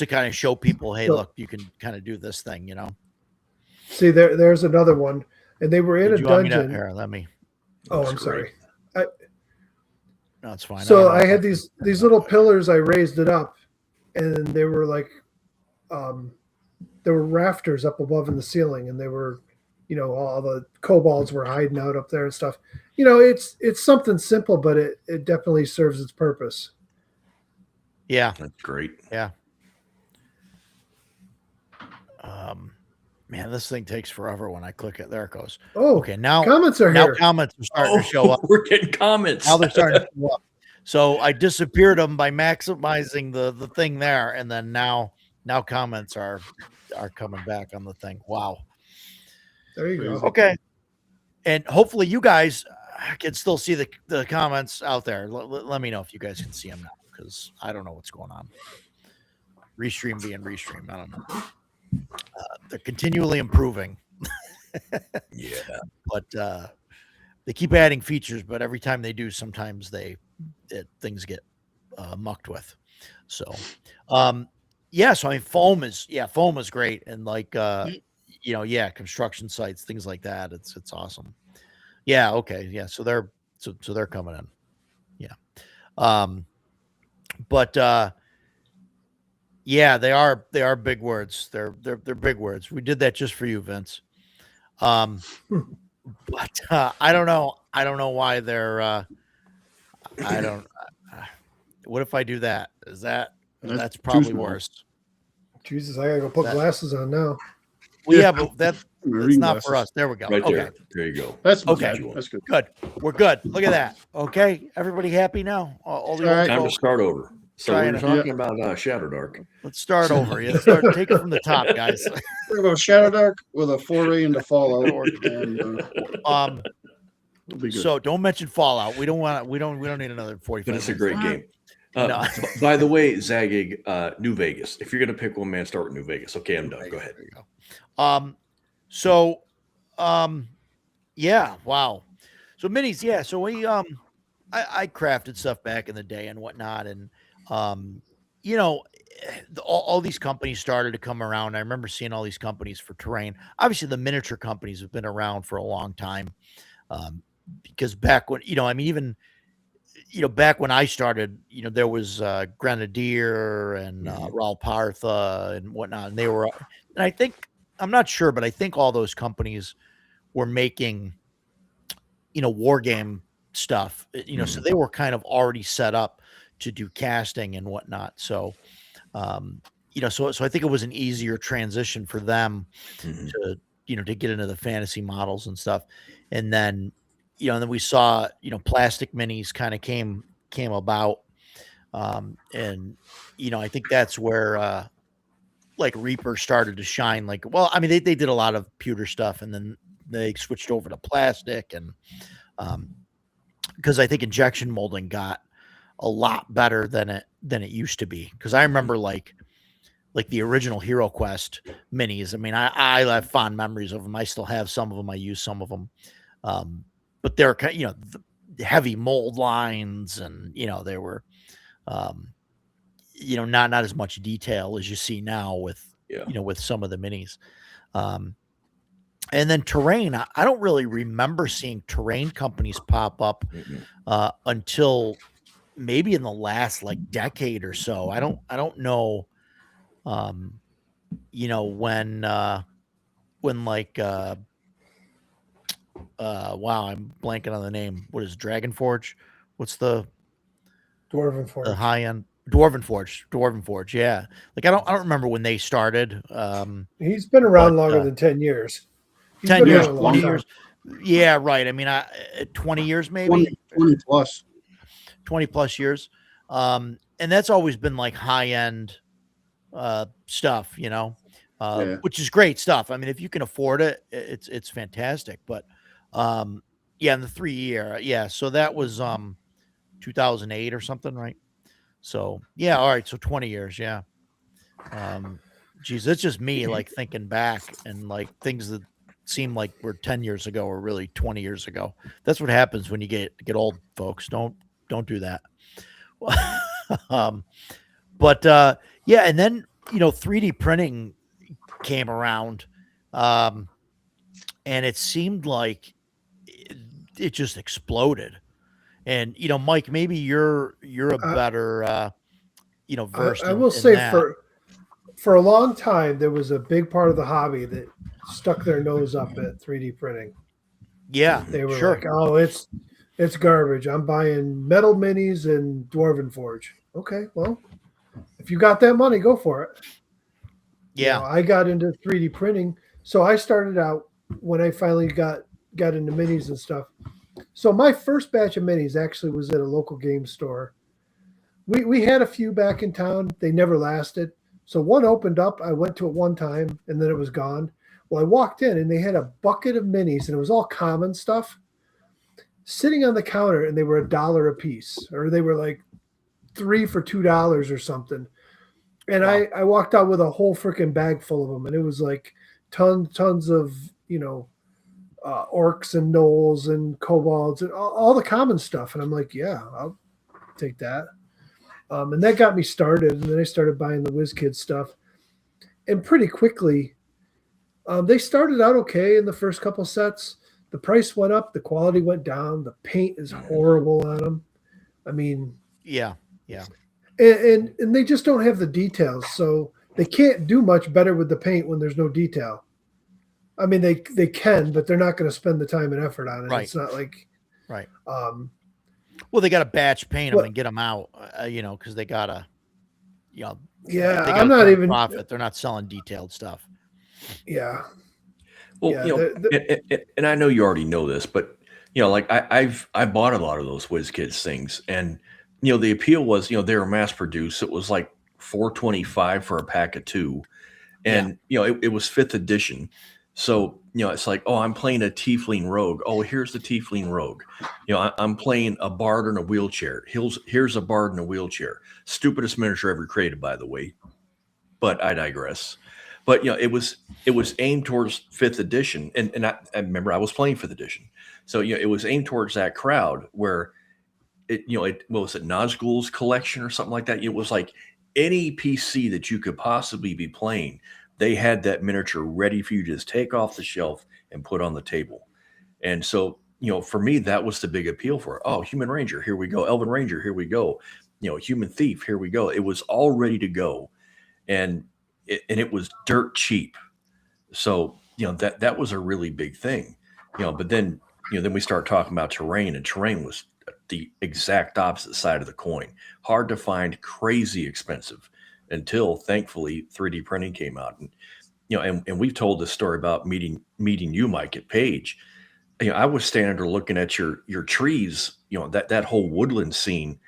kind of show people, hey, look, you can kind of do this thing. See, there's another one, and they were in a dungeon. Here, let me. Oh, I'm sorry. No, it's fine. So I had these little pillars. I raised it up, and they were like, there were rafters up above in the ceiling, and they were, all the kobolds were hiding out up there and stuff. It's something simple, but it definitely serves its purpose. Yeah, that's great. Yeah. Man, this thing takes forever when I click it. There it goes. Oh, okay. Now comments are here. Comments are starting to show up. We're getting comments. Now they're starting to show up. So I disappeared them by maximizing the thing there, and then now comments are coming back on the thing. Wow. There you go. Okay. And hopefully you guys can still see the comments out there. Let me know if you guys can see them now, because I don't know what's going on. Restream being restream. I don't know. They're continually improving. Yeah. But they keep adding features, but every time they do, sometimes things get mucked with. So, yeah. So I mean, foam is great, and like construction sites, things like that. It's awesome. Yeah. Okay. Yeah. So they're coming in. Yeah. But yeah, they are big words. They're big words. We did that just for you, Vince. But I don't know. I don't know why they're. I don't. What if I do that? That's probably worse. Jesus, I gotta go put glasses on now. Well, yeah, but that's Reading not glasses. for us. There we go. Right Okay. there. There you go. That's Okay. That's good. Good. We're good. Look at that. Okay. Everybody happy now? All the All old right. Time to folks. start over. So Trying we're to- talking about Shadow Dark. Let's start over. Yeah, take it from the top, guys. We're gonna go Shadow Dark with a foray into Fallout, and it'll be good. So don't mention Fallout. We don't need another 45 But it's a minutes. great game. No. By the way, Zagig, New Vegas. If you're gonna pick one, man, start with New Vegas. Okay, I'm done. Go ahead. There you go. So, yeah, wow. So minis, yeah. So we, I crafted stuff back in the day and whatnot, and all these companies started to come around. I remember seeing all these companies for terrain. Obviously, the miniature companies have been around for a long time, because back when even back when I started, there was Grenadier and Raul Partha and whatnot, and they were, and I think, I'm not sure, but I think all those companies were making, war game stuff, so they were kind of already set up to do casting and whatnot. So, so I think it was an easier transition for them to, to get into the fantasy models and stuff. And then, and then we saw, plastic minis kind of came about. And, I think that's where, like Reaper started to shine. Like, well, I mean, they did a lot of pewter stuff, and then they switched over to plastic, and because I think injection molding got a lot better than it used to be. Because I remember like the original Hero Quest minis. I mean, I have fond memories of them. I still have some of them. I use some of them, but they're the heavy mold lines, and they were. Not as much detail as you see now with, with some of the minis. And then terrain, I don't really remember seeing terrain companies pop up until maybe in the last like decade or so. I don't know, when like, wow, I'm blanking on the name. What is Dragon Forge? What's the Dwarven Forge. The high end Dwarven Forge. Yeah. Like I don't remember when they started. He's been around longer than 10 years. 10 years, 20 years. Yeah, right. I mean, 20 years, maybe 20 plus 20 plus years. And that's always been like high end, stuff, which is great stuff. I mean, if you can afford it, it's fantastic. But, yeah, in the 3-year, yeah. So that was, 2008 or something, right? So yeah, all right. So 20 years, yeah. Geez, it's just me like thinking back, and like things that seem like were 10 years ago or really 20 years ago. That's what happens when you get old, folks. Don't do that. But yeah, and then 3D printing came around, and it seemed like it just exploded. And Mike, maybe you're a better versed. I will say for a long time there was a big part of the hobby that stuck their nose up at 3D printing. Yeah, they were sure. like, "Oh, it's garbage. I'm buying metal minis and Dwarven Forge." Okay, well, if you got that money, go for it. Yeah, I got into 3D printing, so I started out when I finally got into minis and stuff. So my first batch of minis actually was at a local game store. We had a few back in town. They never lasted. So one opened up. I went to it one time, and then it was gone. Well, I walked in, and they had a bucket of minis, and it was all common stuff sitting on the counter, and they were $1 a piece, or they were like 3 for $2 or something. And wow. I walked out with a whole freaking bag full of them, and it was like tons of, orcs and gnolls and kobolds and all the common stuff. And I'm like, yeah, I'll take that. And that got me started. And then I started buying the WizKids stuff. And pretty quickly, they started out okay in the first couple sets. The price went up, the quality went down, the paint is horrible on them. I mean, yeah. And they just don't have the details, so they can't do much better with the paint when there's no detail. I mean, they can, but they're not going to spend the time and effort on it. Right. It's not like right. Well, they got to batch paint them and get them out, because they got to, yeah. they I'm not even profit. They're not selling detailed stuff. Yeah. Well, Yeah, and I know you already know this, but like I bought a lot of those WizKids things, and the appeal was they were mass produced. It was like $4.25 for a pack of 2, and it was 5th edition. So it's like, oh, I'm playing a Tiefling Rogue. Oh, here's the Tiefling Rogue. I'm playing a Bard in a wheelchair. Here's a Bard in a wheelchair. Stupidest miniature ever created, by the way. But I digress. But it was aimed towards 5th edition, and I remember I was playing 5th edition, so it was aimed towards that crowd where what was it, Nazgul's collection or something like that. It was like any PC that you could possibly be playing, they had that miniature ready for you to just take off the shelf and put on the table. And so for me, that was the big appeal for it. Oh, Human Ranger, here we go. Elven Ranger, here we go. Human Thief, here we go. It was all ready to go, and it was dirt cheap. So, that was a really big thing, but then we start talking about terrain, and terrain was the exact opposite side of the coin. Hard to find, crazy expensive, until thankfully 3D printing came out. And, and we've told this story about meeting you, Mike, at Page. I was standing there looking at your trees, that whole woodland scene,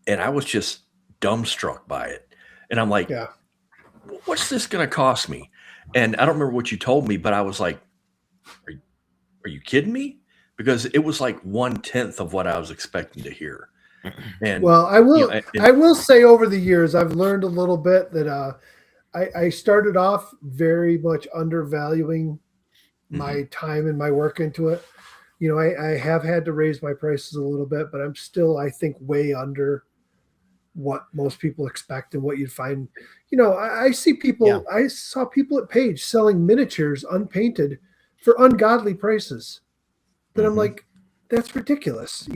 and I was just dumbstruck by it. And I'm like, yeah. What's this going to cost me? And I don't remember what you told me, but I was like, are you kidding me? Because it was like 1/10 of what I was expecting to hear. And well, I will say over the years, I've learned a little bit that I started off very much undervaluing my time and my work into it. I have had to raise my prices a little bit, but I'm still, I think, way under what most people expect and what you'd find. I see people, I saw people at Page selling miniatures unpainted for ungodly prices. But I'm like, that's ridiculous.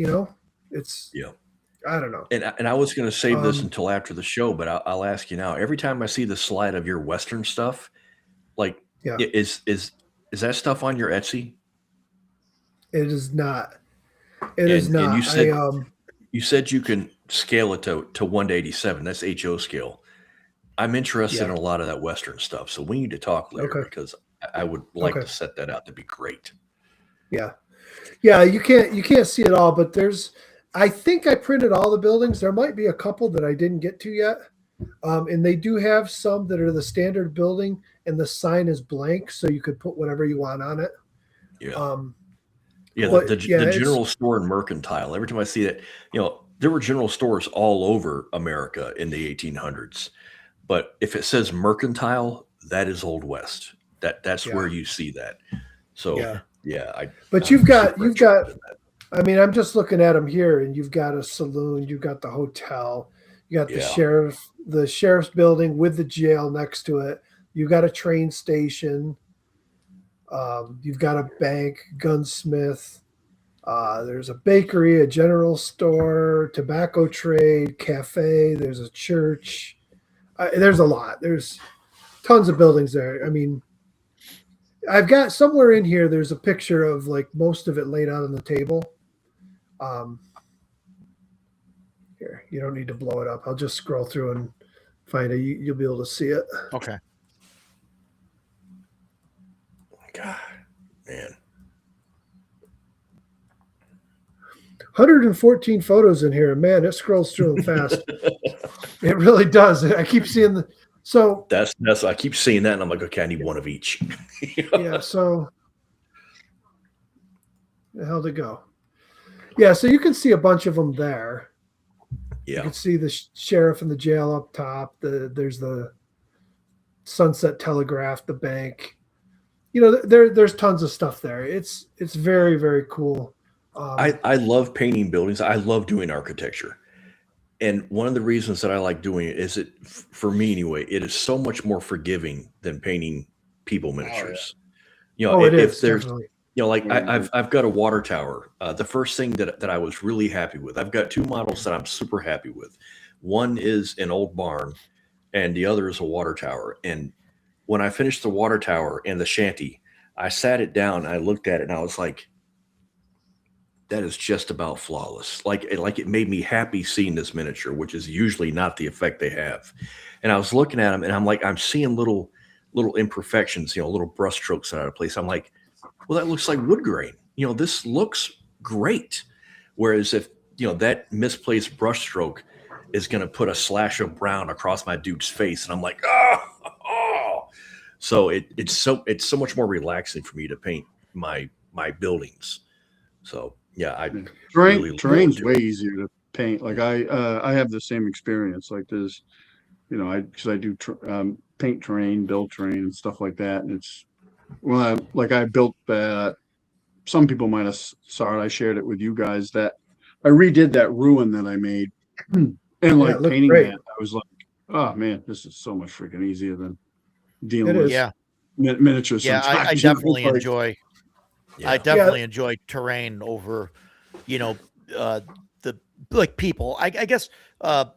It's, I don't know. And I was going to save this until after the show, but I'll ask you now. Every time I see the slide of your Western stuff, like, is that stuff on your Etsy? It is not. It is not. And you said you can scale it to 1:87. That's HO scale. I'm interested in a lot of that Western stuff, so we need to talk later because I would like to set that out. That'd be great. Yeah. You can't see it all, but I think I printed all the buildings. There might be a couple that I didn't get to yet, and they do have some that are the standard building, and the sign is blank, so you could put whatever you want on it. Yeah. The general store and mercantile. Every time I see that, there were general stores all over America in the 1800s. But if it says mercantile, that is Old West. That's where you see that. So you've got. I mean, I'm just looking at them here, and you've got a saloon, you've got the hotel, you got the sheriff's building with the jail next to it. You've got a train station. You've got a bank, gunsmith. There's a bakery, a general store, tobacco trade, cafe. There's a church. There's a lot. There's tons of buildings there. I mean, I've got somewhere in here, there's a picture of like most of it laid out on the table. Here, you don't need to blow it up. I'll just scroll through and find it. You'll be able to see it. Okay. God, man. 114 photos in here. Man, it scrolls through them fast. It really does. I keep seeing that's I keep seeing that, and I'm like, okay, I need one of each. Yeah, so the hell to go. Yeah, so you can see a bunch of them there. Yeah. You can see the sheriff and the jail up top. There's the Sunset Telegraph, the bank. there's tons of stuff there. It's very, very cool. I love painting buildings. I love doing architecture. And one of the reasons that I like doing it is for me anyway, it is so much more forgiving than painting people miniatures. It if is there's, definitely. like I've got a water tower. The first thing that I was really happy with, I've got 2 models that I'm super happy with. One is an old barn and the other is a water tower. And when I finished the water tower and the shanty, I sat it down, I looked at it and I was like, that is just about flawless. Like it made me happy seeing this miniature, which is usually not the effect they have. And I was looking at them and I'm like, I'm seeing little imperfections, little brush strokes out of place. I'm like, well, that looks like wood grain. This looks great. Whereas if, that misplaced brush stroke is going to put a slash of brown across my dude's face. And I'm like, oh. So it's so much more relaxing for me to paint my buildings. So yeah, terrain's way easier to paint. Like I have the same experience. Like there's, because I do paint terrain, build terrain, and stuff like that. And it's I built that. Some people might have saw it. I shared it with you guys that I redid that ruin that I made, and painting great. that, I was like, oh man, this is so much freaking easier than dealing It with is. miniatures. Yeah, sometimes. I definitely Like, enjoy. Yeah. I definitely enjoy terrain over, the people. I guess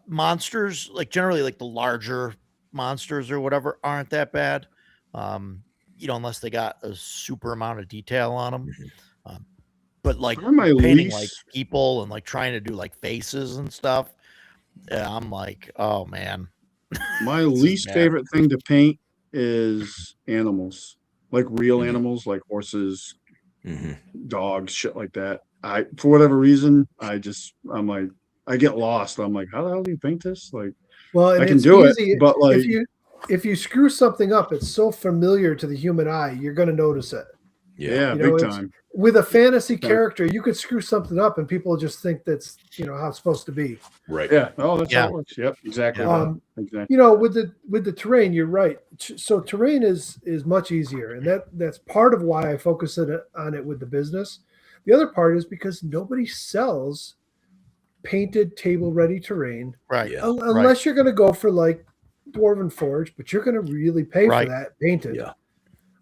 monsters, like generally like the larger monsters or whatever, aren't that bad. Unless they got a super amount of detail on them. But like my painting least- like people and like trying to do like faces and stuff, I'm like, oh man. My This is least bad. favorite thing to paint is animals, like real animals, like horses, dogs, shit like that. For whatever reason, I'm like, I get lost. I'm like, how the hell do you paint this? Like, Well, and I can it's do easy, it, but like, if you screw something up, it's so familiar to the human eye, you're going to notice it. yeah, You know, big it's- time. With a fantasy character, you could screw something up, and people just think that's how it's supposed to be. Right. Yeah. Oh, that's Yeah. how it works. Yep. Exactly. Exactly. With the terrain, you're right. So terrain is much easier, and that's part of why I focus on it with the business. The other part is because nobody sells painted table ready terrain, Right. Yeah. unless you're going to go for like Dwarven Forge, but you're going to really pay for Right. that painted. Yeah.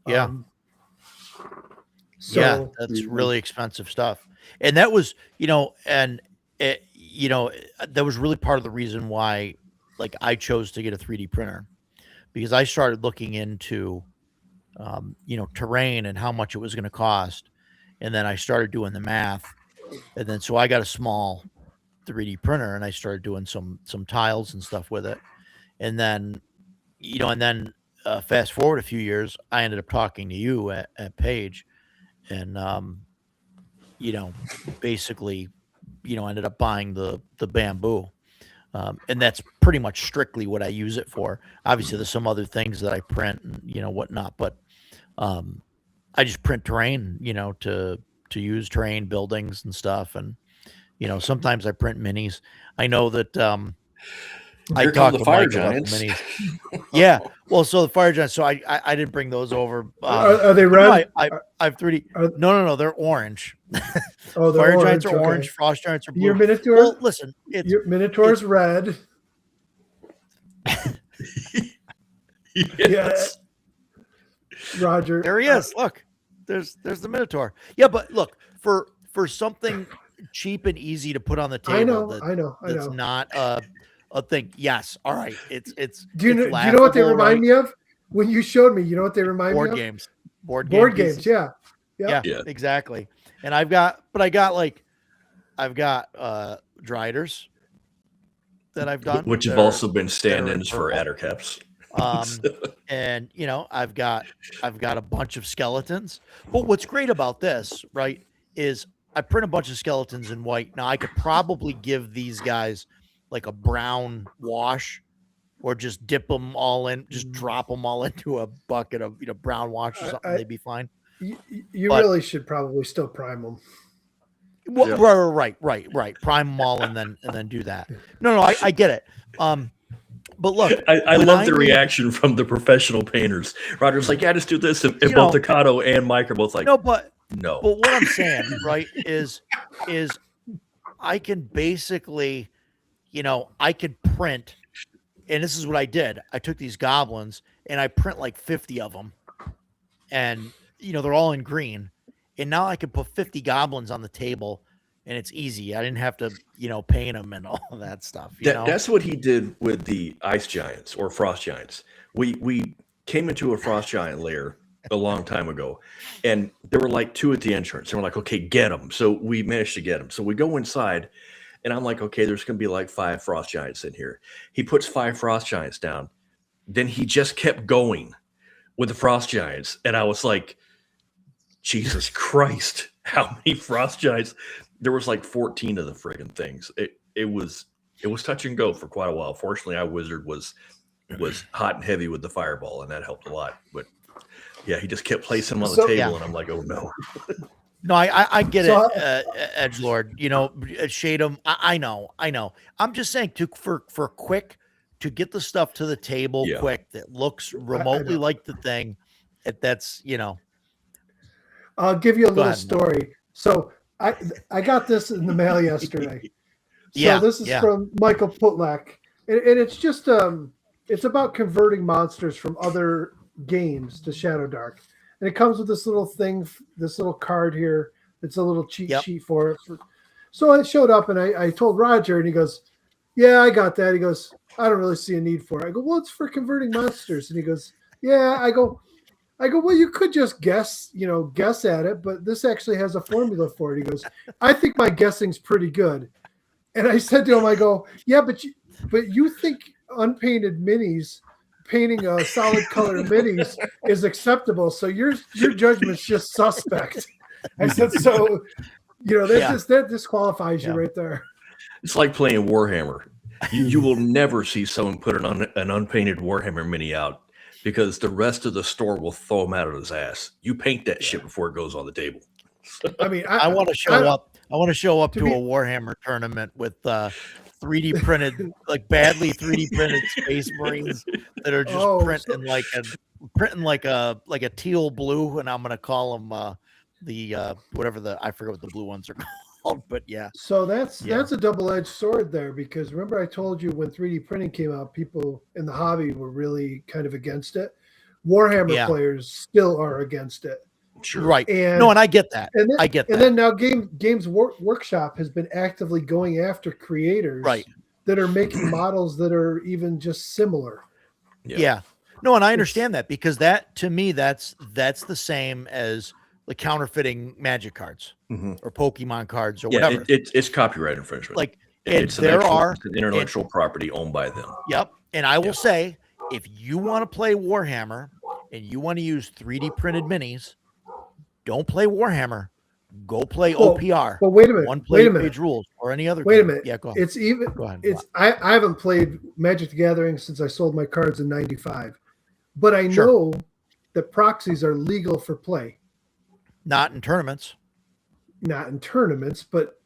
Yeah. So Yeah, that's really expensive stuff. And that was, that was really part of the reason why, like, I chose to get a 3D printer, because I started looking into, terrain and how much it was going to cost. And then I started doing the math. And then, so I got a small 3D printer and I started doing some tiles and stuff with it. And then, fast forward a few years, I ended up talking to you at Page. And basically, ended up buying the bamboo, and that's pretty much strictly what I use it for. Obviously, there's some other things that I print and whatnot, but I just print terrain, to use terrain buildings and stuff, and sometimes I print minis. I know that I Here talked come the to fire Mike about the giants. minis. Yeah, well, so the fire giants. So I didn't bring those over. are they No, red? I have 3D. Are- No, they're orange. Oh, they're Fire giants are okay. orange. Frost giants are blue. Your Minotaur, Well, listen, it's your Minotaur's red. Yes. Roger. there he is. Look, there's the Minotaur. Yeah, but look, for something cheap and easy to put on the table, I know. that's not a thing. Yes, all right. It's Do you it's know what they laughable, remind right? me of? When you showed me, you know what they remind Board me of? games. Board Board game games, pieces. yeah. Yeah, Yeah. exactly. And I've got Driders that I've done, Which have that are- also been stand-ins for purple. Addercaps. And I've got a bunch of skeletons. But what's great about this, right, is I print a bunch of skeletons in white. Now I could probably give these guys like a brown wash, or just dip them all in, just drop them all into a bucket of brown wash or something. They'd be fine. You But- really should probably still prime them. Well, Yeah. right. Prime them all and then do that. No, I get it. But look, I when love the made- reaction from the professional painters. Roger's like, yeah, just do this. And both Ocado and Mike are both like, no, but no. But what I'm saying, right, is I can basically, I could print, and this is what I did. I took these goblins and I print like 50 of them, and they're all in green, and now I can put 50 goblins on the table, and it's easy. I didn't have to, paint them and all of that stuff. That's what he did with the ice giants or frost giants. We came into a frost giant lair a long time ago, and there were like 2 at the entrance, and we're like, okay, get them. So we managed to get them. So we go inside, and I'm like, okay, there's going to be like 5 frost giants in here. He puts 5 frost giants down. Then he just kept going with the frost giants, and I was like, Jesus Christ, how many frost giants? There was like 14 of the friggin' things. It was touch and go for quite a while. Fortunately, our wizard was hot and heavy with the fireball, and that helped a lot. But yeah, he just kept placing them on the table, and I'm like, oh no. No, I get it, Edgelord. Shade them. I know. I'm just saying for quick to get the stuff to the table quick that looks remotely like the thing. That's I'll give you a little story. So I got this in the mail yesterday. So this is from Michael Putlak, and it's just it's about converting monsters from other games to Shadow Dark, and it comes with this little thing, this little card here. It's a little cheat sheet for it. So I showed up and I told Roger, and he goes, "Yeah, I got that." He goes, "I don't really see a need for it." I go, "Well, it's for converting monsters," and he goes, "Yeah." I go, "Well, you could just guess at it, but this actually has a formula for it." He goes, "I think my guessing's pretty good." And I said to him, I go, "Yeah, but you think unpainted minis, painting a solid color minis is acceptable. So your judgment's just suspect." I said, "So, that disqualifies you right there." It's like playing Warhammer. You will never see someone put an unpainted Warhammer mini out because the rest of the store will throw him out of his ass. You paint that shit before it goes on the table. I mean, I want to show up. I want to show up to a Warhammer tournament with 3D printed, like badly 3D printed Space Marines that are just printing like a teal blue, and I'm gonna call them I forget what the blue ones are called, but yeah. So that's a double-edged sword there, because remember I told you when 3D printing came out, people in the hobby were really kind of against it. Warhammer players still are against it. Sure. Right. And I get that. I get that. And then now Games Workshop has been actively going after creators that are making models that are even just similar. Yeah. No, and I understand that, because that, to me, that's the same as the counterfeiting Magic cards or Pokemon cards or whatever. It's copyright infringement. Like, it's an intellectual property owned by them. Yep. And I will say, if you want to play Warhammer and you want to use 3D printed minis, don't play Warhammer. Go play OPR. Well, wait a minute. Page rules or any other. Wait a minute. Yeah, go ahead. Go ahead. I haven't played Magic the Gathering since I sold my cards in '95, but I know that proxies are legal for play. Not in tournaments. Not in tournaments, but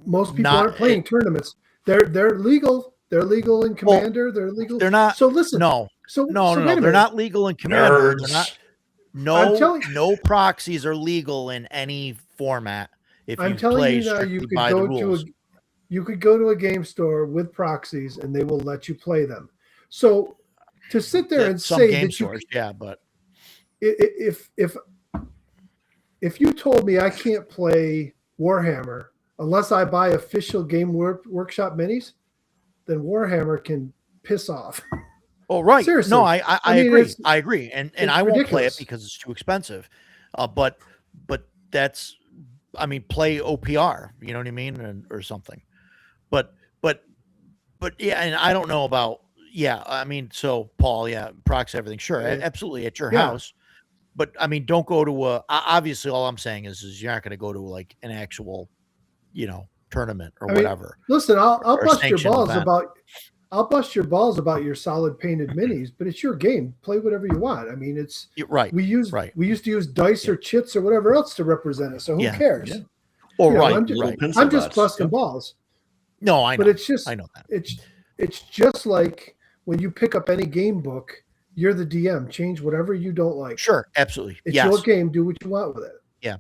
most people aren't playing tournaments. They're legal. They're legal in Commander. They're legal. They're not. So listen. No. So they're not legal in Commander. Nerds. They're not. No proxies are legal in any format. If I'm you telling play you now, strictly by the rules. You could go to a game store with proxies and they will let you play them. So to sit there and some say game that stores, but if you told me I can't play Warhammer unless I buy official Game Workshop minis, then Warhammer can piss off. Oh, right. Seriously. No, I agree. I agree. And I won't play it ridiculous. because it's too expensive. But that's, play OPR, you know what I mean? Or something. But yeah, and I don't know about, so Paul, proxy everything. Sure. Absolutely. At your house. But don't go to obviously all I'm saying is you're not going to go to like an actual, tournament or whatever. Listen, I'll bust your balls event. I'll bust your balls about your solid painted minis, but it's your game. Play whatever you want. it's right. We used to use dice or chits or whatever else to represent it. So who cares? Yeah. Oh, right. I'm just busting balls. No, I know. But it's just I know that. It's just like when you pick up any game book, you're the DM. Change whatever you don't like. Sure, absolutely. It's yes. your game. Do what you want with it. Yeah.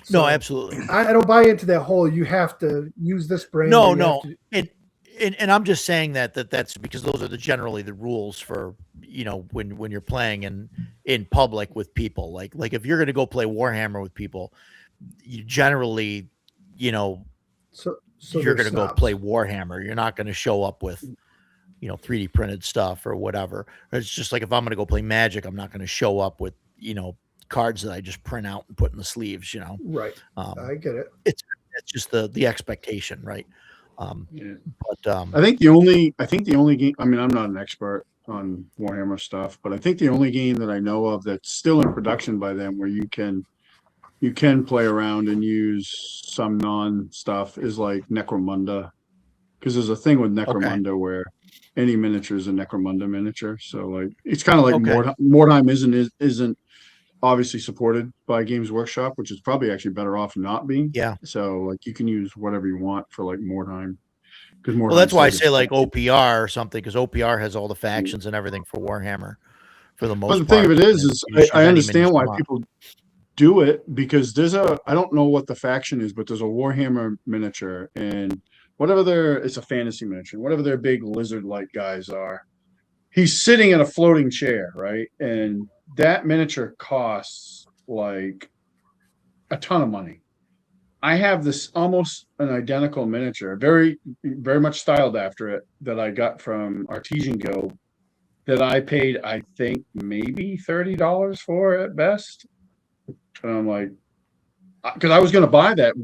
So No, absolutely. I don't buy into that whole you have to use this brand. No. And I'm just saying that's because those are generally the rules for, when you're playing in public with people. Like if you're going to go play Warhammer with people, you generally, so you're going to go play Warhammer. You're not going to show up with, 3D printed stuff or whatever. It's just like if I'm going to go play Magic, I'm not going to show up with, cards that I just print out and put in the sleeves, Right. I get it. It's just the expectation, right? Yeah. But I think the only game, I mean, I'm not an expert on Warhammer stuff, but I think the only game that I know of that's still in production by them where you can play around and use some non stuff is like Necromunda, because there's a thing with Necromunda where any miniature is a Necromunda miniature. So like it's kind of like Mordheim isn't obviously supported by Games Workshop, which is probably actually better off not being. Yeah. So like you can use whatever you want for like Mordheim. Well, that's why I say like OPR or something, because OPR has all the factions and everything for Warhammer for the most part. But the thing of it is I understand why people do it, because there's I don't know what the faction is, but there's a Warhammer miniature, and it's a fantasy miniature, whatever their big lizard-like guys are, he's sitting in a floating chair, right? And that miniature costs like a ton of money. I have this almost an identical miniature, very, very much styled after it, that I got from Artesian Guild, that I paid, I think, maybe $30 for at best. And I'm like, because I was going to buy that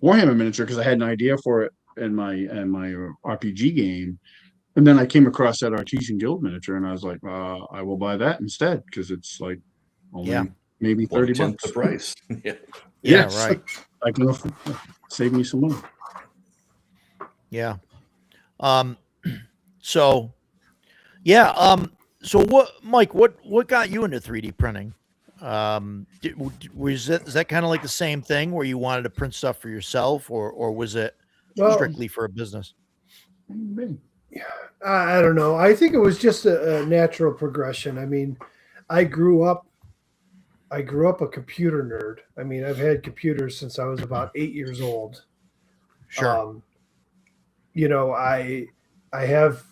Warhammer miniature because I had an idea for it in my RPG game. And then I came across that Artesian Guild miniature, and I was like, I will buy that instead, because it's like only maybe $30 the price. Yeah, right. I can save me some money. Yeah. So what, Mike? What got you into 3D printing? Is that kind of like the same thing where you wanted to print stuff for yourself, or was it strictly for a business? I don't know. I think it was just a natural progression. I mean, I grew up a computer nerd. I mean, I've had computers since I was about 8 years old. Sure. I have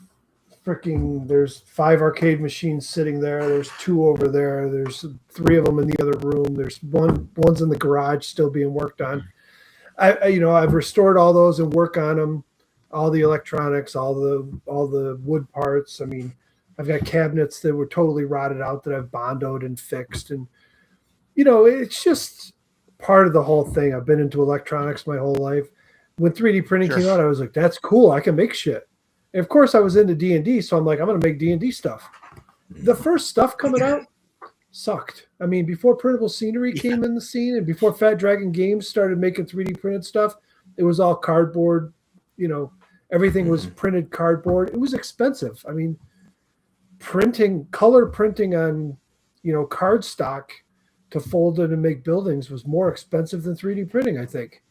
there's 5 arcade machines sitting there. There's 2 over there. There's 3 of them in the other room. There's one's in the garage still being worked on. I've restored all those and work on them, all the electronics, all the wood parts. I mean, I've got cabinets that were totally rotted out that I've bondoed and fixed. And, it's just part of the whole thing. I've been into electronics my whole life. When 3D printing came out, I was like, that's cool. I can make shit. And of course I was into D&D. So I'm like, I'm going to make D&D stuff. The first stuff coming out sucked. I mean, before printable scenery came in the scene, and before Fat Dragon Games started making 3D printed stuff, it was all cardboard. Everything was printed cardboard. It was expensive. I mean, color printing on, cardstock to fold it and make buildings was more expensive than 3D printing, I think.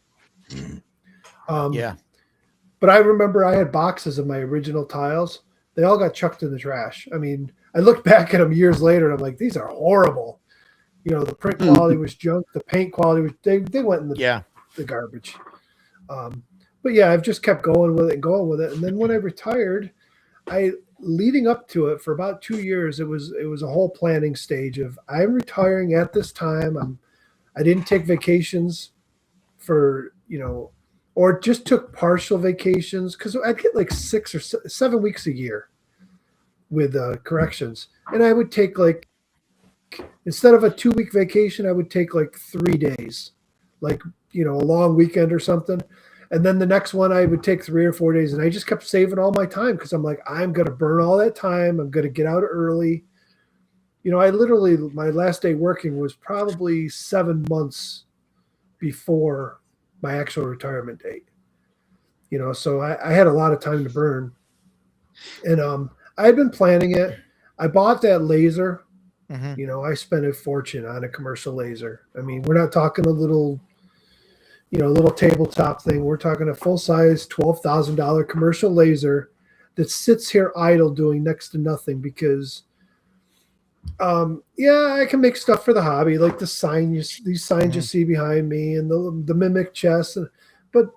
But I remember I had boxes of my original tiles. They all got chucked in the trash. I mean, I looked back at them years later and I'm like, these are horrible. The print quality was junk. The paint quality was, they went in the garbage. But yeah, I've just kept going with it. And then when I retired, leading up to it for about 2 years, it was a whole planning stage of, I'm retiring at this time. I didn't take vacations for, or just took partial vacations, because I'd get like 6 or 7 weeks a year with corrections. And I would take instead of a 2-week vacation, I would take like 3 days, a long weekend or something. And then the next one, I would take 3 or 4 days, and I just kept saving all my time because I'm like, I'm going to burn all that time. I'm going to get out early. I literally, my last day working was probably 7 months before my actual retirement date. So I had a lot of time to burn. And I had been planning it. I bought that laser. I spent a fortune on a commercial laser. I mean, we're not talking a little tabletop thing. We're talking a full-size $12,000 commercial laser that sits here idle doing next to nothing because I can make stuff for the hobby, like these signs you see behind me and the mimic chests, but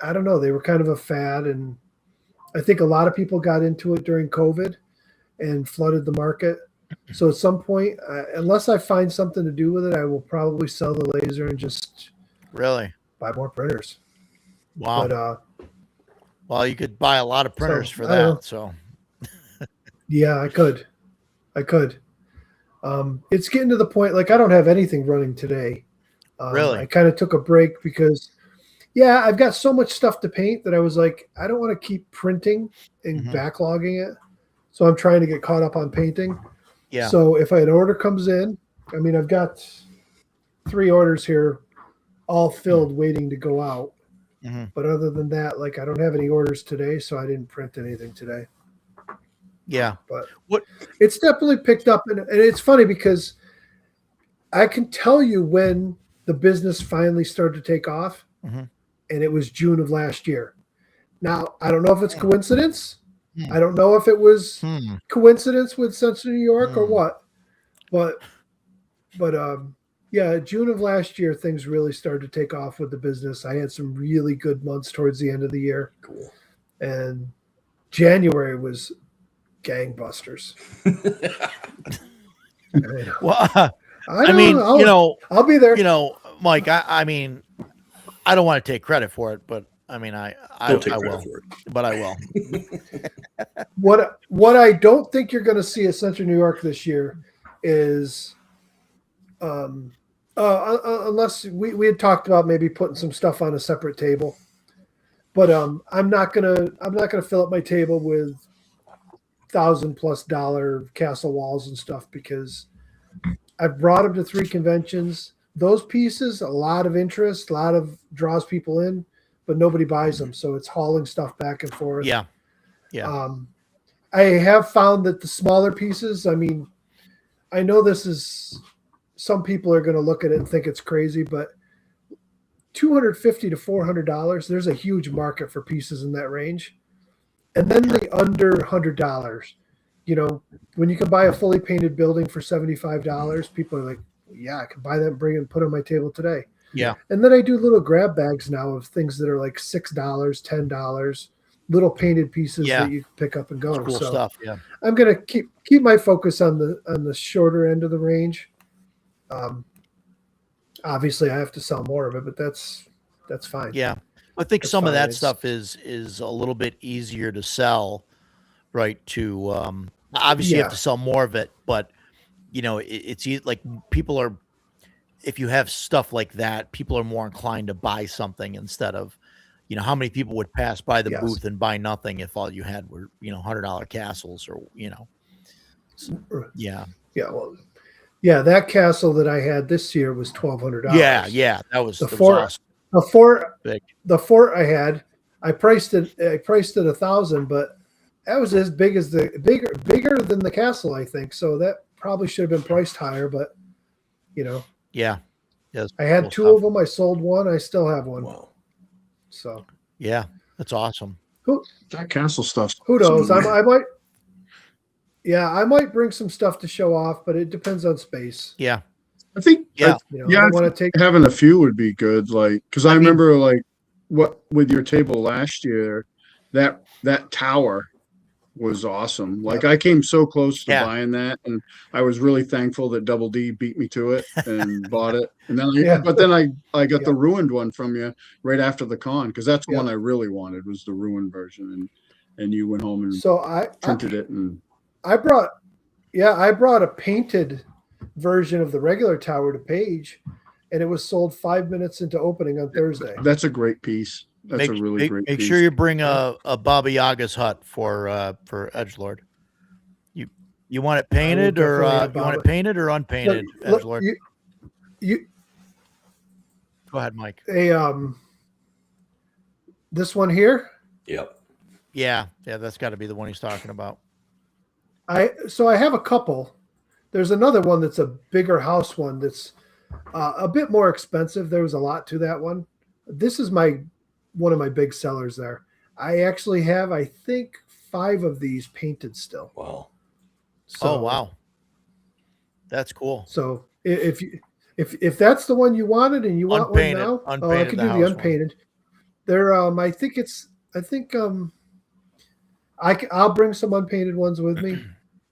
I don't know, they were kind of a fad, and I think a lot of people got into it during COVID and flooded the market. So at some point, unless I find something to do with it, I will probably sell the laser and just Really? buy more printers. Wow. But well, you could buy a lot of printers for I don't know. that. So Yeah, I could. It's getting to the point, like I don't have anything running today. Really? I kind of took a break because, I've got so much stuff to paint that I was like, I don't want to keep printing and backlogging it. So I'm trying to get caught up on painting. Yeah. So if an order comes in, I mean, I've got 3 orders here, all filled, waiting to go out. But other than that, like I don't have any orders today, so I didn't print anything today. Yeah. But what? It's definitely picked up, and it's funny because I can tell you when the business finally started to take off, and it was June of last year. Now, I don't know if it's coincidence. I don't know if it was coincidence with Central New York or what, but June of last year, things really started to take off with the business. I had some really good months towards the end of the year. Cool. And January was gangbusters. Well, I'll be there. Mike, I mean, I don't want to take credit for it, but I mean, I will, but I will. What I don't think you're going to see at Central New York this year is, unless we had talked about maybe putting some stuff on a separate table, but I'm not gonna fill up my table with $1,000+ castle walls and stuff because I've brought them to 3 conventions. Those pieces, a lot of interest, a lot of draws people in, but nobody buys them. So it's hauling stuff back and forth. Yeah. I have found that the smaller pieces, I mean, I know some people are going to look at it and think it's crazy, but $250 to $400, there's a huge market for pieces in that range. And then the under $100, when you can buy a fully painted building for $75, people are like, yeah, I can buy that and bring it and put it on my table today. Yeah. And then I do little grab bags now of things that are like $6, $10, little painted pieces that you can pick up and go. Cool stuff. Yeah. I'm going to keep my focus on the shorter end of the range. Obviously I have to sell more of it, but that's fine. Yeah. I think some of that stuff is a little bit easier to sell, right? Obviously you have to sell more of it, but it's like people are, if you have stuff like that, people are more inclined to buy something instead of, how many people would pass by the booth and buy nothing if all you had were, $100 castles or, Yeah. Yeah. Well, yeah, that castle that I had this year was $1,200. Yeah. That was awesome. The fort I had, I priced it $1,000, but that was as big as bigger than the castle, I think. So that probably should have been priced higher, but Yeah. I had 2 of them. I sold one. I still have one. Wow. So yeah, that's awesome. That castle stuff. Who knows? I might. Yeah, I might bring some stuff to show off, but it depends on space. Yeah. I think. I want to take having a few would be good. Like, because I remember like what with your table last year, that tower was awesome. Like I came so close to buying that, and I was really thankful that Double D beat me to it and bought it. And then, but then I got the ruined one from you right after the con because that's the one I really wanted was the ruined version, and you went home and printed it and. I brought a painted version of the regular tower to Paige, and it was sold 5 minutes into opening on Thursday. That's a great piece. That's a really great piece. Make sure you bring a Baba Yaga's hut for Edgelord. You want it painted or you want it painted or unpainted, Edgelord? You go ahead, Mike. This one here? Yep. Yeah, that's got to be the one he's talking about. I have a couple. There's another one that's a bigger house one that's a bit more expensive. There was a lot to that one. This is one of my big sellers there. I actually have, I think, 5 of these painted still. Wow. So, Oh wow, that's cool. So if that's the one you wanted and you want Unpainted- one now, I unpainted could the do the house one. unpainted. They're I'll bring some unpainted ones with me,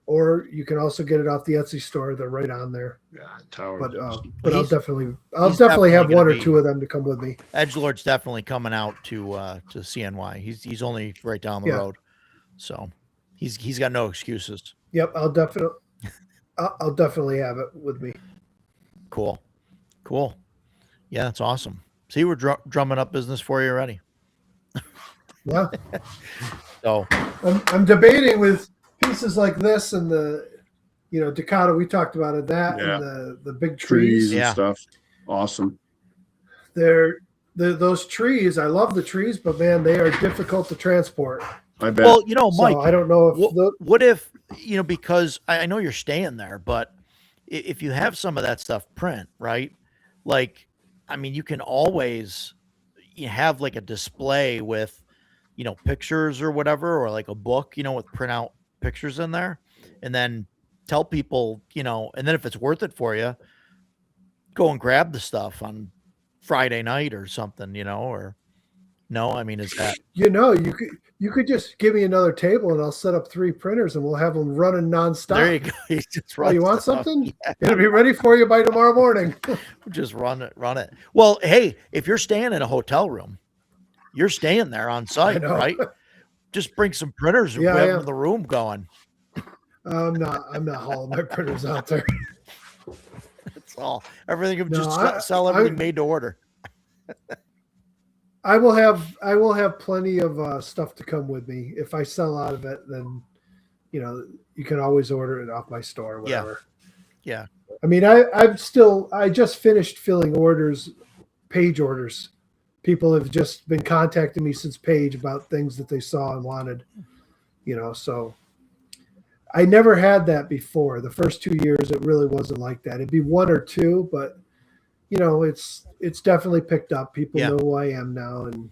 or you can also get it off the Etsy store. They're right on there. Yeah, tower. But Well, I'll he's definitely definitely have gonna one or be- two of them to come with me. Edgelord's definitely coming out to CNY. He's only right down the Yeah. road, so he's got no excuses. Yep, I'll definitely have it with me. Cool. Yeah, that's awesome. See, we're drumming up business for you already. Yeah, So I'm debating with pieces like this and the, Dakota. We talked about it. That Yeah. and the big Trees trees. and Yeah. stuff. Awesome. Those trees. I love the trees, but man, they are difficult to transport. I bet. well, Mike, So I don't know if what if because I know you're staying there, but if you have some of that stuff print, right? Like, I mean, you can always have like a display with, pictures or whatever, or like a book, with printout pictures in there, and then tell people, and then if it's worth it for you, go and grab the stuff on Friday night or something, or no, I mean, is that you could just give me another table and I'll set up 3 printers and we'll have them running nonstop. there you go. You just Oh, you want stuff. something? Yeah. It'll be ready for you by tomorrow morning. Just run it. Well, hey, if you're staying in a hotel room, you're staying there on site, know. right? Just bring some printers and Yeah, we have I them am. in the room going. I'm not hauling my printers out there. That's all. Everything No, just sell everything made to order. I will have plenty of stuff to come with me. If I sell out of it, then you can always order it off my store or whatever. Yeah. I mean, I just finished filling page orders. People have just been contacting me since page about things that they saw and wanted, so I never had that before. The first 2 years, it really wasn't like that. It'd be 1 or 2, but it's definitely picked up. People Yeah. know who I am now. And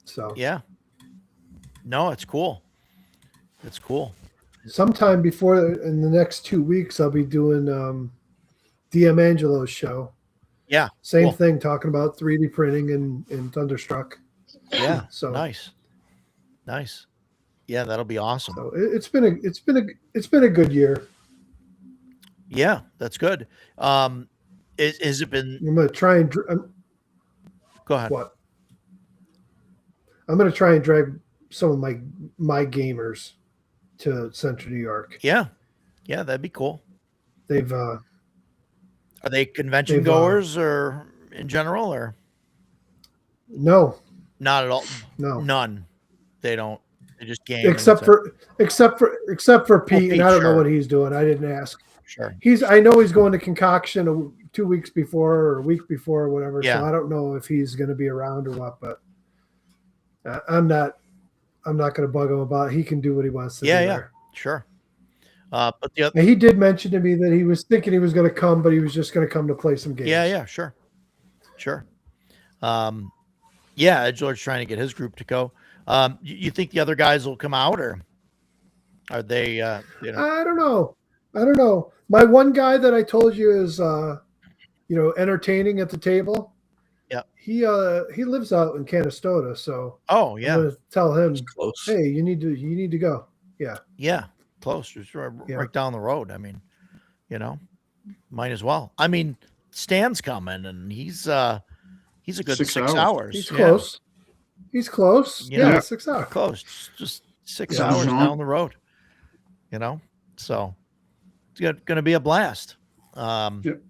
so Yeah. No, it's cool. It's cool. sometime in the next 2 weeks, I'll be doing DM Angelo's show. Yeah. Same Cool. thing, talking about 3D printing and Thunderstruck. Yeah. So Nice. Yeah, that'll be awesome. So it's been a good year. Yeah, that's good. Has it been? I'm gonna try and Go ahead. what? I'm gonna try and drive some of my gamers to Central New York. Yeah, that'd be cool. They've Are they convention They've, goers or in general, or no, not at all? no. None. They don't. They just game. Except for Pete, Pete, and I don't sure. know what he's doing. I didn't ask. Sure. I know he's going to Concoction 2 weeks before or a week before or whatever. Yeah. So I don't know if he's going to be around or what, but I'm not going to bug him about it. He can do what he wants to do. Yeah. There. Sure. But the other. And he did mention to me that he was thinking he was going to come, but he was just going to come to play some games. Yeah. Sure. Yeah. George's trying to get his group to go. You think the other guys will come out, or are they? I don't know. My one guy that I told you is, entertaining at the table. Yeah. He lives out in Canastota, so Oh I'm yeah. going to tell him, It's close. hey, you need to go. Yeah. Yeah. Close. Just right down the road. I mean, might as well. I mean, Stan's coming, and he's a good 6 6 hours. He's Yeah. close. He's close. You know, Yeah, 6 hours. Close. Just 6 Yeah. hours Jean. down the road. So it's going to be a blast. Yep.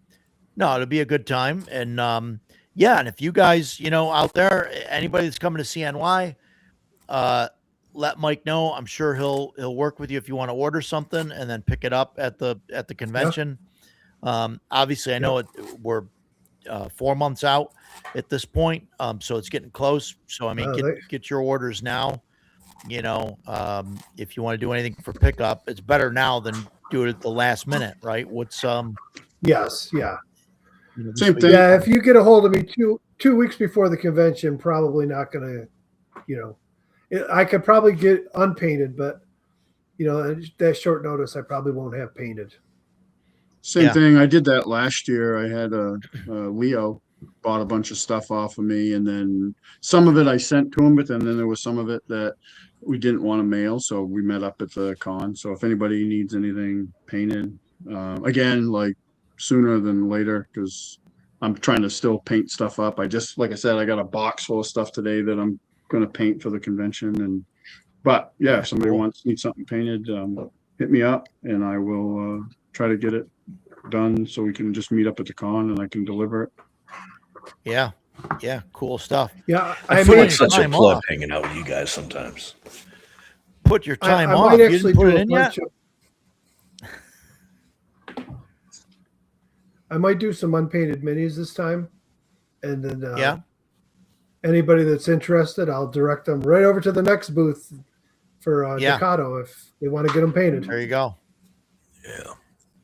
No, it'll be a good time. And and if you guys, out there, anybody that's coming to CNY, let Mike know. I'm sure he'll work with you if you want to order something and then pick it up at the convention. Obviously, I know we're 4 months out at this point, so it's getting close. So I mean, get your orders now. If you want to do anything for pickup, it's better now than do it at the last minute, right? What's Yes. Yeah. Same thing. Yeah. If you get a hold of me 2 weeks before the convention, probably not going to, I could probably get unpainted, but that short notice, I probably won't have painted. Same Yeah. thing. I did that last year. I had Leo bought a bunch of stuff off of me, and then some of it I sent to him, but then there was some of it that we didn't want to mail, so we met up at the con. So if anybody needs anything painted, again, like sooner than later, because I'm trying to still paint stuff up. Like I said, I got a box full of stuff today that I'm going to paint for the convention. But yeah, if somebody Cool. needs something painted, hit me up, and I will try to get it done so we can just meet up at the con and I can deliver it. Yeah. Cool stuff. Yeah, I I feel may, like such a time plug off. hanging out with you guys sometimes. Put your time I off. might You actually didn't put do it a in yet? bunch of. I might do some unpainted minis this time, and then Yeah. anybody that's interested, I'll direct them right over to the next booth for Yeah. Ducato if they want to get them painted. There you go. Yeah.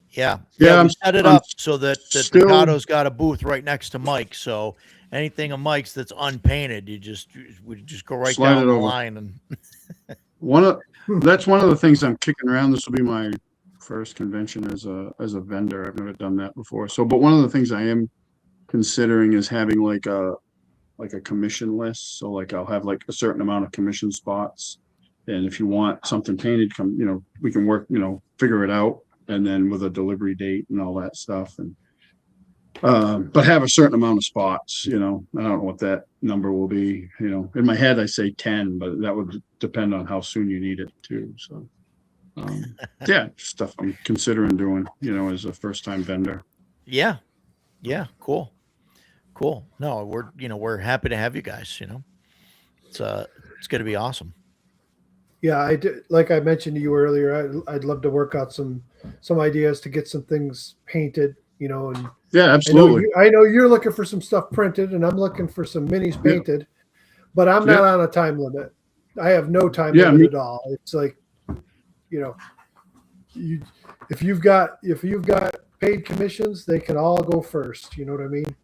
Yeah. Yeah, We set it I'm up so that still- Ducato's got a booth right next to Mike's. So anything of Mike's that's unpainted, we just go right Slide down it the over. line and That's one of the things I'm kicking around. This will be my first convention as a vendor. I've never done that before. So, but one of the things I am considering is having like a commission list. So like I'll have like a certain amount of commission spots. And if you want something painted, we can work, figure it out. And then with a delivery date and all that stuff. And, but have a certain amount of spots, I don't know what that number will be, in my head, I say 10, but that would depend on how soon you need it too. So, yeah, stuff I'm considering doing, as a first time vendor. yeah. Cool. No, we're happy to have you guys, it's going to be awesome. Yeah, I did. Like I mentioned to you earlier, I'd love to work out some ideas to get some things painted, and Yeah, absolutely. I know you're looking for some stuff printed, and I'm looking for some minis painted, but I'm not on a time limit. I have no time limit at all. It's like, if you've got paid commissions, they can all go first. You know what I mean?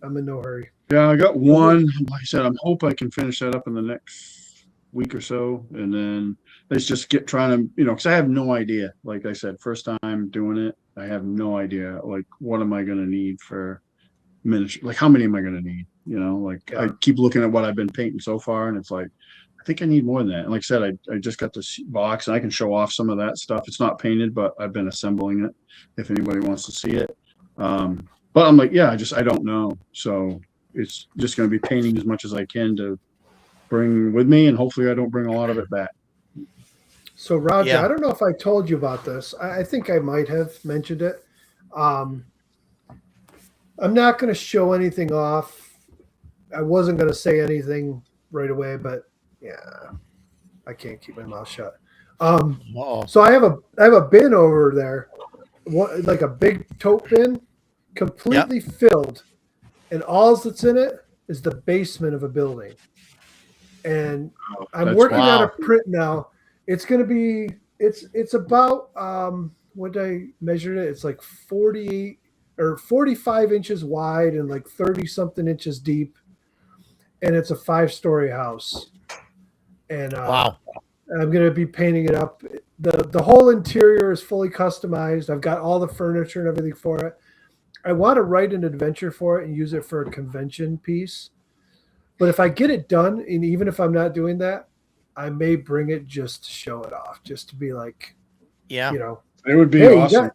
I'm in no hurry. Yeah, I got one. Like I said, I hope I can finish that up in the next week or so, and then let's just trying to, because I have no idea. Like I said, first time doing it, I have no idea. Like, what am I going to need for miniature? Like, how many am I going to need? I keep looking at what I've been painting so far, and it's like, I think I need more than that. And like I said, I just got this box, and I can show off some of that stuff. It's not painted, but I've been assembling it if anybody wants to see it. But I'm like, I don't know. So it's just going to be painting as much as I can to bring with me, and hopefully I don't bring a lot of it back. So Roger, I don't know if I told you about this. I think I might have mentioned it. I'm not going to show anything off. I wasn't going to say anything right away, but I can't keep my mouth shut. So I have a bin over there, like a big tote bin, completely filled, and all that's in it is the basement of a building. And I'm working on a print now. It's going to be, it's about, what I measured it, it's like 48 or 45 inches wide and like 30 something inches deep. And it's a 5-story house. And I'm going to be painting it up. The whole interior is fully customized. I've got all the furniture and everything for it. I want to write an adventure for it and use it for a convention piece. But if I get it done, and even if I'm not doing that, I may bring it just to show it off, just to be like, it would be awesome.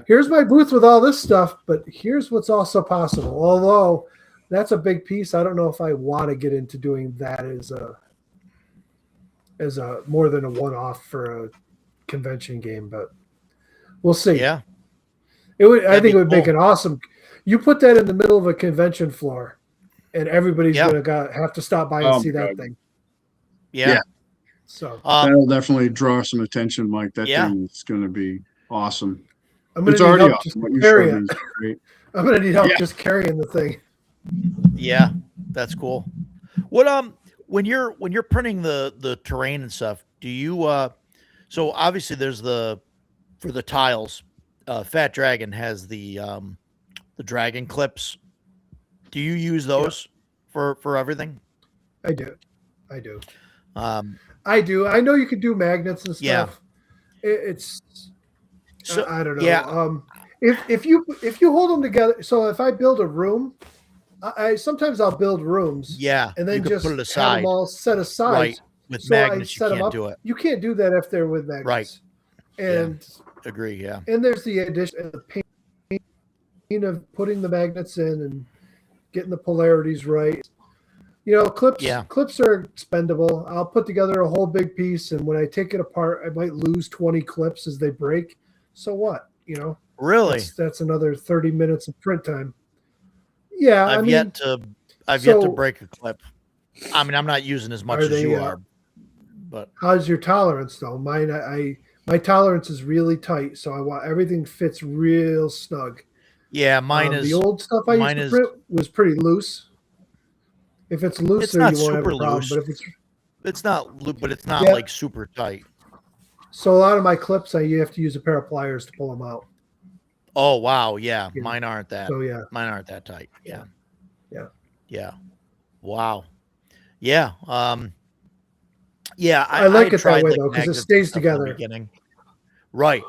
Here's my booth with all this stuff, but here's what's also possible. Although that's a big piece, I don't know if I want to get into doing that as a more than a one-off for a convention game, but we'll see. Yeah, I think it would make an awesome. You put that in the middle of a convention floor, and everybody's gonna have to stop by and see that thing. Yeah. So that'll definitely draw some attention. Like that thing is going to be awesome. It's already awesome. What you showed me is great. I'm going to need help just carrying the thing. Yeah, that's cool. What when you're printing the terrain and stuff, do you so obviously there's for the tiles, Fat Dragon has the dragon clips. Do you use those for everything? I do. I do. I know you can do magnets and Yeah. stuff. It's So I don't know. yeah, If you hold them together, so if I build a room, I sometimes I'll build rooms yeah, and you then could put it just have them aside. all set aside. Right. With So I magnets, you set them can't up. do it. You can't do that if they're with Right. magnets. And Agree. Yeah. and there's the addition, the pain of putting the magnets in and getting the polarities right. Clips Yeah. clips are expendable. I'll put together a whole big piece, and when I take it apart, I might lose 20 clips as they break. So what? Really? That's another 30 minutes of print time. Yeah, I've yet to so break a clip. I mean, I'm not using as much are as they? you are, but How's your tolerance though? Mine, my tolerance is really tight, so I want everything fits real snug. yeah, mine The is old stuff I used to print was pretty loose. If it's it's looser, not you won't have super a problem. loose. But if it's It's not but it's not Yeah. like super tight. so a lot of my clips, you have to use a pair of pliers to pull them out. Oh wow, yeah. Yeah. Mine aren't that. So yeah, Mine aren't that tight. Yeah. Yeah. Wow. Yeah. Yeah. I like had it that tried, way like, though because it magnets and stays stuff in the together. beginning. Right.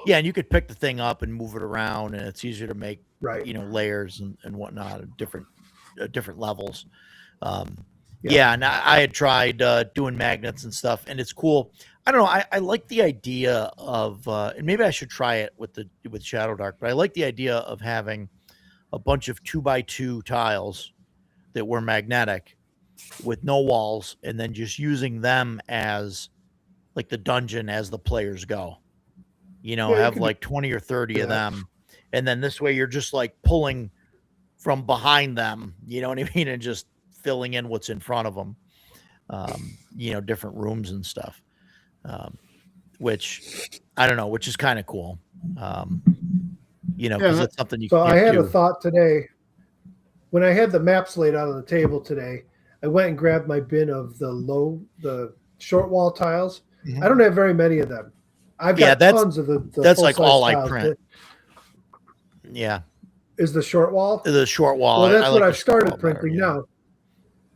Yeah, and you could pick the thing up and move it around, and it's easier to make Right. layers and whatnot at different levels. Um, Yeah. yeah, and I had tried doing magnets and stuff, and it's cool. I don't know. I like the idea of, and maybe I should try it with Shadow Dark, but I like the idea of having a bunch of 2x2 tiles that were magnetic with no walls, and then just using them as like the dungeon as the players go. you Have can like 20 or 30 of that. them, and then this way you're just like pulling from behind them. You know what I mean, and just filling in what's in front of them. Different rooms and stuff. Which I don't know, which is kind of cool. Because it's something you So I can't had do. a thought today. When I had the maps laid out on the table today, I went and grabbed my bin of the short wall tiles. I don't have very many of them. I've got tons of the that's like full-size all I tiles. print. Yeah. Is the short wall? The short wall. Well, that's I what like I've the short started wall better, printing yeah. now.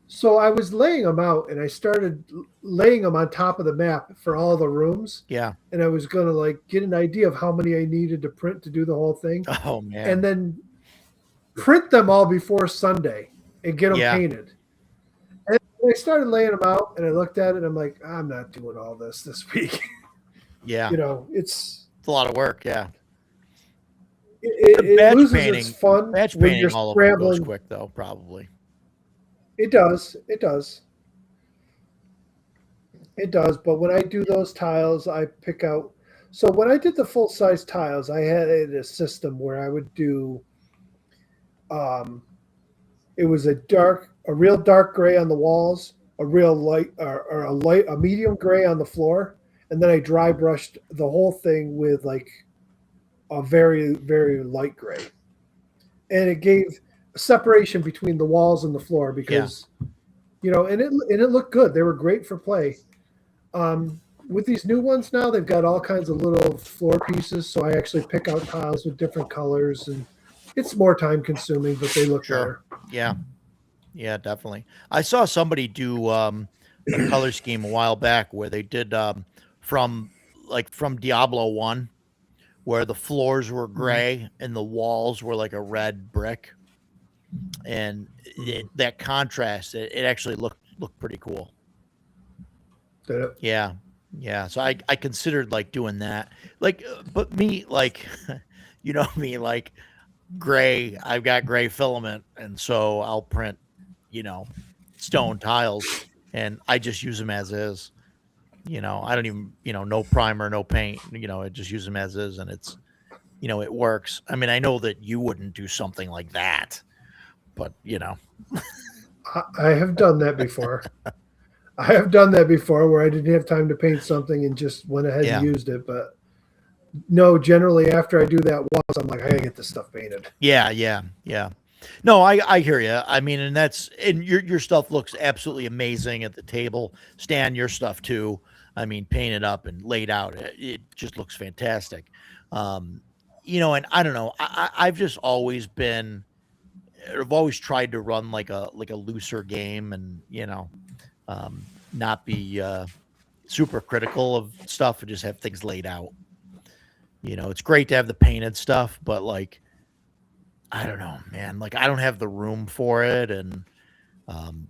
So I was laying them out, and I started laying them on top of the map for all the rooms. Yeah. And I was going to like get an idea of how many I needed to print to do the whole thing. Oh man. And then print them all before Sunday and get them painted. And I started laying them out, and I looked at it, and I'm like, I'm not doing all this week. Yeah. It's a lot of work. Yeah. It loses its fun batch when painting you're all of them goes scrambling. quick though, probably. It does. But when I do those tiles, I pick out. So when I did the full size tiles, I had a system where I would do. It was a real dark gray on the walls, a real light, or a medium gray on the floor, and then I dry brushed the whole thing with like a very, very light gray, and it gave a separation between the walls and the floor because, and it looked good. They were great for play. With these new ones now, they've got all kinds of little floor pieces, so I actually pick out tiles with different colors, and it's more time consuming, but they look better. Yeah, definitely. I saw somebody do a color scheme a while back where they did from Diablo 1, where the floors were gray and the walls were like a red brick, and that contrast, it actually looked pretty cool. Did it? Yeah. So I considered like doing that, like, but me, like, me, like, gray. I've got gray filament, and so I'll print, stone tiles, and I just use them as is. I don't even, no primer, no paint. I just use them as is, and it's, it works. I mean, I know that you wouldn't do something like that, but I have done that before. I have done that before where I didn't have time to paint something and just went ahead and used it. But no, generally after I do that once, I'm like, I gotta get this stuff painted. Yeah. No, I hear you. I mean, and your stuff looks absolutely amazing at the table. Stan, your stuff too. I mean, painted up and laid out, it just looks fantastic. And I don't know. I've just always been. I've always tried to run like a looser game, and not be super critical of stuff and just have things laid out. You know, it's great to have the painted stuff, but like, I don't know, man. Like, I don't have the room for it, and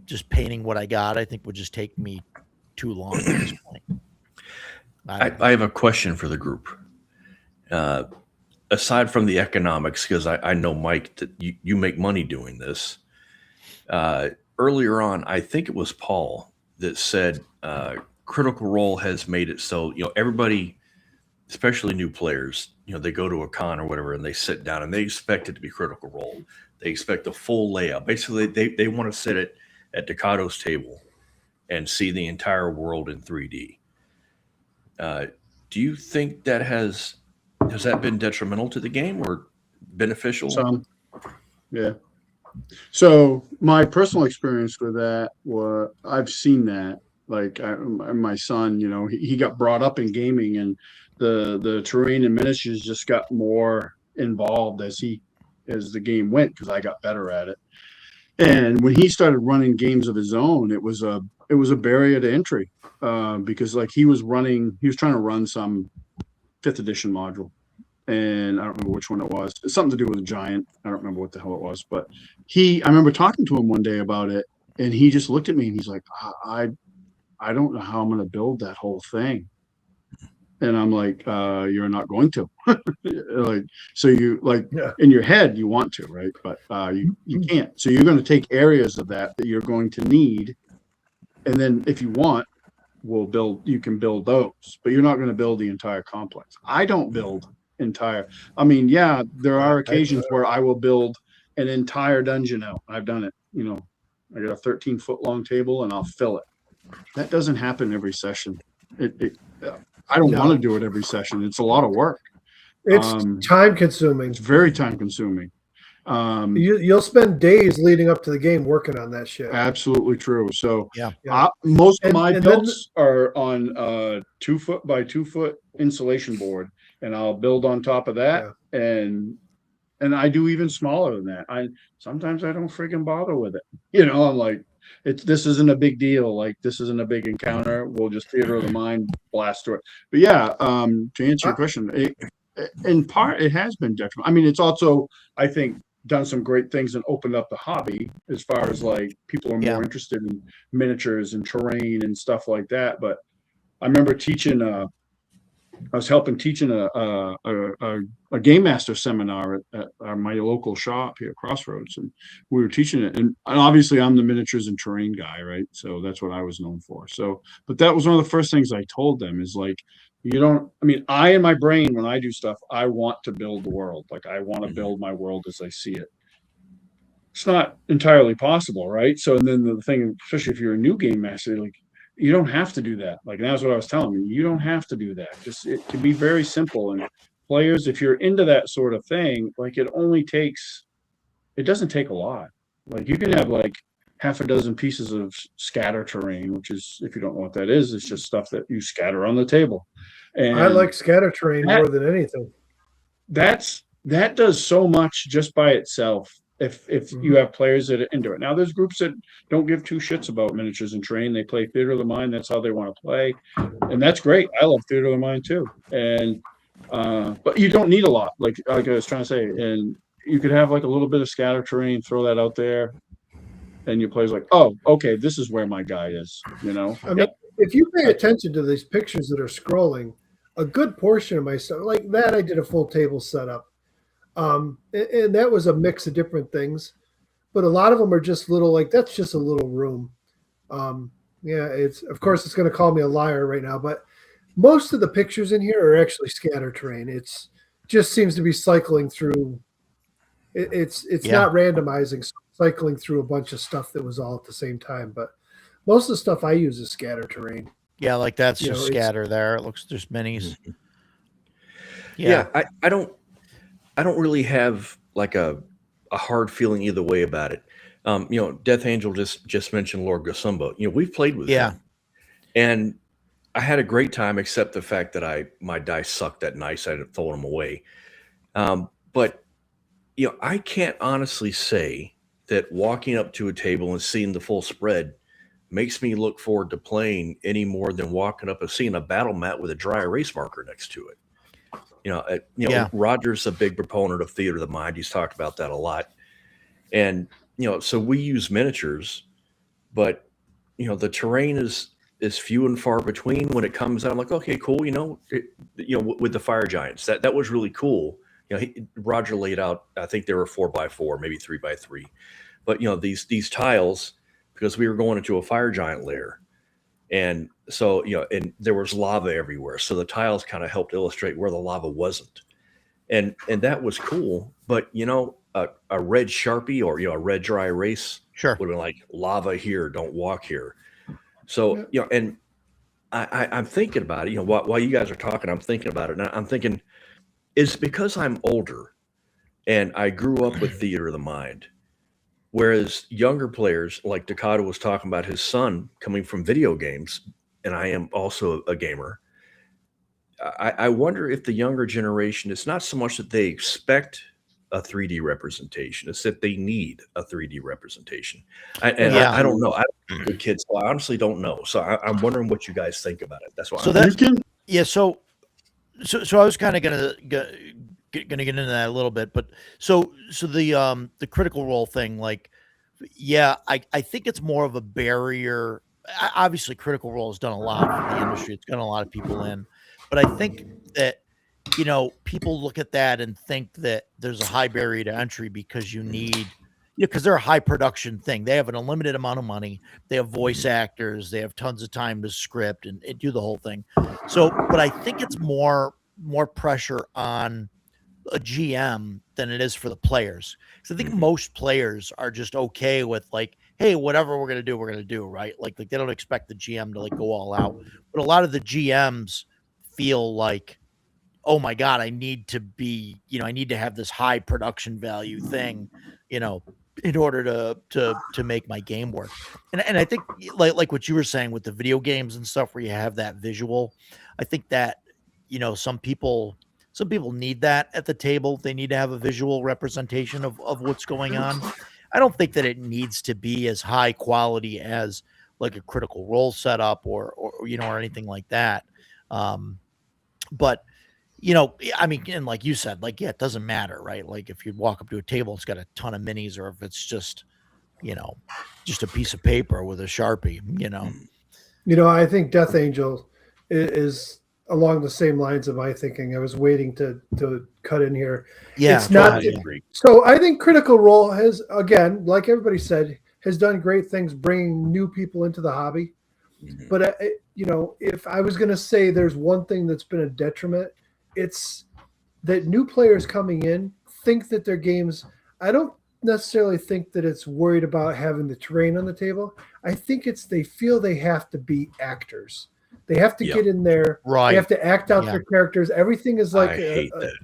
just painting what I got, I think, would just take me too long at this point. I have a question for the group. Aside from the economics, because I know, Mike, that you make money doing this. Earlier on, I think it was Paul that said Critical Role has made it so, everybody, especially new players, they go to a con or whatever and they sit down and they expect it to be Critical Role. They expect a full layout. Basically, they want to sit at Ducato's table and see the entire world in 3D. Do you think that has that been detrimental to the game or beneficial? Some, yeah. So my personal experience with that was I've seen that. Like my son, he got brought up in gaming, and the terrain and miniatures just got more involved as the game went, because I got better at it. And when he started running games of his own, it was a barrier to entry, because like he was trying to run some 5th edition module, and I don't remember which one it was. It's something to do with a giant. I don't remember what the hell it was, but I remember talking to him one day about it, and he just looked at me and he's like, I don't know how I'm going to build that whole thing. And I'm like, you're not going to. Like, so you in your head, you want to, right? But you can't. So you're going to take areas of that you're going to need. And then if you want, you can build those, but you're not going to build the entire complex. I don't build I mean, yeah, there are occasions where I will build an entire dungeon out. I've done it. I got a 13-foot long table and I'll fill it. That doesn't happen every session. I don't want to do it every session. It's a lot of work. It's time consuming. It's very time consuming. You'll spend days leading up to the game working on that shit. Absolutely true. So yeah. Most of my builds are on 2 foot by 2 foot insulation board, and I'll build on top of that. Yeah. And I do even smaller than that. Sometimes I don't freaking bother with it. I'm like, this isn't a big deal. Like, this isn't a big encounter. We'll just theater of the mind, blast through it. But yeah, to answer your question, in part it has been detrimental. I mean, it's also, I think, done some great things and opened up the hobby as far as like people are more interested in miniatures and terrain and stuff like that. But I remember I was helping teaching a game master seminar at my local shop here, Crossroads, and we were teaching it. And obviously, I'm the miniatures and terrain guy, right? So that's what I was known for. So, but that was one of the first things I told them is like, I in my brain, when I do stuff, I want to build the world. Like, I want to build my world as I see it. It's not entirely possible, right? So, and then the thing, especially if you're a new game master, like, you don't have to do that. Like, that's what I was telling you. You don't have to do that. It can be very simple. And players, if you're into that sort of thing, like, it doesn't take a lot. Like, you can have like half a dozen pieces of scatter terrain, which is, if you don't know what that is, it's just stuff that you scatter on the table. And I like scatter terrain more than anything. That does so much just by itself. If you have players that are into it. Now, there's groups that don't give two shits about miniatures and terrain. They play theater of the mind. That's how they want to play, and that's great. I love theater of the mind too. And but you don't need a lot, like I was trying to say. And you could have like a little bit of scatter terrain, throw that out there, and your player's like, oh, okay, this is where my guy is. I mean, if you pay attention to these pictures that are scrolling, a good portion of my stuff, like that, I did a full table setup. And that was a mix of different things, but a lot of them are just little, like, that's just a little room. It's, of course, it's going to call me a liar right now, but most of the pictures in here are actually scatter terrain. It's just seems to be cycling through. It's not randomizing, cycling through a bunch of stuff that was all at the same time. But most of the stuff I use is scatter terrain. Yeah, like that's just scatter there. It looks there's minis. Yeah, I don't really have like a hard feeling either way about it. Death Angel just mentioned Lord Gasumba. We've played with him, and I had a great time, except the fact that my dice sucked that night. I had thrown them away. But I can't honestly say that walking up to a table and seeing the full spread makes me look forward to playing any more than walking up and seeing a battle mat with a dry erase marker next to it. Yeah. Roger's a big proponent of theater of the mind. He's talked about that a lot. And, so we use miniatures, but, the terrain is few and far between when it comes out. I'm like, okay, cool. With the fire giants, that was really cool. Roger laid out, I think they were 4x4, maybe 3x3, but these tiles, because we were going into a fire giant lair. And so, and there was lava everywhere. So the tiles kind of helped illustrate where the lava wasn't. And that was cool. But, a red Sharpie or, a red dry erase Sure. would have been like, lava here, don't walk here. So, and I'm thinking about it, while you guys are talking, I'm thinking about it. And I'm thinking, it's because I'm older and I grew up with theater of the mind. Whereas younger players, like Dakota was talking about his son coming from video games, and I am also a gamer. I wonder if the younger generation, it's not so much that they expect a 3D representation, it's that they need a 3D representation. I don't know. I don't have kids, so I honestly don't know. So I'm wondering what you guys think about it. That's why. So I was kind of gonna get into that a little bit, but so the Critical Role thing, like, I think it's more of a barrier. Obviously, Critical Role has done a lot for the industry. It's gotten a lot of people in, but I think that people look at that and think that there's a high barrier to entry because you need. Because they're a high production thing. They have an unlimited amount of money. They have voice actors. They have tons of time to script and do the whole thing. So, but I think it's more pressure on a GM than it is for the players. Because I think most players are just okay with, like, hey, whatever we're gonna do, right? Like they don't expect the GM to, like, go all out. But a lot of the GMs feel like, oh my God, I need to be, I need to have this high production value thing, in order to make my game work. And I think like what you were saying with the video games and stuff, where you have that visual, I think that, some people need that at the table. They need to have a visual representation of what's going on. I don't think that it needs to be as high quality as like a Critical Role setup or anything like that. But I mean, and like you said, like, it doesn't matter, right? Like, if you walk up to a table, it's got a ton of minis, or if it's just, just a piece of paper with a Sharpie, I think Death Angel is along the same lines of my thinking. I was waiting to cut in here. Yeah, it's not. So I think Critical Role has, again, like everybody said, has done great things bringing new people into the hobby. But if I was going to say there's one thing that's been a detriment, it's that new players coming in think that their games, I don't necessarily think that it's worried about having the terrain on the table. I think it's they feel they have to be actors. They have to get in there. Right. They have to act out their characters. Everything is like, I hate that.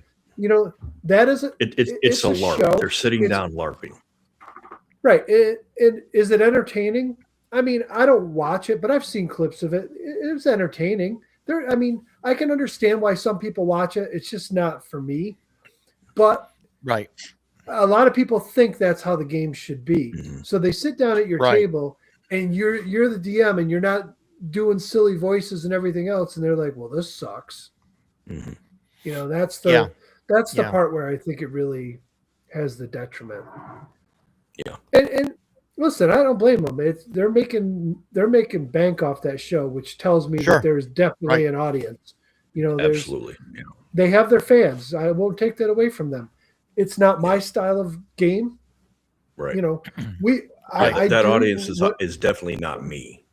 That isn't. It's a LARP. Show. They're sitting down LARPing. Right. Is it entertaining? I mean, I don't watch it, but I've seen clips of it. It's entertaining. I can understand why some people watch it. It's just not for me. But right, a lot of people think that's how the game should be. So they sit down at your table, and you're the DM, and you're not doing silly voices and everything else, and they're like, "Well, this sucks." That's the part where I think it really has the detriment. Yeah. And listen, I don't blame them. They're making bank off that show, which tells me that there's definitely an audience. Absolutely. Yeah. They have their fans. I won't take that away from them. It's not my style of game. Right. That audience is definitely not me.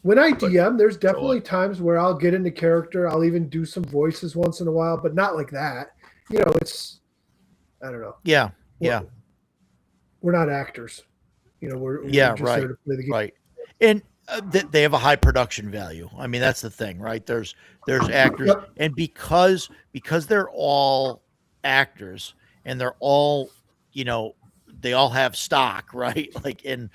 When I DM, there's definitely times where I'll get into character. I'll even do some voices once in a while, but not like that. It's, I don't know. Yeah. We're not actors. We're just there to play the game. Right. And they have a high production value. I mean, that's the thing, right? There's actors, and because they're all actors and they're all, they all have stock, right? Like, and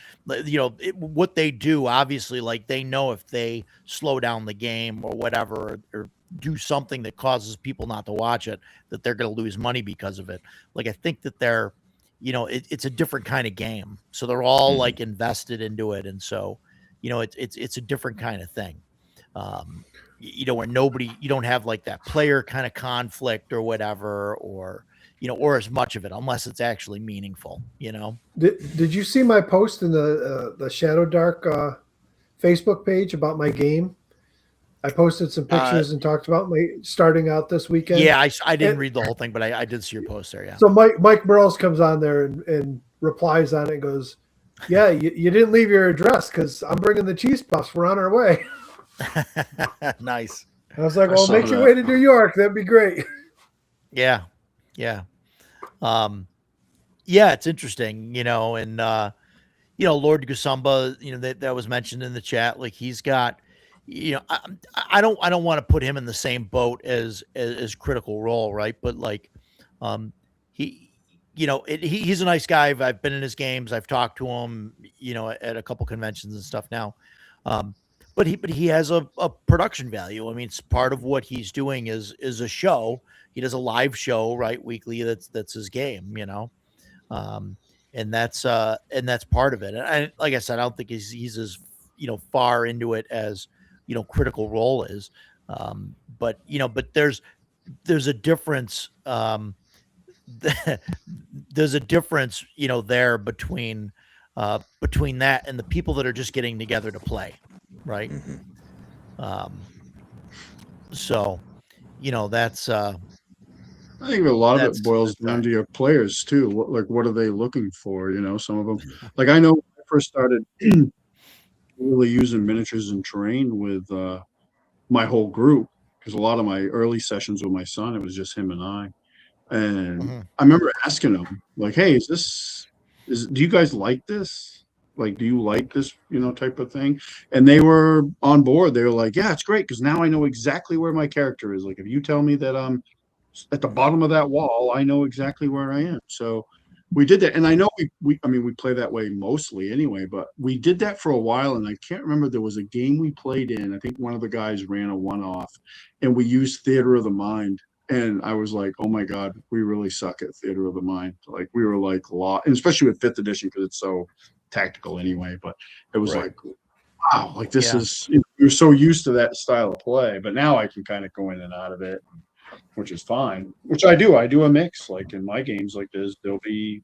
what they do, obviously, like, they know if they slow down the game or whatever, or do something that causes people not to watch it, that they're going to lose money because of it. Like, I think that they're, it's a different kind of game. So they're all like invested into it. And so, it's a different kind of thing. Where you don't have like that player kind of conflict or whatever, or or as much of it, unless it's actually meaningful. Did you see my post in the Shadow Dark Facebook page about my game? I posted some pictures and talked about my starting out this weekend. Yeah, I didn't read the whole thing, but I did see your post there. Yeah. So Mike Burrows comes on there and replies on it and goes, "Yeah, you didn't leave your address because I'm bringing the cheese puffs. We're on our way." Nice. I was like, "Well, make your way to New York. That'd be great." Yeah. Yeah, it's interesting, and Lord Gusumba, that was mentioned in the chat. Like he's got, I don't want to put him in the same boat as Critical Role, right? But like, he, he's a nice guy. I've been in his games. I've talked to him, at a couple conventions and stuff now. But he has a production value. I mean, it's part of what he's doing is a show. He does a live show, right, weekly. That's his game, and that's part of it. And like I said, I don't think he's as far into it as Critical Role is. But there's a difference. There's a difference, there between that and the people that are just getting together to play, right? So, that's. I think a lot of it boils down to your players too. What are they looking for? Some of them, like I know when I first started really using miniatures and terrain with my whole group, because a lot of my early sessions with my son, it was just him and I. And I remember asking him, like, "Hey, do you guys like this? Like, do you like this, type of thing?" And they were on board. They were like, "Yeah, it's great because now I know exactly where my character is. Like, if you tell me that I'm at the bottom of that wall, I know exactly where I am." So we did that. And I know we play that way mostly anyway, but we did that for a while. And I can't remember, there was a game we played in. I think one of the guys ran a one-off and we used Theater of the Mind. And I was like, oh my God, we really suck at Theater of the Mind. Like we were like, and especially with 5th edition, because it's so tactical anyway, but it was like, wow, like this is, you're so used to that style of play, but now I can kind of go in and out of it, which is fine, which I do a mix. Like in my games like this, there'll be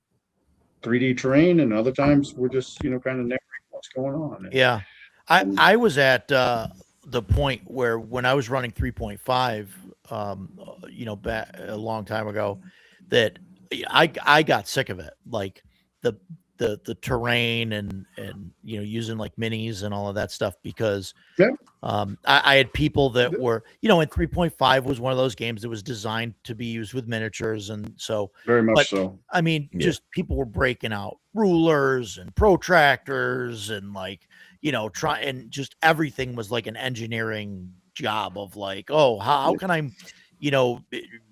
3D terrain and other times we're just kind of narrating what's going on. Yeah, I was at the point where when I was running 3.5 back a long time ago, that I got sick of it, like the terrain and using like minis and all of that stuff, because I had people that were, and 3.5 was one of those games that was designed to be used with miniatures. And so very much so. I mean, just people were breaking out rulers and protractors and like, and just everything was like an engineering job of like, oh, how can I,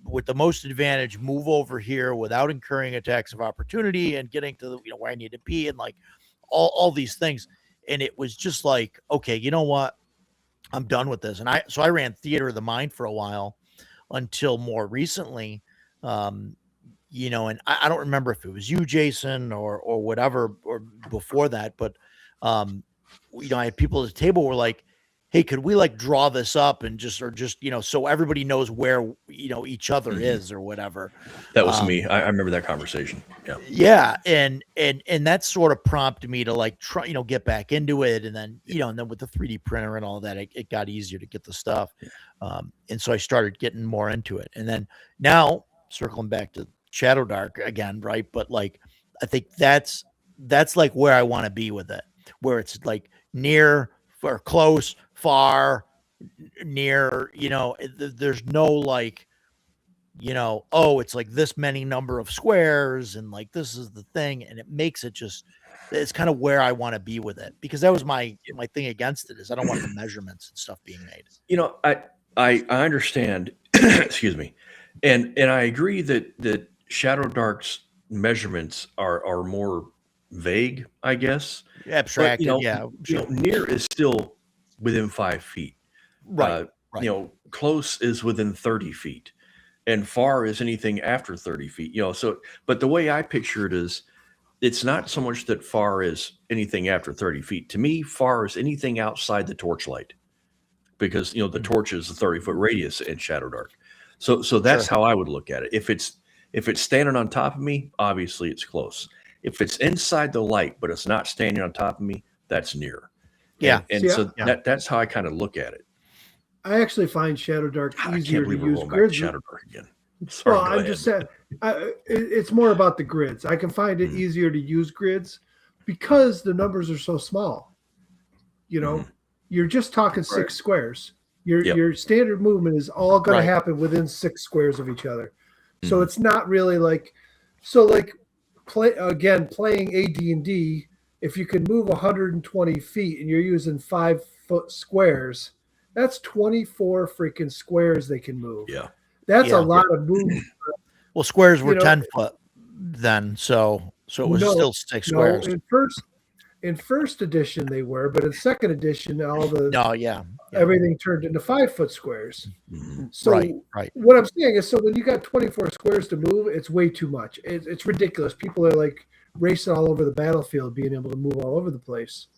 with the most advantage, move over here without incurring attacks of opportunity and getting to the, where I need to be, and like all these things. And it was just like, okay, you know what? I'm done with this. And I ran Theater of the Mind for a while until more recently, and I don't remember if it was you, Jason, or whatever, or before that, but I had people at the table were like, hey, could we like draw this up and just so everybody knows where each other is or whatever. That was me. I remember that conversation. Yeah, and that sort of prompted me to like try get back into it, and then and then with the 3D printer and all that, it got easier to get the stuff, and so I started getting more into it, and then now circling back to Shadow Dark again, right? But like I think that's like where I want to be with it, where it's like near or close, far, near, there's no like, oh, it's like this many number of squares and like this is the thing, and it makes it just, it's kind of where I want to be with it, because that was my thing against it, is I don't want the measurements and stuff being made. I understand, excuse me, and I agree that Shadow Dark's measurements are more vague, I guess. Abstracted, but, near is still within 5 feet. Right. Close is within 30 feet, and far is anything after 30 feet. So, but the way I picture it is, it's not so much that far is anything after 30 feet. To me, far is anything outside the torchlight, because the torch is a 30-foot radius in Shadow Dark. So that's Sure. how I would look at it. If it's standing on top of me, obviously it's close. If it's inside the light but it's not standing on top of me, that's near. Yeah. And See, so yeah. that's how I kind of look at it. I actually find Shadow Dark God, I easier can't to believe we're use going back to grids. Shadow Dark again. Sorry, Well, go I'm ahead. just saying, it's more about the grids. I can find it easier to use grids because the numbers are so small. You're just talking 6 squares. Your standard movement is all going to happen within 6 squares of each other. So it's not really like, playing AD&D, if you can move 120 feet and you're using 5-foot squares, that's 24 freaking squares they can move. Yeah. That's a lot of movement. Well, squares were 10 foot then, so it was still 6 squares. In first edition they were, but in second edition everything turned into 5-foot squares. So right. what I'm saying is, so when you got 24 squares to move, it's way too much. It's ridiculous. People are like racing all over the battlefield, being able to move all over the place.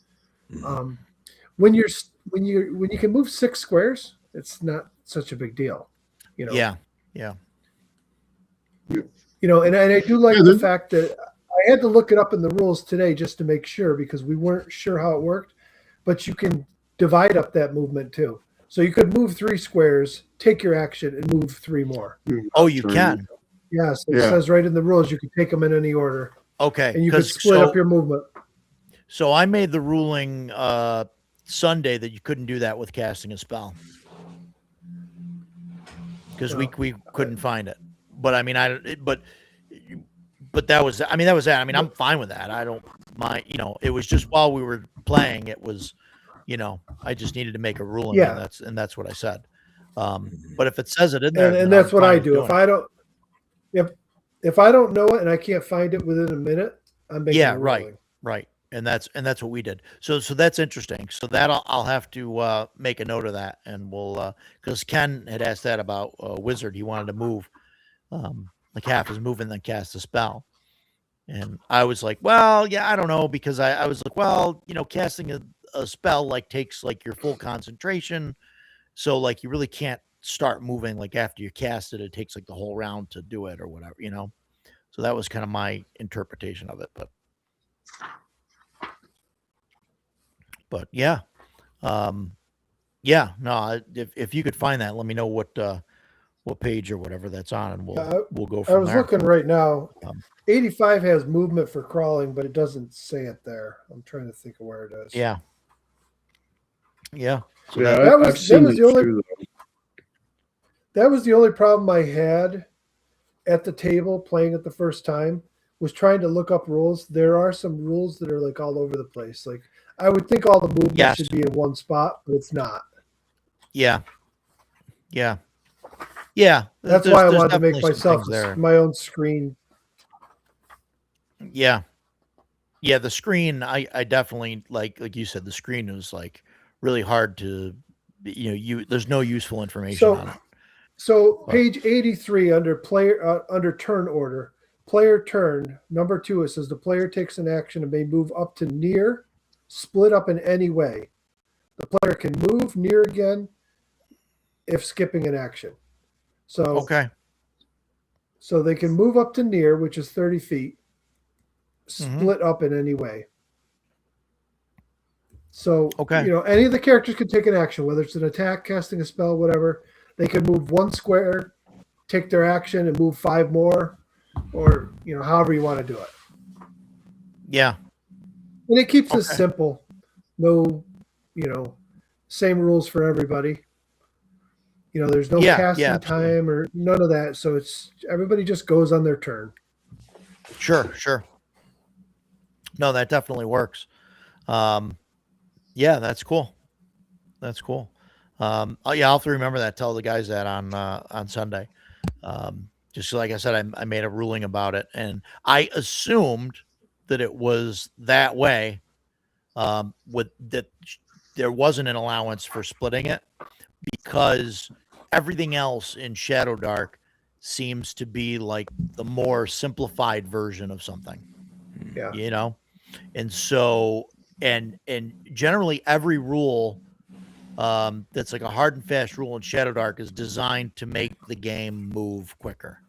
When you can move 6 squares, it's not such a big deal. Yeah. And I do like the fact that I had to look it up in the rules today just to make sure, because we weren't sure how it worked, but you can divide up that movement too. So you could move 3 squares, take your action, and move 3 more. Oh, you can? Yes, it says right in the rules you can take them in any order. Okay. And you can split up your movement. So I made the ruling Sunday that you couldn't do that with casting a spell, because we couldn't find it. But I mean, but that was that. I'm fine with that. I don't mind. It was just while we were playing, it was, I just needed to make a ruling. Yeah. And that's what I said. But if it says it in there, and that's what I do. If I don't know it and I can't find it within a minute, I'm making a ruling. Right. And that's what we did. So that's interesting. So that I'll have to make a note of that, and we'll because Ken had asked that about Wizard. He wanted to move like half his movement, then cast a spell. And I was like, well, yeah, I don't know, because I was like, well, casting a spell like takes like your full concentration. So like you really can't start moving like after you cast it. It takes like the whole round to do it or whatever, So that was kind of my interpretation of it. But yeah. No, if you could find that, let me know what page or whatever that's on, and we'll go from there. I was looking right now. 85 has movement for crawling, but it doesn't say it there. I'm trying to think of where it is. Yeah. So that was the only problem I had at the table playing it the first time, was trying to look up rules. There are some rules that are like all over the place. Like I would think all the movement should be in one spot, but it's not. Yeah. That's why I wanted to make myself my own screen. Yeah. The screen, I definitely like you said, the screen was like really hard to, there's no useful information on it. So page 83 under turn order, player turn, number 2, it says the player takes an action and may move up to near, split up in any way. The player can move near again if skipping an action. So they can move up to near, which is 30 feet, split up in any way. So, any of the characters can take an action, whether it's an attack, casting a spell, whatever. They can move 1 square, take their action, and move 5 more, or, however you want to do it. Yeah. And it keeps it simple. No, same rules for everybody. There's no casting time or none of that. So everybody just goes on their turn. Sure. No, that definitely works. That's cool. I'll have to remember that. Tell the guys that on Sunday. Just like I said, I made a ruling about it, and I assumed that it was that way. With that, there wasn't an allowance for splitting it, because everything else in Shadow Dark seems to be like the more simplified version of something. Yeah. you know, and so and generally every rule that's like a hard and fast rule in Shadow Dark is designed to make the game move quicker.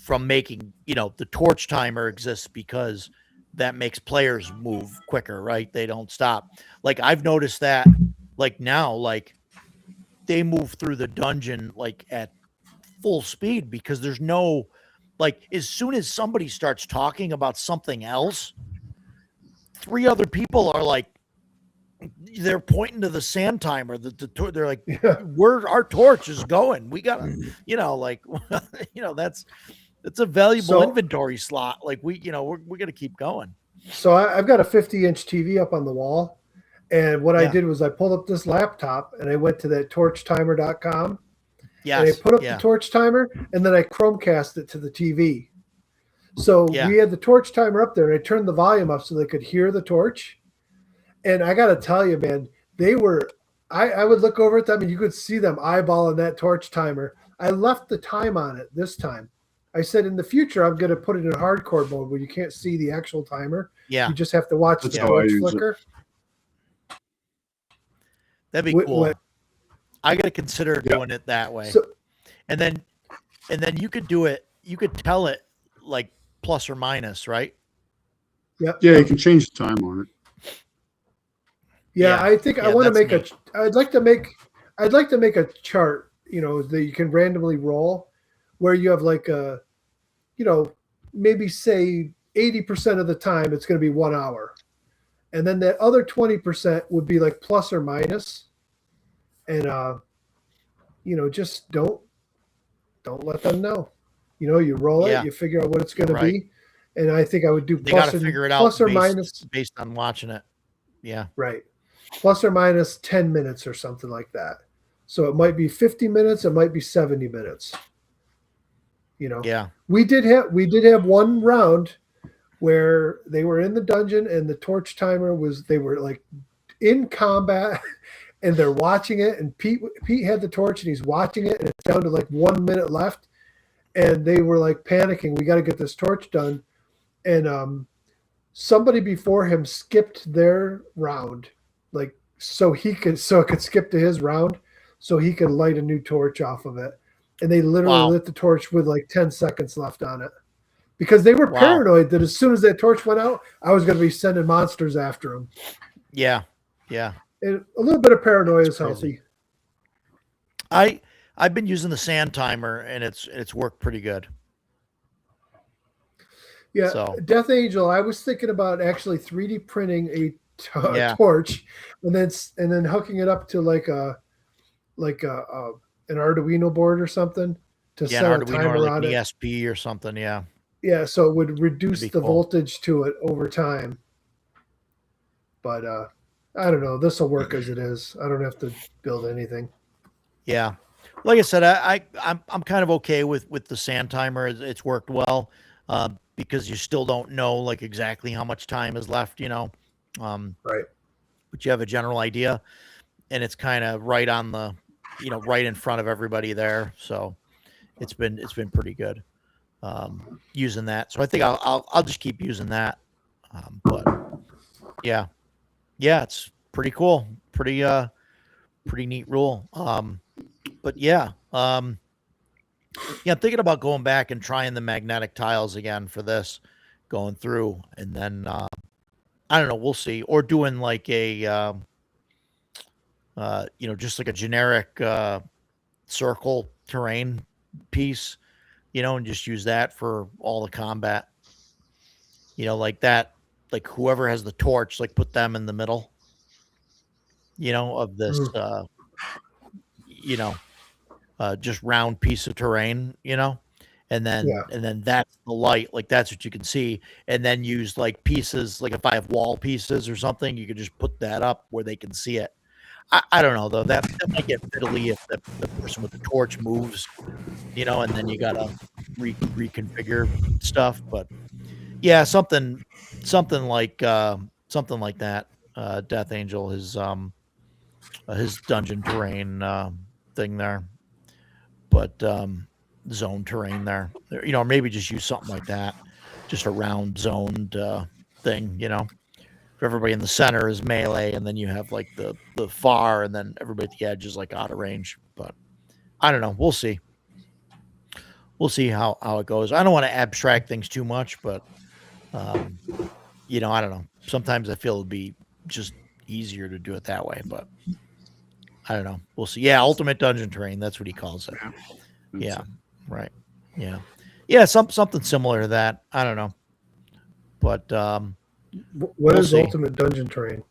From making, the torch timer exists because that makes players move quicker, right? They don't stop. Like I've noticed that, like now, like they move through the dungeon like at full speed because there's no, like, as soon as somebody starts talking about something else, three other people are like, they're pointing to the sand timer. They're like, Yeah. our torch is going. We gotta, like, that's a valuable inventory slot. Like we're gonna keep going. So I've got a 50-inch TV up on the wall, and what I did was I pulled up this laptop and I went to that torchtimer.com. Yes. And I put up the torch timer, and then I Chromecast it to the TV. So we had the torch timer up there, and I turned the volume up so they could hear the torch. And I got to tell you, man, they were – I would look over at them, and you could see them eyeballing that torch timer. I left the time on it this time. I said in the future, I'm going to put it in hardcore mode where you can't see the actual timer. Yeah. You just have to watch the torch flicker. That'd be cool. I got to consider doing it that way. So, and then you could do it. You could tell it like plus or minus, right? Yep. Yeah, you can change the time on it. Yeah, I think I want to make neat. I'd like to make a chart, that you can randomly roll where you have like a, maybe say 80% of the time it's going to be 1 hour. And then that other 20% would be like plus or minus. And, just don't let them know. You roll it, you figure out what it's going to be. And I think I would do plus or minus based on watching it. Yeah. Right. Plus or minus 10 minutes or something like that. So it might be 50 minutes. It might be 70 minutes. Yeah. We did have one round where they were in the dungeon and the torch timer they were like in combat and they're watching it. And Pete had the torch and he's watching it and it's down to like 1 minute left. And they were like panicking. We got to get this torch done. And somebody before him skipped their round, like so it could skip to his round, so he could light a new torch off of it. And they literally lit the torch with like 10 seconds left on it, because they were paranoid that as soon as that torch went out, I was going to be sending monsters after them. Yeah. And a little bit of paranoia is healthy. I've been using the sand timer and it's worked pretty good. Yeah, so. Death Angel, I was thinking about actually 3D printing a torch and then hooking it up to like an Arduino board or something to set a timer or like on an it. ESP or something, yeah. Yeah, so it would reduce the voltage to it over time. But I don't know. This will work as it is. I don't have to build anything. Yeah. Like I said, I'm kind of okay with the sand timer. It's worked well. Because you still don't know like exactly how much time is left, right. But you have a general idea, and it's kind of right on the, right in front of everybody there. So it's been pretty good using that. So I think I'll just keep using that. But yeah, it's pretty cool. Pretty neat rule. But yeah. Yeah, I'm thinking about going back and trying the magnetic tiles again for this, going through, and then I don't know, we'll see, or doing like a just like a generic circle terrain piece, and just use that for all the combat. Like that, like whoever has the torch, like put them in the middle, of this, just round piece of terrain, and then that's the light, like that's what you can see, and then use like pieces, like if I have wall pieces or something, you could just put that up where they can see it. I don't know though, that might get fiddly if the person with the torch moves, and then you gotta reconfigure stuff. But yeah, something like that. Death Angel, his dungeon terrain thing there. But zone terrain there, maybe just use something like that. just a round zoned thing, you know. For everybody in the center is melee, and then you have like the far, and then everybody at the edge is like out of range. But I don't know. We'll see. We'll see how it goes. I don't want to abstract things too much, but you know, I don't know. Sometimes I feel it'd be just easier to do it that way, but I don't know. We'll see. Yeah, ultimate dungeon terrain. That's what he calls it. Yeah, right. Yeah, yeah. Something similar to that. I don't know, but What we'll is see. ultimate dungeon terrain?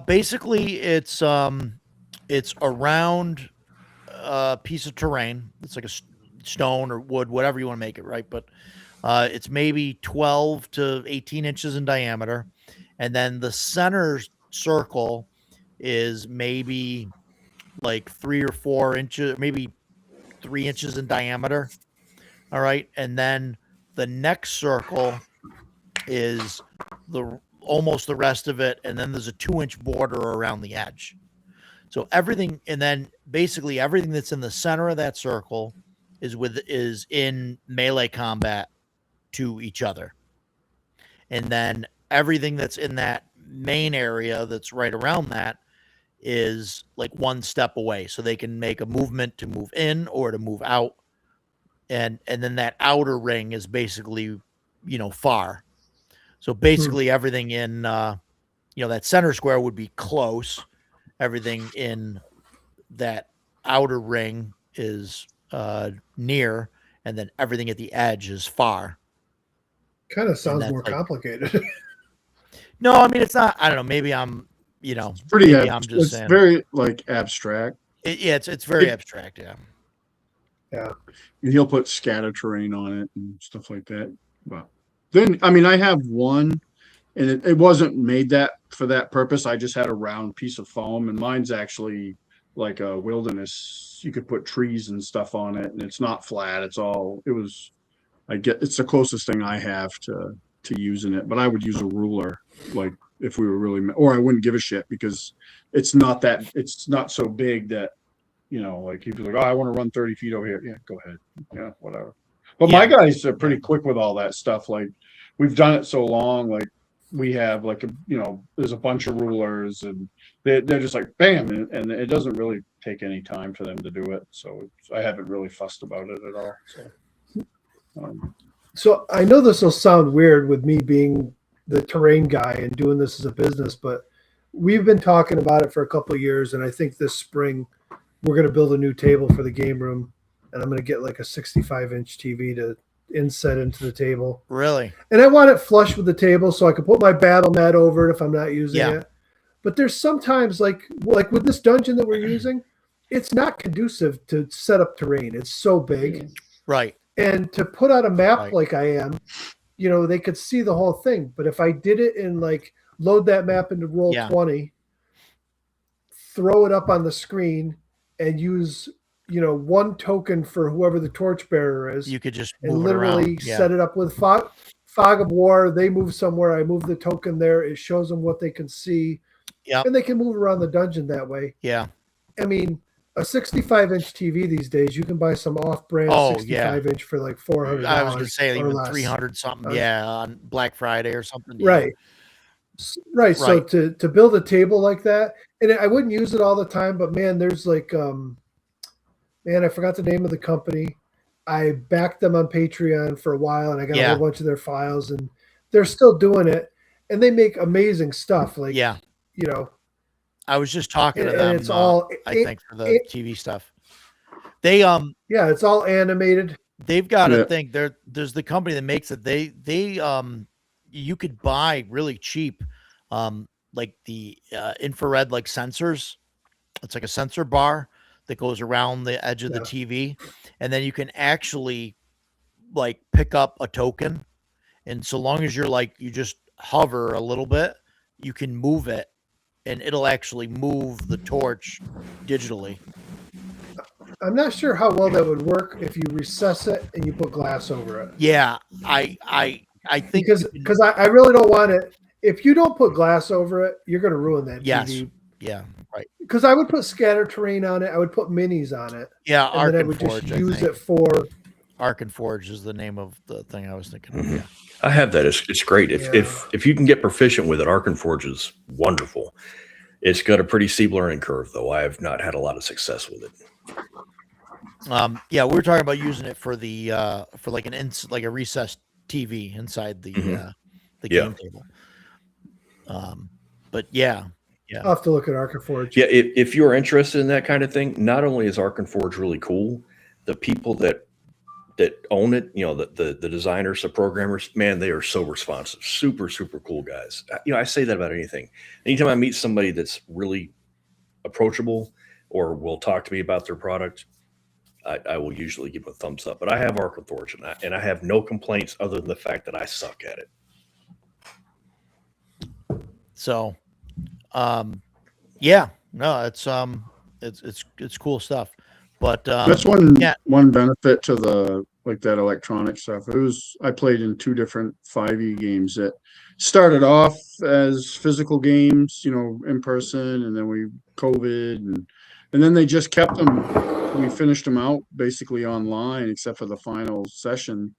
Basically, it's around a piece of terrain. It's like a stone or wood, whatever you want to make it, right? But it's maybe 12 to 18 inches in diameter, and then the center circle is maybe like 3 or 4 inches, maybe 3 inches in diameter. All right, and then the next circle is almost the rest of it, and then there's a 2-inch border around the edge. So everything, and then basically everything that's in the center of that circle is in melee combat to each other, and then everything that's in that main area that's right around that is like one step away, so they can make a movement to move in or to move out, and then that outer ring is basically, you know, far. So basically everything in you know, that center square would be close. Everything in that outer ring is near, and then everything at the edge is far. Kind of sounds more like, complicated. No, I mean, it's not. I don't know. Maybe I'm, you know, It's pretty. maybe I'm just it's saying. very like abstract. Yeah, it's very abstract. Yeah. Yeah. And he'll put scatter terrain on it and stuff like that. But then, I mean, I have one, and it wasn't made that for that purpose. I just had a round piece of foam, and mine's actually like a wilderness. You could put trees and stuff on it, and it's not flat. It's the closest thing I have to using it. But I would use a ruler, like if we were really, or I wouldn't give a shit because it's not so big that, you know, like people are like, oh, I want to run 30 feet over here. Yeah, go ahead. Yeah, whatever. But my guys are pretty quick with all that stuff. Like we've done it so long, like we have like there's a bunch of rulers, and they're just like bam, and it doesn't really take any time for them to do it. So I haven't really fussed about it at all. So, So I know this will sound weird with me being the terrain guy and doing this as a business, but we've been talking about it for a couple of years, and I think this spring we're going to build a new table for the game room, and I'm going to get like a 65-inch TV to inset into the table. Really? And I want it flush with the table so I can put my battle mat over it if I'm not using it. But there's sometimes like with this dungeon that we're using, it's not conducive to set up terrain. It's so big. Right. And to put out a map like I am, you know, they could see the whole thing. But if I did it in like load that map into Roll20, throw it up on the screen, and use, you know, one token for whoever the torchbearer is, you could just and literally set it up with fog of war. They move somewhere. I move the token there. It shows them what they can see. Yeah. And they can move around the dungeon that way. Yeah. I mean, a 65-inch TV these days, you can buy some off-brand 65-inch for like $400. I was going to say even less. 300 something. On Black Friday or something. Right. Right. So to build a table like that, and I wouldn't use it all the time, but man, there's like, I forgot the name of the company. I backed them on Patreon for a while, and I got a whole bunch of their files, and they're still doing it, and they make amazing stuff. Like, you know, I was just talking to them. And it's all, I think, for the TV stuff. They it's all animated. They've got a thing. There's the company that makes it. They you could buy really cheap, like the infrared like sensors. It's like a sensor bar that goes around the edge of the TV, and then you can actually like pick up a token, and so long as you're like you just hover a little bit, you can move it, and it'll actually move the torch digitally. I'm not sure how well that would work if you recess it and you put glass over it. Yeah, I think because I really don't want it. If you don't put glass over it, you're going to ruin that TV. Yeah, right. Because I would put scatter terrain on it. I would put minis on it. Yeah, and then I would just use it for Arkenforge is the name of the thing I was thinking of. Yeah. I have that. It's great. If you can get proficient with it, Arkenforge is wonderful. It's got a pretty steep learning curve, though. I have not had a lot of success with it. Yeah, we were talking about using it for the for like like a recessed TV inside the game table. But yeah. I'll have to look at Arkenforge. Yeah, if you're interested in that kind of thing, not only is Arkenforge really cool, the people that own it, the designers, the programmers, man, they are so responsive. Super, super cool guys. I say that about anything. Anytime I meet somebody that's really approachable or will talk to me about their product, I will usually give them a thumbs up. But I have Arkenforge, and I have no complaints other than the fact that I suck at it. So, yeah, no, it's cool stuff. But that's one benefit to that electronic stuff. I played in 2 different 5e games that started off as physical games, in person, and then COVID, and then they just kept them. We finished them out basically online, except for the final session.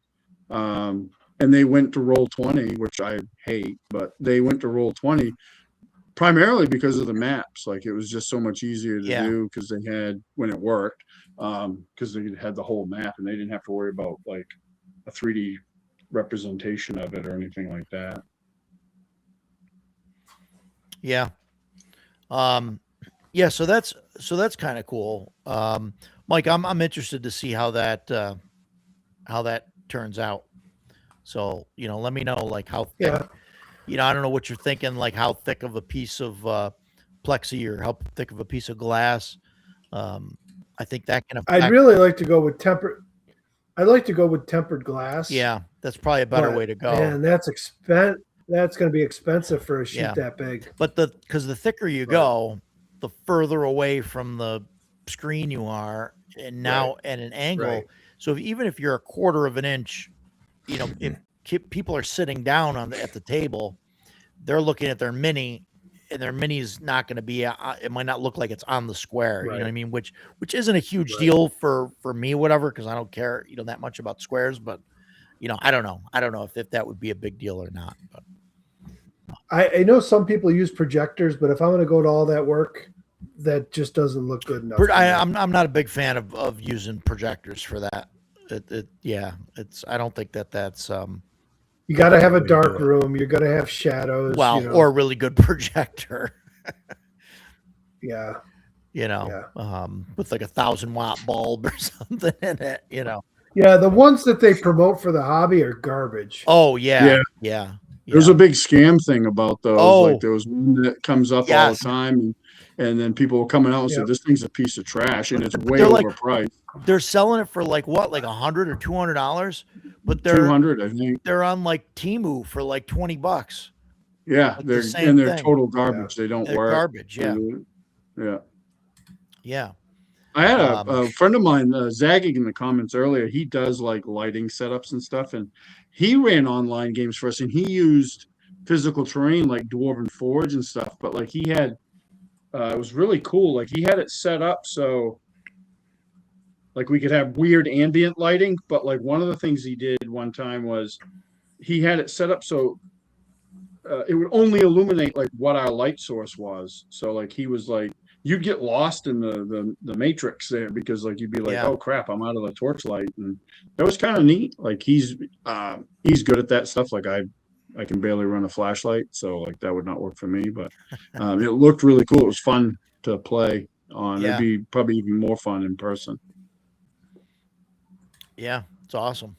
And they went to Roll20, which I hate, but they went to Roll20 primarily because of the maps. Like, it was just so much easier to do because they had, when it worked, because they had the whole map and they didn't have to worry about like a 3D representation of it or anything like that. Yeah. Yeah. So that's kind of cool. Mike, I'm interested to see how that turns out. So, let me know like how thick, I don't know what you're thinking, like how thick of a piece of plexi or how thick of a piece of glass. I think that can affect. I'd really like to go with tempered. I'd like to go with tempered glass. Yeah, that's probably a better way to go. And that's That's going to be expensive for a sheet that big. But because the thicker you go, the further away from the screen you are, and now at an angle. Right. So even if you're a quarter of an inch, if people are sitting down at the table, they're looking at their mini, and their mini is not going to be. It might not look like it's on the square. Right. You know what I mean? Which isn't a huge deal for me, whatever, because I don't care that much about squares. But I don't know. I don't know if that would be a big deal or not. But I know some people use projectors, but if I'm going to go to all that work, that just doesn't look good enough. I'm not a big fan of using projectors for that. I don't think that's you got to have a dark room. You're going to have shadows. Well, or a really good projector. Yeah. With like 1,000-watt bulb or something in it. Yeah, the ones that they promote for the hobby are garbage. Oh yeah. There's a big scam thing about those. Like there was one that comes up all the time, and then people are coming out and say this thing's a piece of trash and it's way overpriced. They're selling it for like what, like $100 or $200, but they're 200, I think. They're on like Temu for like $20. Yeah, like they're total garbage. They don't work. Garbage. Yeah. I had a friend of mine, zagging in the comments earlier. He does like lighting setups and stuff, and he ran online games for us, and he used physical terrain like Dwarven Forge and stuff. But like he had, it was really cool. Like he had it set up so like we could have weird ambient lighting. But like one of the things he did one time was he had it set up so it would only illuminate like what our light source was. So like he was like, you'd get lost in the matrix there because like you'd be like, oh crap, I'm out of the torchlight, and that was kind of neat. Like he's good at that stuff. Like I can barely run a flashlight, so like that would not work for me. But it looked really cool. It was fun to play on. It'd be probably even more fun in person. Yeah, it's awesome.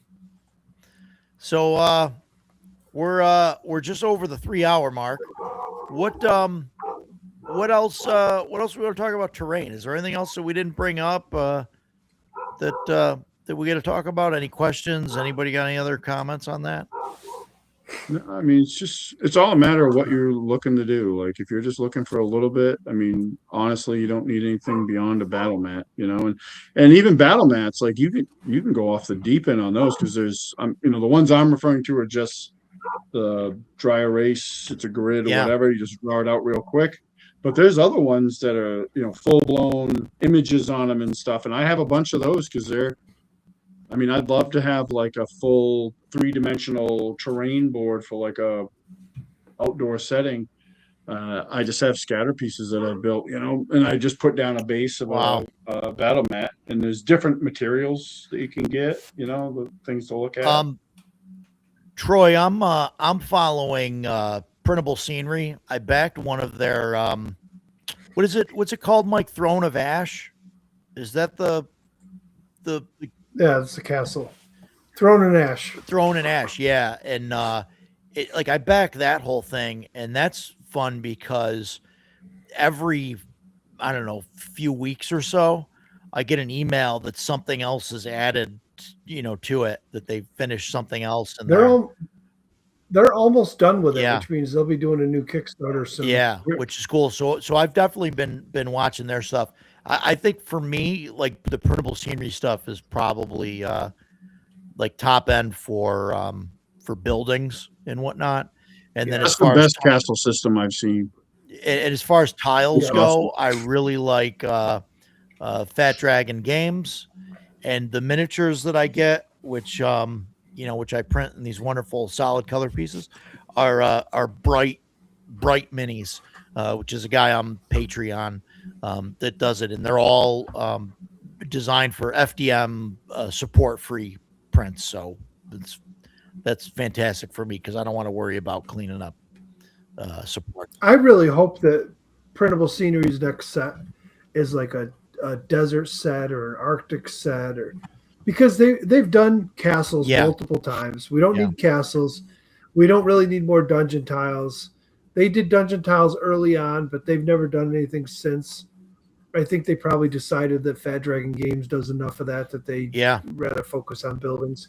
So we're just over the 3-hour mark. What else we want to talk about terrain? Is there anything else that we didn't bring up that we got to talk about? Any questions? Anybody got any other comments on that? I mean, it's all a matter of what you're looking to do. Like if you're just looking for a little bit, I mean, honestly, you don't need anything beyond a battle mat, and even battle mats, like you can go off the deep end on those because there's, the ones I'm referring to are just the dry erase. It's a grid or whatever. You just draw it out real quick. But there's other ones that are, full blown images on them and stuff. And I have a bunch of those because they're I mean, I'd love to have like a full 3-dimensional terrain board for like a outdoor setting. I just have scatter pieces that I've built, and I just put down a base of Wow. a battle mat, and there's different materials that you can get, the things to look at. Troy, I'm following Printable Scenery. I backed one of their what's it called, Mike? Throne of Ash? Is that the Yeah, it's the castle. Throne and Ash. Throne and Ash? Yeah, and I back that whole thing, and that's fun because every, I don't know, few weeks or so, I get an email that something else is added, to it, that they finished something else in there. They're almost done with it, Yeah. which means they'll be doing a new Kickstarter soon. Yeah, which is cool. So I've definitely been watching their stuff. I think for me, like the Printable Scenery stuff is probably like top end for buildings and whatnot. And then That's as the far best as castle system I've seen. and as far as tiles Yeah. go, I really like Fat Dragon Games, and the miniatures that I get, which which I print in these wonderful solid color pieces, are bright minis, which is a guy on Patreon that does it, and they're all designed for FDM support free prints. So that's fantastic for me because I don't want to worry about cleaning up support. I really hope that Printable Scenery's next set is like a desert set or an Arctic set, or because they've done castles multiple times. We don't need castles. We don't really need more dungeon tiles. They did dungeon tiles early on, but they've never done anything since. I think they probably decided that Fat Dragon Games does enough of that they rather focus on buildings.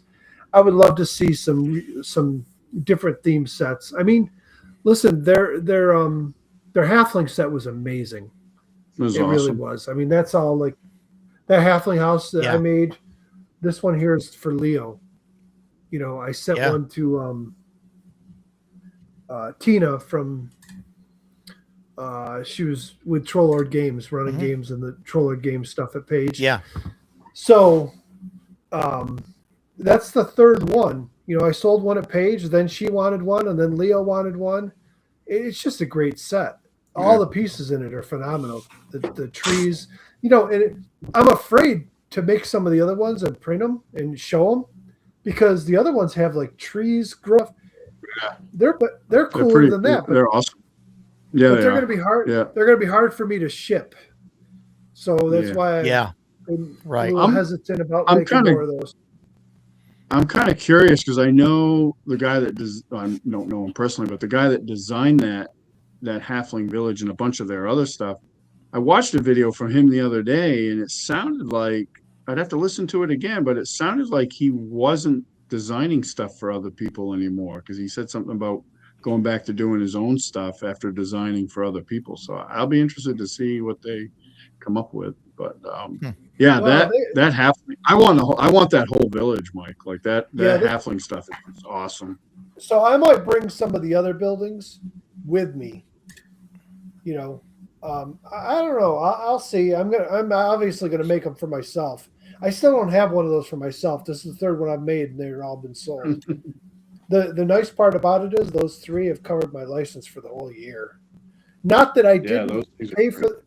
I would love to see some different theme sets. I mean, listen, their halfling set was amazing. It was awesome. Really was. I mean, that's all like that halfling house that I made. This one here is for Leo. I sent one to Tina from she was with Trollord Games, running games and the Trollord Games stuff at Page. Yeah. So that's the third one. I sold one at Page, then she wanted one, and then Leo wanted one. It's just a great set. All the pieces in it are phenomenal. The trees, and I'm afraid to make some of the other ones and print them and show them because the other ones have like trees grow. They're cooler than that. But they're awesome. Yeah, but they're going to be hard. Yeah. They're going to be hard for me to ship. So that's why I'm a little hesitant about making more of those. I'm kind of curious because I know the guy that does. I don't know him personally, but the guy that designed that halfling village and a bunch of their other stuff. I watched a video from him the other day, and it sounded like I'd have to listen to it again, but it sounded like he wasn't designing stuff for other people anymore because he said something about going back to doing his own stuff after designing for other people. So I'll be interested to see what they come up with. But that halfling, I want that whole village, Mike. Like that halfling stuff is awesome. So I might bring some of the other buildings with me. I don't know. I'll see. I'm obviously gonna make them for myself. I still don't have one of those for myself. This is the third one I've made, and they've all been sold. The nice part about it is those 3 have covered my license for the whole year. Not that I didn't pay for.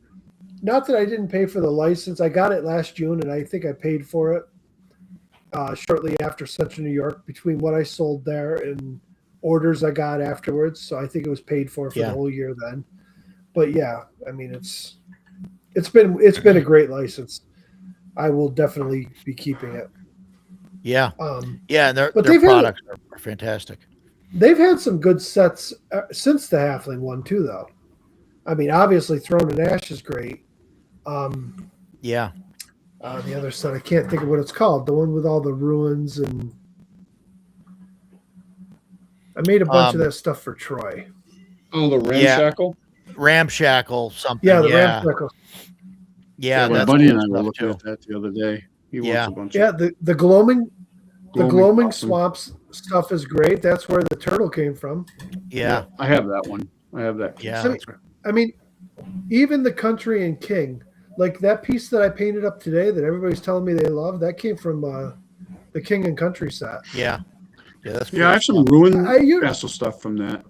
Not that I didn't pay for the license. I got it last June, and I think I paid for it shortly after Central New York between what I sold there and orders I got afterwards. So I think it was paid for the whole year then. But yeah, I mean it's been a great license. I will definitely be keeping it. Yeah. And their products are fantastic. They've had some good sets since the Halfling one too, though. I mean, obviously Throne and Ash is great. The other set, I can't think of what it's called. The one with all the ruins, and I made a bunch of that stuff for Troy. Oh, the Ramshackle? Ramshackle something. Yeah, the Ramshackle. Yeah, my buddy and I were looking at that the other day. He wants a bunch of the gloaming awesome. swamps stuff is great. That's where the turtle came from. Yeah. I have that one. I have that. Yeah. I mean, even the Country and King, like that piece that I painted up today that everybody's telling me they love, that came from the King and Country set. Yeah. Yeah, that's Yeah, I have some stuff. ruin castle stuff from that.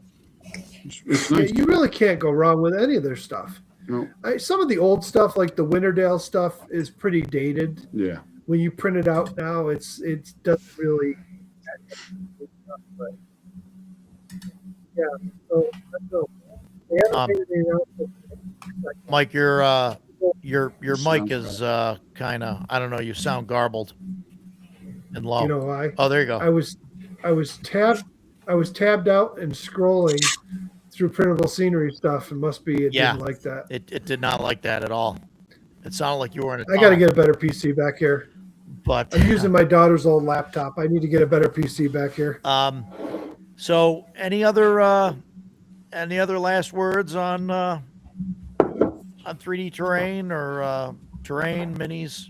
It's nice. Yeah, you really can't go wrong with any of their stuff. No. Some of the old stuff, like the Winterdale stuff, is pretty dated. Yeah. When you print it out now, it doesn't really. But yeah, so they haven't painted anything else. Mike, your mic Sounds is kind of, I don't know, you sound garbled and low. You know why? Oh, there you go. I was tabbed out and scrolling through printable scenery stuff, and must be it Yeah. didn't like that. It did not like that at all. It sounded like you were in a I got to get a better PC back here. but I'm using my daughter's old laptop. I need to get a better PC back here. So any other last words on 3D terrain or terrain minis?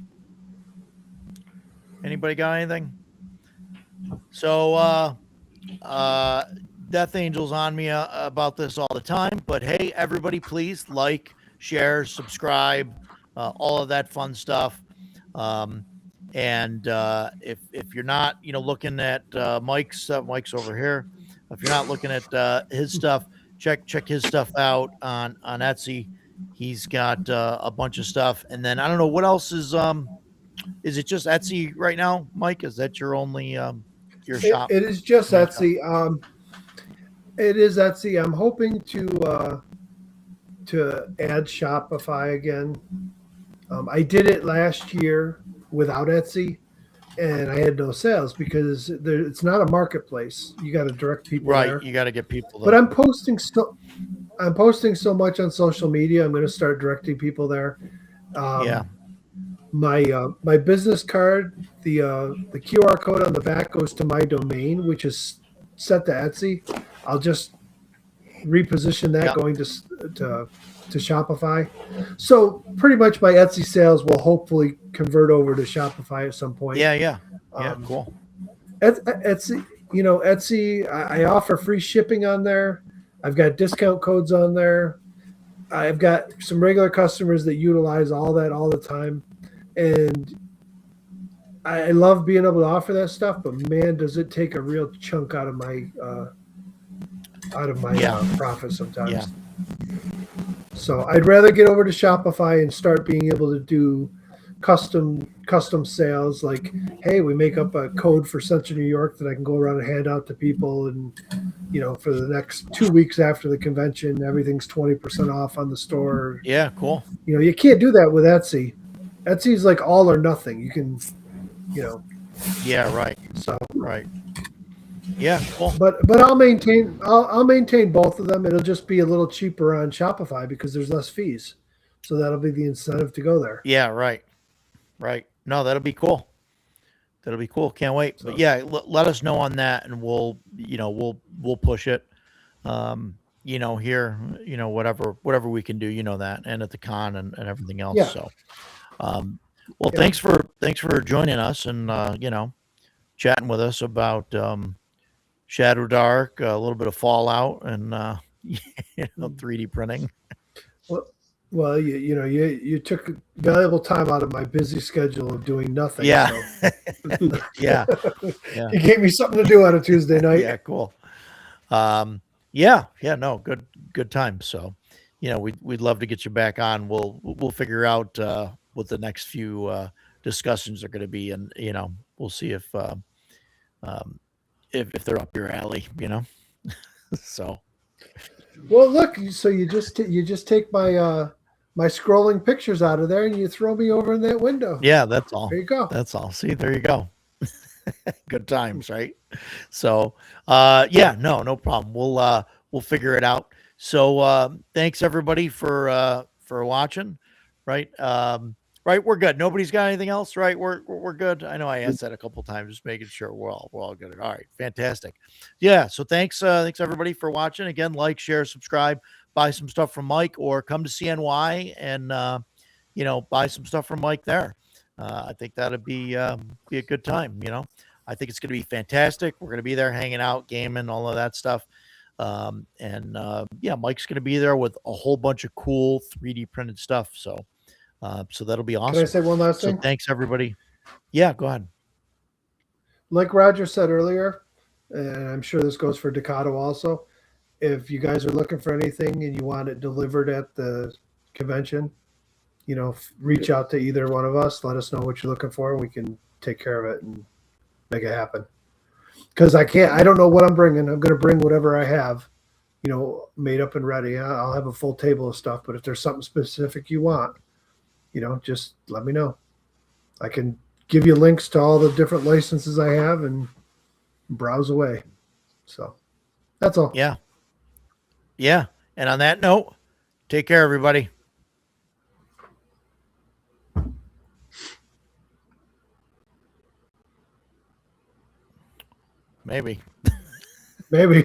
Anybody got anything? So Death Angel's on me about this all the time, but hey, everybody, please like, share, subscribe, all of that fun stuff. And if you're not, looking at Mike's over here, if you're not looking at his stuff, check his stuff out on Etsy. He's got a bunch of stuff, and then I don't know what else is it just Etsy right now, Mike? Is that your only your shop? It is just Etsy. It is Etsy. I'm hoping to add Shopify again. I did it last year without Etsy, and I had no sales because it's not a marketplace. You got to direct people there. You got to get people there. But I'm posting so much on social media. I'm going to start directing people there. Yeah. My business card, the QR code on the back goes to my domain, which is set to Etsy. I'll just reposition that going to Shopify. So pretty much my Etsy sales will hopefully convert over to Shopify at some point. Yeah, cool. Etsy, Etsy, I offer free shipping on there. I've got discount codes on there. I've got some regular customers that utilize all that all the time. And I love being able to offer that stuff, but man, does it take a real chunk out of my profit sometimes. Yeah. So I'd rather get over to Shopify and start being able to do custom sales. Like, hey, we make up a code for Central New York that I can go around and hand out to people, and for the next 2 weeks after the convention, everything's 20% off on the store. Yeah, cool. You can't do that with Etsy. Etsy is like all or nothing. You can, Yeah, right. So right. Yeah, cool. But I'll maintain both of them. It'll just be a little cheaper on Shopify because there's less fees. So that'll be the incentive to go there. Yeah, right. Right. No, that'll be cool. That'll be cool. Can't wait. So. But yeah, let us know on that, and we'll push it. Here, whatever we can do, that, and at the con and everything else. Yeah. So, thanks for joining us and chatting with us about Shadow Dark, a little bit of Fallout, and 3D printing. Well, you took valuable time out of my busy schedule of doing nothing. Yeah. So. Yeah. You gave me something to do on a Tuesday night. Yeah, cool. No, good time. So, we'd love to get you back on. We'll figure out what the next few discussions are going to be, and we'll see if they're up your alley. So. Well, look. So you just take my scrolling pictures out of there, and you throw me over in that window. Yeah, that's all. There you go. That's all. See, there you go. Good times, right? So, no problem. We'll figure it out. So, thanks everybody for watching. Right. Right. We're good. Nobody's got anything else, right? We're good. I know I asked that a couple of times, just making sure we're all good. All right. Fantastic. Yeah. So thanks everybody for watching. Again, like, share, subscribe, buy some stuff from Mike, or come to CNY and, buy some stuff from Mike there. I think that'd be a good time. I think it's going to be fantastic. We're going to be there hanging out, gaming, all of that stuff. Mike's going to be there with a whole bunch of cool 3D printed stuff. So that'll be awesome. Can I say one last thing? So thanks everybody. Yeah, go ahead. like Roger said earlier, and I'm sure this goes for Ducato also. If you guys are looking for anything and you want it delivered at the convention, reach out to either one of us. Let us know what you're looking for, and we can take care of it and make it happen. Because I don't know what I'm bringing. I'm going to bring whatever I have, made up and ready. I'll have a full table of stuff, but if there's something specific you want, just let me know. I can give you links to all the different licenses I have and browse away. So that's all. Yeah. Yeah. And on that note, take care, everybody. Maybe. Maybe.